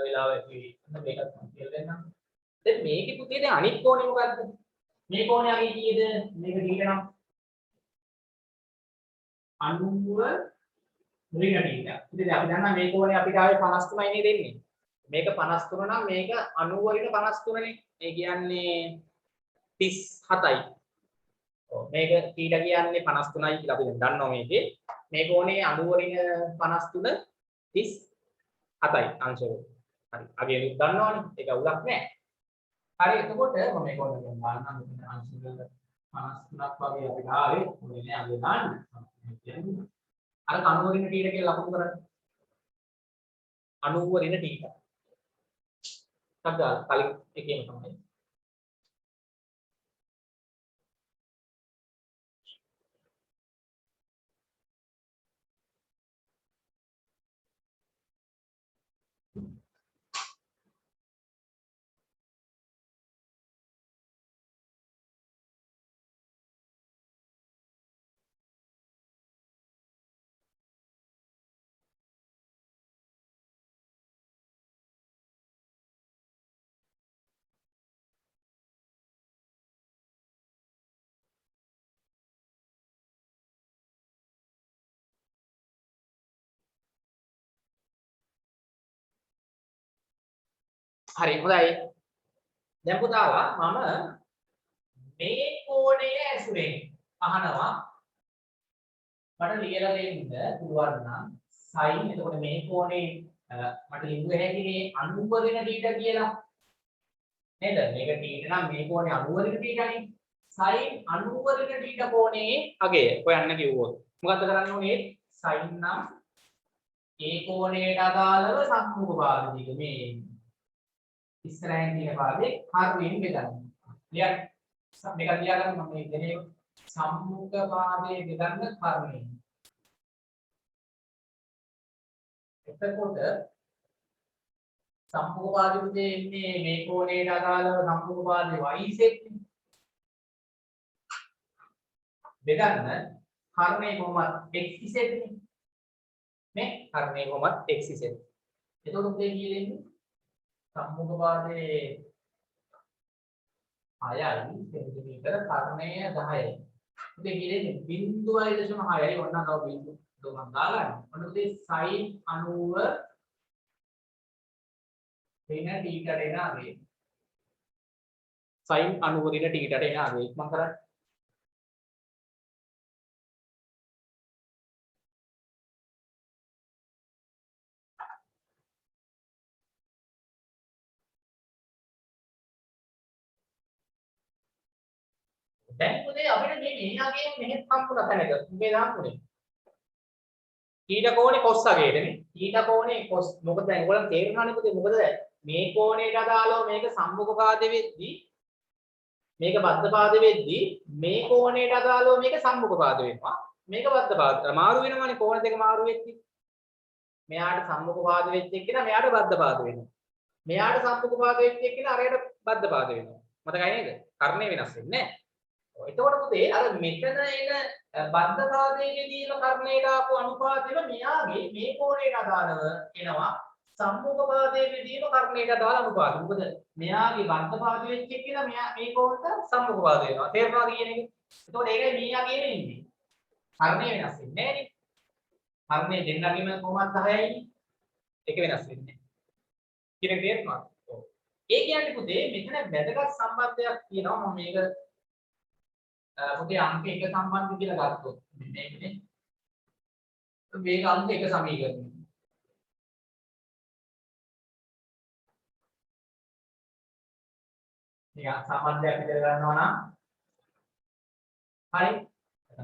වෙලාවෙදී මේකත් කියලා දෙන්නම්. දැන් මේකේ පුතේ දැන් අනිත් කෝණේ මොකද්ද? මේ කෝණය අගේ කීයද? මේක දීලා නම් 90 ඍණ දීලා. ඉතින් අපි දන්නා මේ කෝණය අපිට ආවේ 53යි නේ දෙන්නේ. මේක 53 නම් මේක 90 ඍණ 53 නේ. ඒ කියන්නේ 37යි. ඔව් මේක θ කියන්නේ 53යි කියලා අපි දැන් දන්නවා මේකේ. මේ කෝණේ 90 ඍණ 53 37යි අංශය. හරි. අගේ දන්නවනේ. ඒක උලක් නෑ. හරි එතකොට මම මේක ඔන්න දැන් බලන්න මෙතන අංශ වල 53ක් වගේ අපිට ආවේ මොනේ නෑ අගේ දාන්න. අර 90 ඍණ t කියලා ලකුණු කරන්න. 90 ඍණ t. සද්දා කලින් එකේම තමයි. හරි හොඳයි. දැන් පුතාලා මම මේ කෝණය ඇසුරෙන් අහනවා මට ලියලා දෙන්න පුළුවන් නම් sin එතකොට මේ කෝණේ මට ලියුවේ හැකිනේ 90 ඍණ θ කියලා. නේද? මේක θ නම් මේ කෝණේ 90 ඍණ θ නේ. sin 90 ඍණ θ කෝණයේ අගය හොයන්න කිව්වොත් මොකද්ද කරන්න ඕනේ? sin නම් ඒ කෝණයට අදාළව සම්මුඛ භාග දිග මේ ඉස්සරහින් තියෙන භාගයේ කර්ණයෙන් බෙදන්න. ලියන්න. මේක ලියා ගන්න මම මේ දෙනේ සම්මුඛ භාගයේ බෙදන්න කර්ණයෙන්. එතකොට සම්මුඛ භාගයේ ඉන්නේ මේ කෝණයට අදාළව සම්මුඛ භාගයේ y සෙට් බෙදන්න කර්ණය කොහොමද x සෙට් නේ කර්ණය කොහොමද x සෙට්. එතකොට මේ කියන්නේ සම්මුඛ භාගයේ 6යි සෙන්ටිමීටර කර්ණය 10යි. ඉතින් කියන්නේ 0.6යි ඔන්න තව බිංදු දුමක් දාලා ඔන්න ඉතින් sin 90 ඍණ θ ට එන ආවේ. sin 90 ඍණ θ ට එන ආවේ ඉක්මන් කරන්න. දැන් පුතේ අපිට මේ මෙයාගේ මෙහෙත් සම්පූර්ණ තැනක මේ දාන්නේ. ඊට කෝණේ cos අගයටනේ. ඊට කෝණේ cos මොකද දැන් ඔයගොල්ලන් තේරුණානේ පුතේ මොකද මේ කෝණයට අදාළව මේක සම්මුඛ පාදේ වෙද්දී මේක බද්ධ පාදේ වෙද්දී මේ කෝණයට අදාළව මේක සම්මුඛ පාද වෙනවා. මේක බද්ධ පාද. මාරු වෙනවනේ කෝණ දෙක මාරු වෙද්දී. මෙයාට සම්මුඛ පාද වෙච්ච එක්කෙනා මෙයාට බද්ධ පාද වෙනවා. මෙයාට සම්මුඛ පාද වෙච්ච එක්කෙනා අරයට බද්ධ පාද වෙනවා. මතකයි නේද? කර්ණය වෙනස් වෙන්නේ නැහැ. එතකොට පුතේ අර මෙතන එන බද්ධ පාදයේදීම කර්ණයට ආපු අනුපාතෙම මෙයාගේ මේ කෝණයට අදාළව එනවා. සම්මුඛ පාදයේදීම කර්ණයට අදාළ අනුපාත. මොකද මෙයාගේ බද්ධ පාද වෙච්ච එක්කෙනා මෙයා මේ කෝණයට සම්මුඛ පාද වෙනවා. තේරෙනවද කියන එක? එතකොට ඒකයි මෙයාගේ එන්නේ. කර්ණය වෙනස් වෙන්නේ නැහැ නේ. කර්ණය දෙන්නගෙම කොහොමද 10යි? ඒක වෙනස් වෙන්නේ නැහැ. කියන එක තේරුණාද? ඔව්. ඒ කියන්නේ පුතේ මෙතන වැදගත් සම්බන්ධයක් තියෙනවා. මම මේක පුතේ අංක 1 සම්බන්ධ කියලා ගත්තොත් මේකනේ. මේක අංක 1 සමීකරණය. මේක සම්බන්ධයක් විතර ගන්නවා නම් හරි.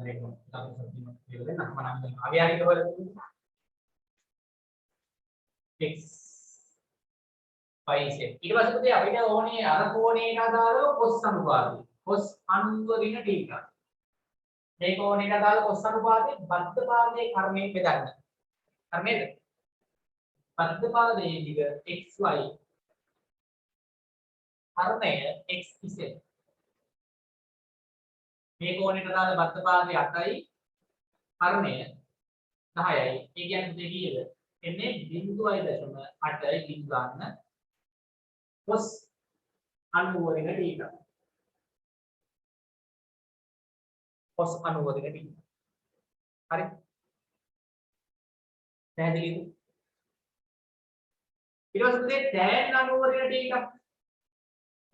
මේක තමයි දෙන්න මම නම් අව්‍යානික වල x y z ඊට පස්සේ පුතේ අපිට ඕනේ අර කෝණයට අදාළව cos අනුපාතය. cos අනුවරිණ θ. මේ කෝණයට අදාළ cos අනුපාතේ බද්ධ පාදයේ කර්ණයෙන් බෙදන්න. හරි නේද? බද්ධ පාදයේ දිග xy කර්ණය x z. මේ කෝණයට අදාළ බද්ධ පාදයේ 8යි කර්ණය 10යි. ඒ කියන්නේ පුතේ කීයද? එන්නේ 0.8යි කින් ගන්න cos අනුවරිණ θ. cos අනුවදින t. හරි. පැහැදිලිද? ඊට පස්සේ tan අනුවදින t එකක්.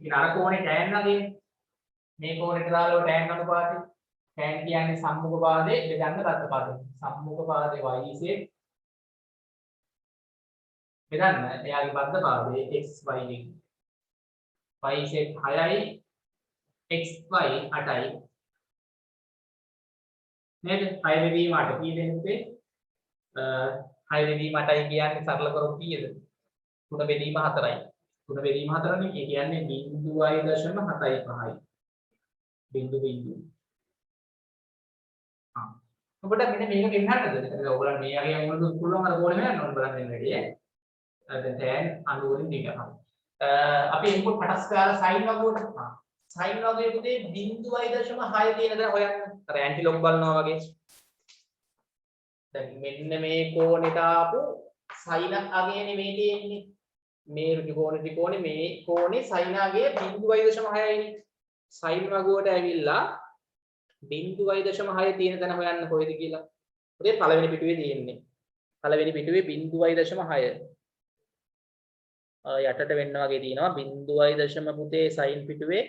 ඉතින් අර කෝණේ tan නගේ මේ කෝණයට දාලා tan අනුපාතය. tan කියන්නේ සම්මුඛ පාදේ බෙදන්න බද්ධ පාදේ. සම්මුඛ පාදේ y z බෙදන්න එයාගේ බද්ධ පාදේ x y y z 6යි x y 8යි නේද? 6 බෙදීම 8 කී දෙනෙක්ද? 6 බෙදීම 8යි කියන්නේ සරල කරොත් කීයද? 3 බෙදීම 4යි. 3 බෙදීම 4නේ. ඒ කියන්නේ 0.75යි. බිංදු. ඔබට මෙන්න මේක ගෙන්නන්නද? ඔයගොල්ලන් මේ යගේ මොනවද පුළුවන් අර කෝණය හොයන්න ඕන බලන්න දෙන්න වැඩි. දැන් tan අනුවරින් දෙක හරි. අපි ඉන්පුට් පටස් කරලා sin වගුවට. sin වගේ පුතේ 0.6 තියෙන දා හොයන්න. අර ඇන්ටිලොග් බලනවා වගේ. දැන් මෙන්න මේ කෝණයට ආපු sin අගයනේ මේ තියෙන්නේ. මේ ඍජු ත්‍රිකෝණේ මේ කෝණේ sin අගය 0.6යිනේ. sin වගුවට ඇවිල්ලා 0.6 තියෙන තැන හොයන්න කොහෙද කියලා. පුතේ පළවෙනි පිටුවේ තියෙන්නේ. පළවෙනි පිටුවේ 0.6. යටට වෙන්න වගේ තියෙනවා 0.6 පුතේ sin පිටුවේ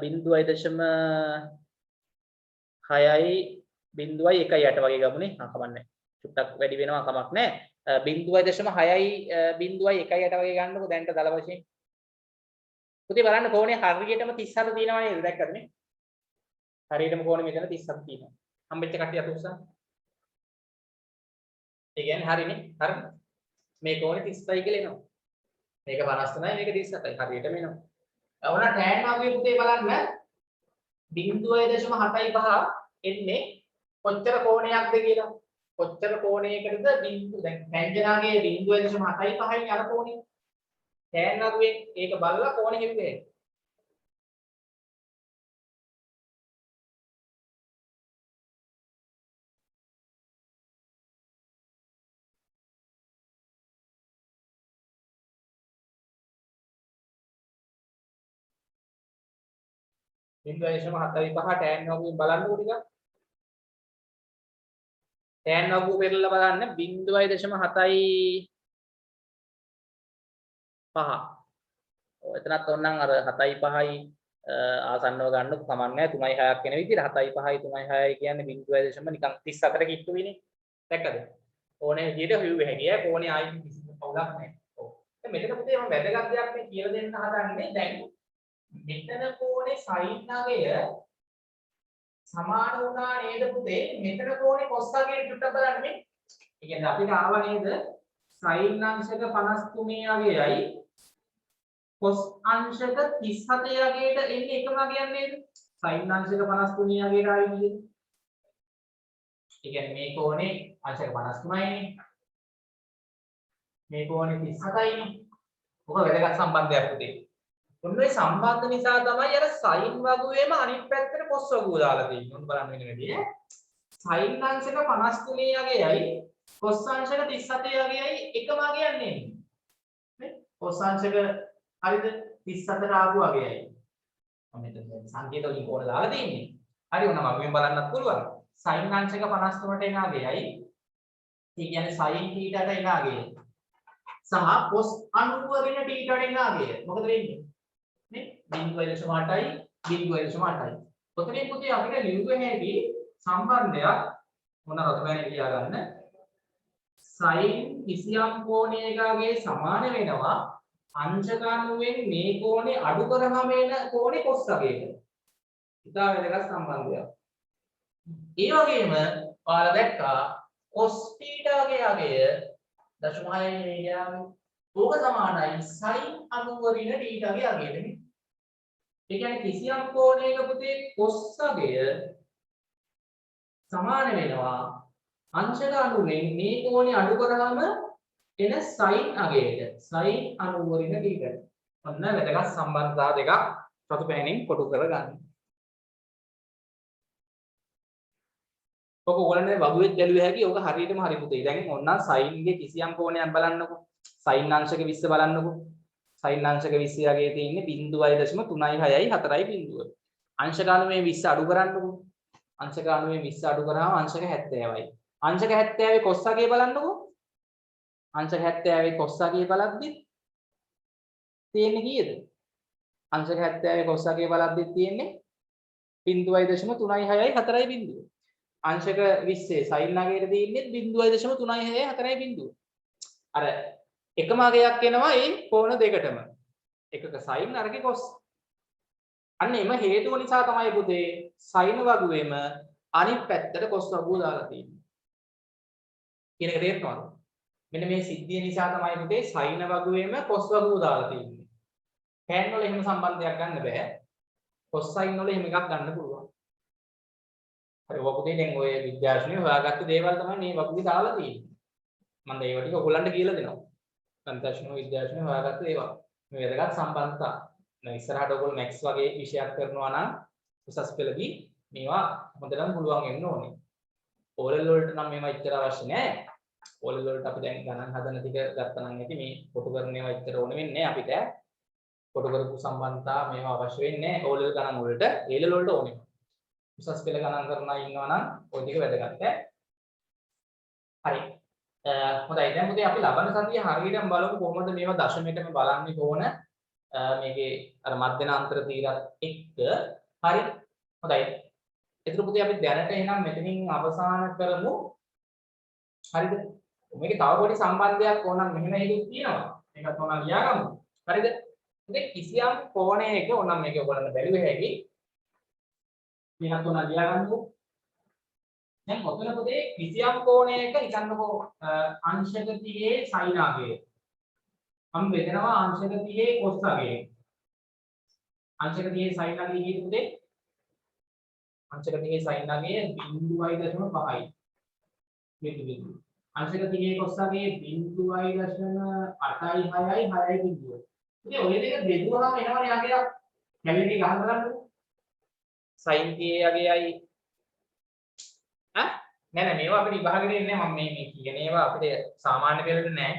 0.6යි 0.1යි යට වගේ ගමුනේ. කමන්නේ. චුට්ටක් වැඩි වෙනවා කමක් නැහැ. 0.6යි 0.1යි යට වගේ ගන්නකො දැන්ට දල වශයෙන්. පුතේ බලන්න කෝණේ හරියටම 37 තියෙනවා නේද? දැක්කද මේ? හරියටම කෝණේ මෙතන 37 තියෙනවා. හම්බෙච්ච කට්ටිය අත උස්සන්න. ඒ කියන්නේ හරිනේ. හරි. මේ කෝණේ 30යි කියලා එනවා. මේක 59යි මේක 37යි. හරියටම එනවා. ඔන්න tan වගේ පුතේ බලන්න 0.75 එන්නේ කොච්චර කෝණයක්ද කියලා. කොච්චර කෝණයකටද බිංදු දැන් ටැන්ජනාගේ 0.75යි අර කෝණේ. tan වගේ ඒක බලලා කෝණෙ හෙව්වේ. බිංදුවේශම 75 tan වගේ බලන්නකො ටිකක්. tan වගේ පෙරලා බලන්න 0.7යි 5. ඔය එතනත් ඕනනම් අර 7යි 5යි ආසන්නව ගන්නකො කමක් නැහැ 3යි 6ක් වෙන විදිහට 7යි 5යි 3යි 6යි කියන්නේ 0.7 නිකන් 34 කිට්ටු වෙන්නේ. දැක්කද? ඕනේ විදිහට හිව්වේ හැකියි. කෝණේ ආයි කිසිම පවුලක් නැහැ. ඔව්. දැන් මෙතන පුතේ මම වැදගත් දෙයක් මේ කියලා දෙන්න හදන්නේ දැන් මෙතන කෝණේ sin අගය සමාන වුණා නේද පුතේ? මෙතන කෝණේ cos අගය චුට්ටක් බලන්න මේ. ඒ කියන්නේ අපිට ආව නේද sin අංශක 53 අගයයි cos අංශක 37 අගයට එන්නේ එකම අගයක් නේද? sin අංශක 53 අගයට ආවේ නේද? ඒ කියන්නේ මේ කෝණේ අංශක 53යිනේ. මේ කෝණේ 37යිනේ. ඔක වැදගත් සම්බන්ධයක් පුතේ. ඔන්න ඔය සම්බන්ධ නිසා තමයි අර sin වගුවේම අනිත් පැත්තට cos වගුව දාලා තියෙන්නේ. ඔන්න බලන්න වෙන වැඩි. sin අංශක 53 අගයයි cos අංශක 37 අගයයි එකම අගයක් නෙමෙයි. නේ? cos අංශක හරිද 37ට ආපු අගයයි. මම මෙතන සංකේත වලින් කෝණ දාලා තියෙන්නේ. හරි ඔන්න වගුවෙන් බලන්නත් පුළුවන්. sin අංශක 53ට එන අගයයි ඒ කියන්නේ sin θට එන අගයයි. සහ cos 90 වෙන θට එන අගය. මොකද වෙන්නේ? නේ? 0.8යි 0.8යි. ඔතනින් පුතේ අපිට ලියුවේ හැටි සම්බන්ධයක් මොන රතබෑනේ ලියා ගන්න. sin කිසියම් කෝණයකගේ සමාන වෙනවා අංශක 90න් මේ කෝණේ අඩු කරාම එන කෝණේ cos අගයට. ඉතා වැදගත් සම්බන්ධයක්. ඒ වගේම ඔයාලා දැක්කා cos θ ගේ අගය 0.6 නේ. ඕක සමානයි sin 90 ඍණ θ ගේ අගයට නේ. ඒ කියන්නේ කිසියම් කෝණයක පුතේ cos අගය සමාන වෙනවා අංශක 90න් මේ කෝණය අඩු කරාම එන sin අගයට. sin 90 ඍණ θ. ඔන්න වැදගත් සම්බන්ධතා දෙකක් රතු පෑනින් කොටු කරගන්න. ඔක ඕගොල්ලෝ වගුවෙත් බැලුවේ හැකි. ඔක හරියටම හරි පුතේ. දැන් ඕන්නම් sin ගේ කිසියම් කෝණයක් බලන්නකෝ. sin අංශක 20 බලන්නකෝ. sin අංශක 20 යගේ තියෙන්නේ 0.36යි 4යි බිඳුව. අංශක 90 20 අඩු කරන්නකෝ. අංශක 90 20 අඩු කරාම අංශක 70යි. අංශක 70 cos අගේ බලන්නකෝ. අංශක 70 cos අගේ බලද්දි තියෙන්නේ කීයද? අංශක 70 cos අගේ බලද්දි තියෙන්නේ 0.36යි 4යි බිඳුව. අංශක 20 sin අගයට තියෙන්නේ 0.36යි 4යි බිඳුව. අර එකම අගයක් එනවා ඒ කෝණ දෙකටම. එකක sin අරක cos. අන්න එම හේතුව නිසා තමයි පුතේ sin වගුවේම අනිත් පැත්තට cos වගුව දාලා තියෙන්නේ. කියන එක තේරෙනවද? මෙන්න මේ සිද්ධිය නිසා තමයි පුතේ sin වගුවේම cos වගුව දාලා තියෙන්නේ. tan වල එහෙම සම්බන්ධයක් ගන්න බෑ. cos sin වල එහෙම එකක් ගන්න පුළුවන්. හරි ඔය පුතේ දැන් ඔය විද්‍යාඥයෝ හොයාගත්ත දේවල් තමයි මේ වගුවේ දාලා තියෙන්නේ. මම ඒව ටික ඔයගොල්ලන්ට කියලා දෙනවා. සංතර්ශන විද්‍යාඥයෝ හොයාගත්ත දේවල්. මේ වැදගත් සම්බන්ධතා. දැන් ඉස්සරහට ඔයගොල්ලෝ මැක්ස් වගේ විෂයක් කරනවා නම් උසස් පෙළදී මේවා හොඳටම පුළුවන් වෙන්න ඕනේ. ඕලෙල් වලට නම් මේවා ඉච්චර අවශ්‍ය නැහැ. ඕලෙල් වලට අපි දැන් ගණන් හදන ටික ගත්තා නම් ඇති මේ කොටු කරන ඒවා ඉච්චර ඕන වෙන්නේ නැහැ අපිට. කොටු කරපු සම්බන්ධතා මේවා අවශ්‍ය වෙන්නේ නැහැ ඕලෙල් ගණන් වලට. ඒලෙල් වලට ඕනේ. උසස් පෙළ ගණන් කරන අය ඉන්නවා නම් ওই ටික වැදගත් ඈ. හරි. හොඳයි දැන් මුදේ අපි ලබන සතියේ හරියටම බලමු කොහොමද මේවා දශමයටම බලන්නේ කොහොන මේකේ අර මධ්‍යනාන්තර තීරත් එක්ක. හරි. හොඳයි. ඒතර පුතේ අපි දැනට එහෙනම් මෙතනින් අවසන් කරමු. හරිද? මේකේ තව පොඩි සම්බන්ධයක් ඕනනම් මෙහෙම හේතුක් තියෙනවා. මේකත් ඕනනම් ලියාගමු. හරිද? ඉතින් කිසියම් කෝණයක ඕනනම් මේක ඔයගොල්ලන්ට බැලුවේ හැකි. මේකත් ඕනනම් ලියාගන්නකෝ. දැන් ඔතන පුතේ කිසියම් කෝණයක හිතන්නකෝ අංශක 30 sin අගය. हम වෙදෙනවා අංශක 30 cos අගය. අංශක 30 sin අගය කීයද පුතේ? අංශක 30 sin අගය 0.5යි. බිඳුව. අංශක 30 cos අගය 0.8යි 6යි 6යි බිඳුව. ඉතින් ඔය දෙක බෙදුවහම එනවනේ අගයක්. කැලණි ගහන්න බලන්නකෝ. sin 30 අගයයි නෑ මේවා අපිට විභාගෙට එන්නේ මම මේ කියන ඒවා අපිට සාමාන්‍ය පෙළට නෑ.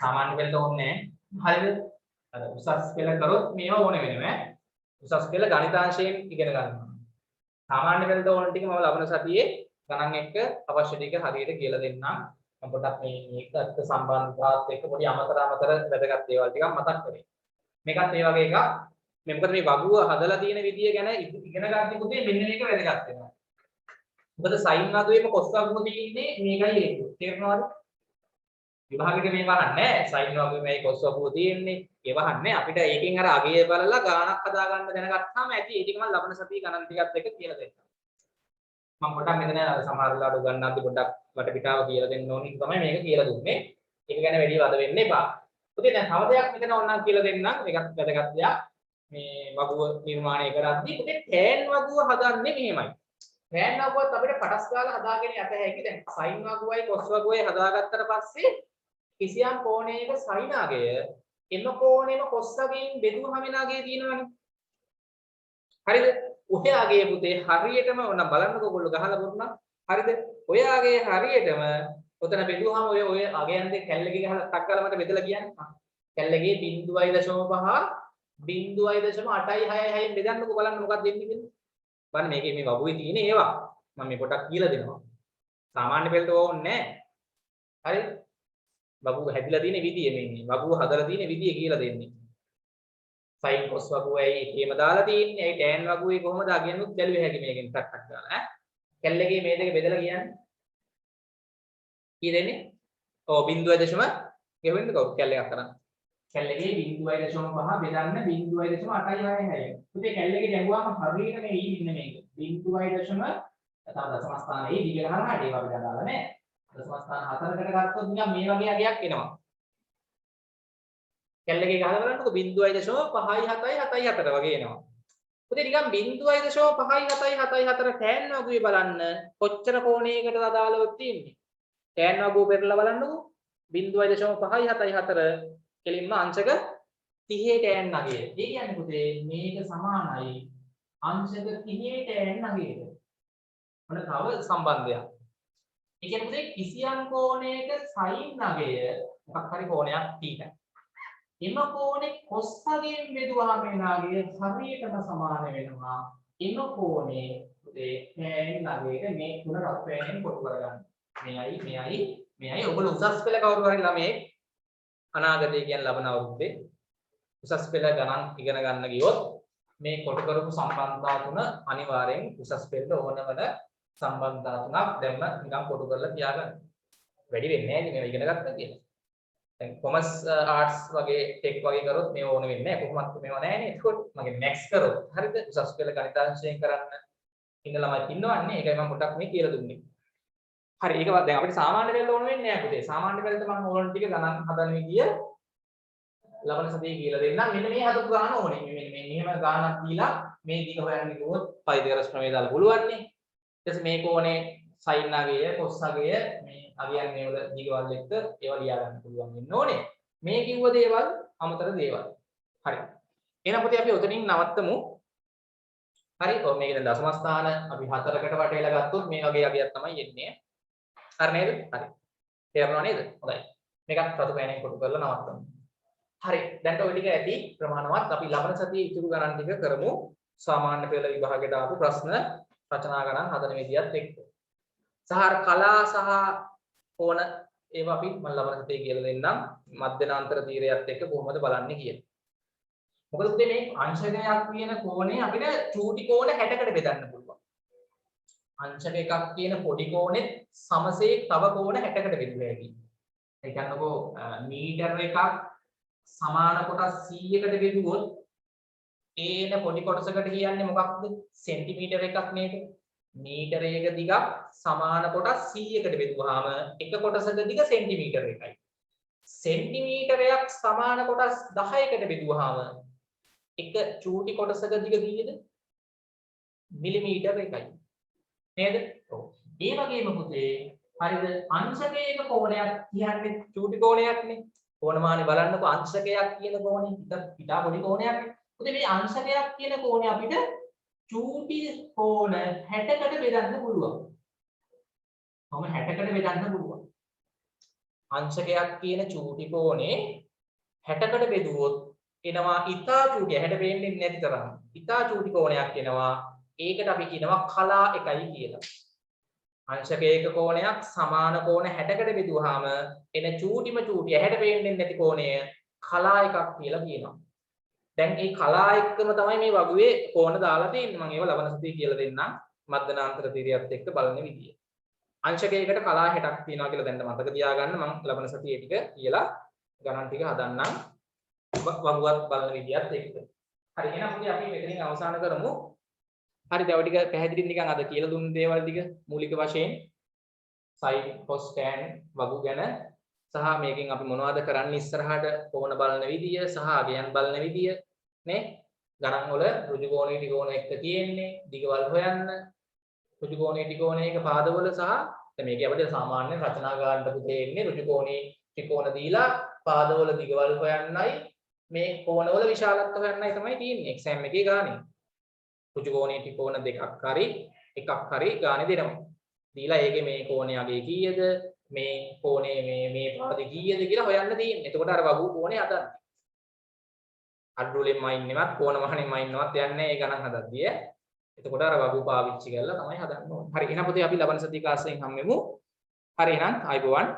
සාමාන්‍ය පෙළට ඕනේ නෑ. හරිද? අර උසස් පෙළ කරොත් මේවා ඕනේ වෙනවා ඈ. උසස් පෙළ ගණිතාංශයෙන් ඉගෙන ගන්නවා. සාමාන්‍ය පෙළට ඕන ටික මම ලබන සතියේ ගණන් එක්ක අවශ්‍ය ටික හරියට කියලා දෙන්නම්. මම පොඩ්ඩක් මේක අර්ථ සම්බන්ධතාවත් එක්ක පොඩි අමතර වැදගත් දේවල් ටිකක් මතක් කරේ. මේකත් ඒ වගේ එකක්. මේ මොකද මේ වගුව හදලා තියෙන විදිය ගැන ඉගෙන ගන්න පුතේ මෙන්න මේක වැදගත් වෙනවා. මොකද sin වගුවේම cos වගුව තියෙන්නේ මේකයි හේතුව. තේරෙනවද? විභාගෙට මේ වහන්නේ නැහැ. sin වගුවේමයි cos වගුව තියෙන්නේ. ඒ වහන්නේ අපිට ඒකෙන් අර අගය බලලා ගාණක් හදා ගන්න දැනගත්තාම ඇති. ඒ ටික මම ලබන සතියේ ගණන් ටිකත් එක්ක කියලා දෙන්නම්. මම පොඩ්ඩක් මෙතන සමහර වෙලාවට ගන්නත් පොඩ්ඩක් වටපිටාව කියලා දෙන්න ඕනේ තමයි මේක කියලා දුන්නේ. ඒක ගැන වැඩි වද වෙන්න එපා. පුතේ දැන් තව දෙයක් මෙතන ඕනනම් කියලා දෙන්නම්. ඒකත් වැදගත් දෙයක්. මේ වගුව නිර්මාණය කරද්දී පුතේ tan වගුව හදන්නේ මෙහෙමයි. tan වගුවත් අපිට පටස් ගාලා හදාගෙන යත හැකි. දැන් sin වගුවයි cos වගුවයි හදාගත්තට පස්සේ කිසියම් කෝණයක sin අගය එම කෝණයම cos අගයෙන් බෙදුවහම එන අගය තියෙනවනේ. හරිද? ඔය අගය පුතේ හරියටම ඕන බලන්නකෝ ඔයගොල්ලෝ ගහලා බලන්න. හරිද? ඔය අගය හරියටම ඔතන බෙදුවහම ඔය අගයන් දෙක කැල්ලකේ ගහලා ටක් ගාලා මට බෙදලා කියන්නේ. කැල්ලකේ 0.5 0.866න් බෙදන්නකෝ බලන්න මොකක්ද වෙන්නේ කියලා. බලන්න මේකේ මේ වගුවේ තියෙන ඒවා. මම මේ පොඩක් කියලා දෙනවා. සාමාන්‍ය පෙළට ඕනේ නැහැ. හරි? වගුව හැදිලා තියෙන විදිය මේ වගුව හදලා තියෙන විදිය කියලා දෙන්නේ. sin cos වගුවයි එකේම දාලා තියෙන්නේ. ඒ tan වගුවේ කොහොමද අගයන්ුත් බැලුවේ හැකි මේකෙන් ටක් ටක් දාලා ඈ. කැල්ලකේ මේ දෙක බෙදලා කියන්නේ. කී දෙන්නේ? ඔව් 0.0 ගෙවෙන්න කවුරු කැල්ල එකක් කරන්න. කැල්ලකේ 0.5 බෙදන්න 0.866. පුතේ කැල්ලකේ දැඟුවාම හරියට මේ ඉන්නේ මේක. 0.0 තව දශම ස්ථානයේ දිග ගහනවා ඒක අපි දාලා නැහැ. දශම ස්ථාන 4කට ගත්තොත් නිකන් මේ වගේ අගයක් එනවා. කැල්ලකේ ගහලා බලන්නකො 0.57774 වගේ එනවා. පුතේ නිකන් 0.57774 tan වගුවේ බලන්න කොච්චර කෝණයකට අදාළව තියෙන්නේ. tan වගුව පෙරලා බලන්නකො 0.577 කෙලින්ම අංශක 30 tan අගය. ඒ කියන්නේ පුතේ මේක සමානයි අංශක 30 tan අගයට. මොන තව සම්බන්ධයක්. ඒ කියන්නේ පුතේ කිසියම් කෝණයක sin අගය මොකක් හරි කෝණයක් θ. එම කෝණේ cos අගයෙන් බෙදුවාම එන අගය හරියටම සමාන වෙනවා. එම කෝණේ පුතේ tan අගයට මේ තුන රත්වැයෙන් කොටු කරගන්න. මෙයයි ඔයගොල්ලෝ උසස් පෙළ කවුරු හරි ළමයෙක් අනාගතයේ කියන ලබන අවුරුද්දේ උසස් පෙළ ගණන් ඉගෙන ගන්න ගියොත් මේ කොට කරපු සම්බන්ධතා තුන අනිවාර්යෙන් උසස් පෙළට ඕන වන සම්බන්ධතා තුනක් දැම්ම නිකන් කොටු කරලා තියාගන්න. වැඩි වෙන්නේ නැහැ මේවා ඉගෙන ගත්තා කියලා. දැන් කොමර්ස් ආර්ට්ස් වගේ ටෙක් වගේ කරොත් මේව ඕන වෙන්නේ නැහැ. කොහොමත් මේවා නැහැ නේ. ඒකෝට මගේ මැක්ස් කරොත් හරිද? උසස් පෙළ ගණිතාංශයෙන් කරන්න ඉන්න ළමයි ඉන්නවන්නේ. ඒකයි මම පොඩ්ඩක් මේ කියලා දුන්නේ. හරි ඒකවත් දැන් අපිට සාමාන්‍ය පෙළ ඕන වෙන්නේ නැහැ පුතේ. සාමාන්‍ය පෙළට මම ඕන ටික ගණන් හදන විදිය ලබන සතියේ කියලා දෙන්නම්. මෙන්න මේ හදපු ගාන ඕනේ. මෙන්න මෙහෙම ගානක් දීලා මේ දිග හොයන්න කිව්වොත් පයිතගරස් ක්‍රමයේ දාලා පුළුවන් නේ. ඊට පස්සේ මේ කෝණේ sin අගය, cos අගය මේ අගයන් මේවල දිගවල් එක්ක ඒවා ලියා ගන්න පුළුවන් වෙන්න ඕනේ. මේ කිව්ව දේවල් අමතර දේවල්. හරි. එහෙනම් පුතේ අපි උතනින් නවත්තමු. හරි. ඔව් මේක දැන් දශම ස්ථාන අපි 4කට වටේලා ගත්තොත් මේ වගේ අගයක් තමයි එන්නේ. හරි නේද? හරි. තේරුණා නේද? හොඳයි. මේකත් රතු පෑනෙන් කොටු කරලා නවත්තමු. හරි. දැන් ඔය ටික ඇති ප්‍රමාණවත් අපි ලබන සතියේ ඉතුරු ගණන් ටික කරමු. සාමාන්‍ය පෙළ විභාගයට ආපු ප්‍රශ්න රචනා ගණන් හදන විදියත් එක්ක. සහ කලා සහ ඕන ඒවා අපි මම ලබන සතියේ කියලා දෙන්නම්. මධ්‍යනාන්තර තීරයත් එක්ක කොහොමද බලන්නේ කියලා. මොකද මේ අංශකයක් කියන කෝණේ අපිට චූටි කෝණ 60කට බෙදන්න පුළුවන්. අංශක එකක් කියන පොඩි කෝණෙත් සමසේ තව කෝණ 60කට බෙදුවා හැකියි. ඒ කියන්නකෝ මීටර එකක් සමාන කොටස් 100කට බෙදුවොත් ඒන පොඩි කොටසකට කියන්නේ මොකක්ද? සෙන්ටිමීටර එකක් මේක. මීටරයක දිගක් සමාන කොටස් 100කට බෙදුවාම එක කොටසක දිග සෙන්ටිමීටර එකයි. සෙන්ටිමීටරයක් සමාන කොටස් 10කට බෙදුවාම එක චූටි කොටසක දිග කීයද? මිලිමීටර එකයි. නේද? ඔව්. ඒ වගේම පුතේ හරිද අංශකයක කෝණයක් කියන්නේ චූටි කෝණයක්නේ. කෝණමානේ බලන්නකෝ අංශකයක් කියන කෝණේ පිටා පොඩි කෝණයක්. පුතේ මේ අංශකයක් කියන කෝණේ අපිට චූටි කෝණ 60කට බෙදන්න පුළුවන්. කොහොම 60කට බෙදන්න පුළුවන්. අංශකයක් කියන චූටි කෝණේ 60කට බෙදුවොත් එනවා ඉතා චූටි 60 වෙන්නේ නැති තරම්. ඉතා චූටි කෝණයක් එනවා. ඒකට අපි කියනවා කලා එකයි කියලා. අංශකයක කෝණයක් සමාන කෝණ 60කට බෙදුවාම එන චූටිම චූටි 60 වෙන්නේ නැති කෝණය කලා එකක් කියලා කියනවා. දැන් මේ කලා එක්කම තමයි මේ වගුවේ කෝණ දාලා තියෙන්නේ. මම ඒව ලබන සතියේ කියලා දෙන්නම්. මධ්‍යනාන්තර තීරයත් එක්ක බලන විදිය. අංශකයකට කලා 60ක් තියෙනවා කියලා දැන් මතක තියාගන්න. මම ලබන සතියේ ටික කියලා ගණන් ටික හදන්නම්. වගුවත් බලන විදියත් එක්ක. හරි එහෙනම් අපි මෙතනින් අවසන් කරමු. හරි දැන් ඔය ටික පැහැදිලි නිකන් අද කියලා දුන්න දේවල් ටික මූලික වශයෙන් sin cos tan වගු ගැන සහ මේකෙන් අපි මොනවද කරන්නේ ඉස්සරහට කොන බලන විදිය සහ අගයන් බලන විදිය නේ ගණන් වල ඍජු කෝණී ත්‍රිකෝණ එක්ක තියෙන්නේ දිගවල් හොයන්න ඍජු කෝණී ත්‍රිකෝණ එක පාදවල සහ දැන් මේක අපිට සාමාන්‍ය රචනා ගන්නට පුතේ එන්නේ ඍජු කෝණී ත්‍රිකෝණ දීලා පාදවල දිගවල් හොයන්නයි මේ කෝණවල විශාලත්ව හොයන්නයි තමයි තියෙන්නේ එක්සෑම් එකේ ගානේ ඍජු කෝණී ත්‍රිකෝණ දෙකක් හරි එකක් හරි ගානේ දෙනවා දීලා ඒකේ මේ කෝණයේ අගය කීයද මේ කෝණේ මේ පාදේ කීයද කියලා හොයන්න තියෙන්නේ. එතකොට අර වගු කෝණේ හදන්නේ. අඩුලෙන්ම ඉන්නවත් කෝණ මහණෙන්ම ඉන්නවත් යන්නේ ඒ ගණන් හදද්දී. එතකොට අර වගු පාවිච්චි කරලා තමයි හදන්න ඕනේ. හරි එහෙනම් පුතේ අපි ලබන සතිය ක්ලාස් එකෙන් හම්බෙමු. හරි එහෙනම් ආයිබෝවන්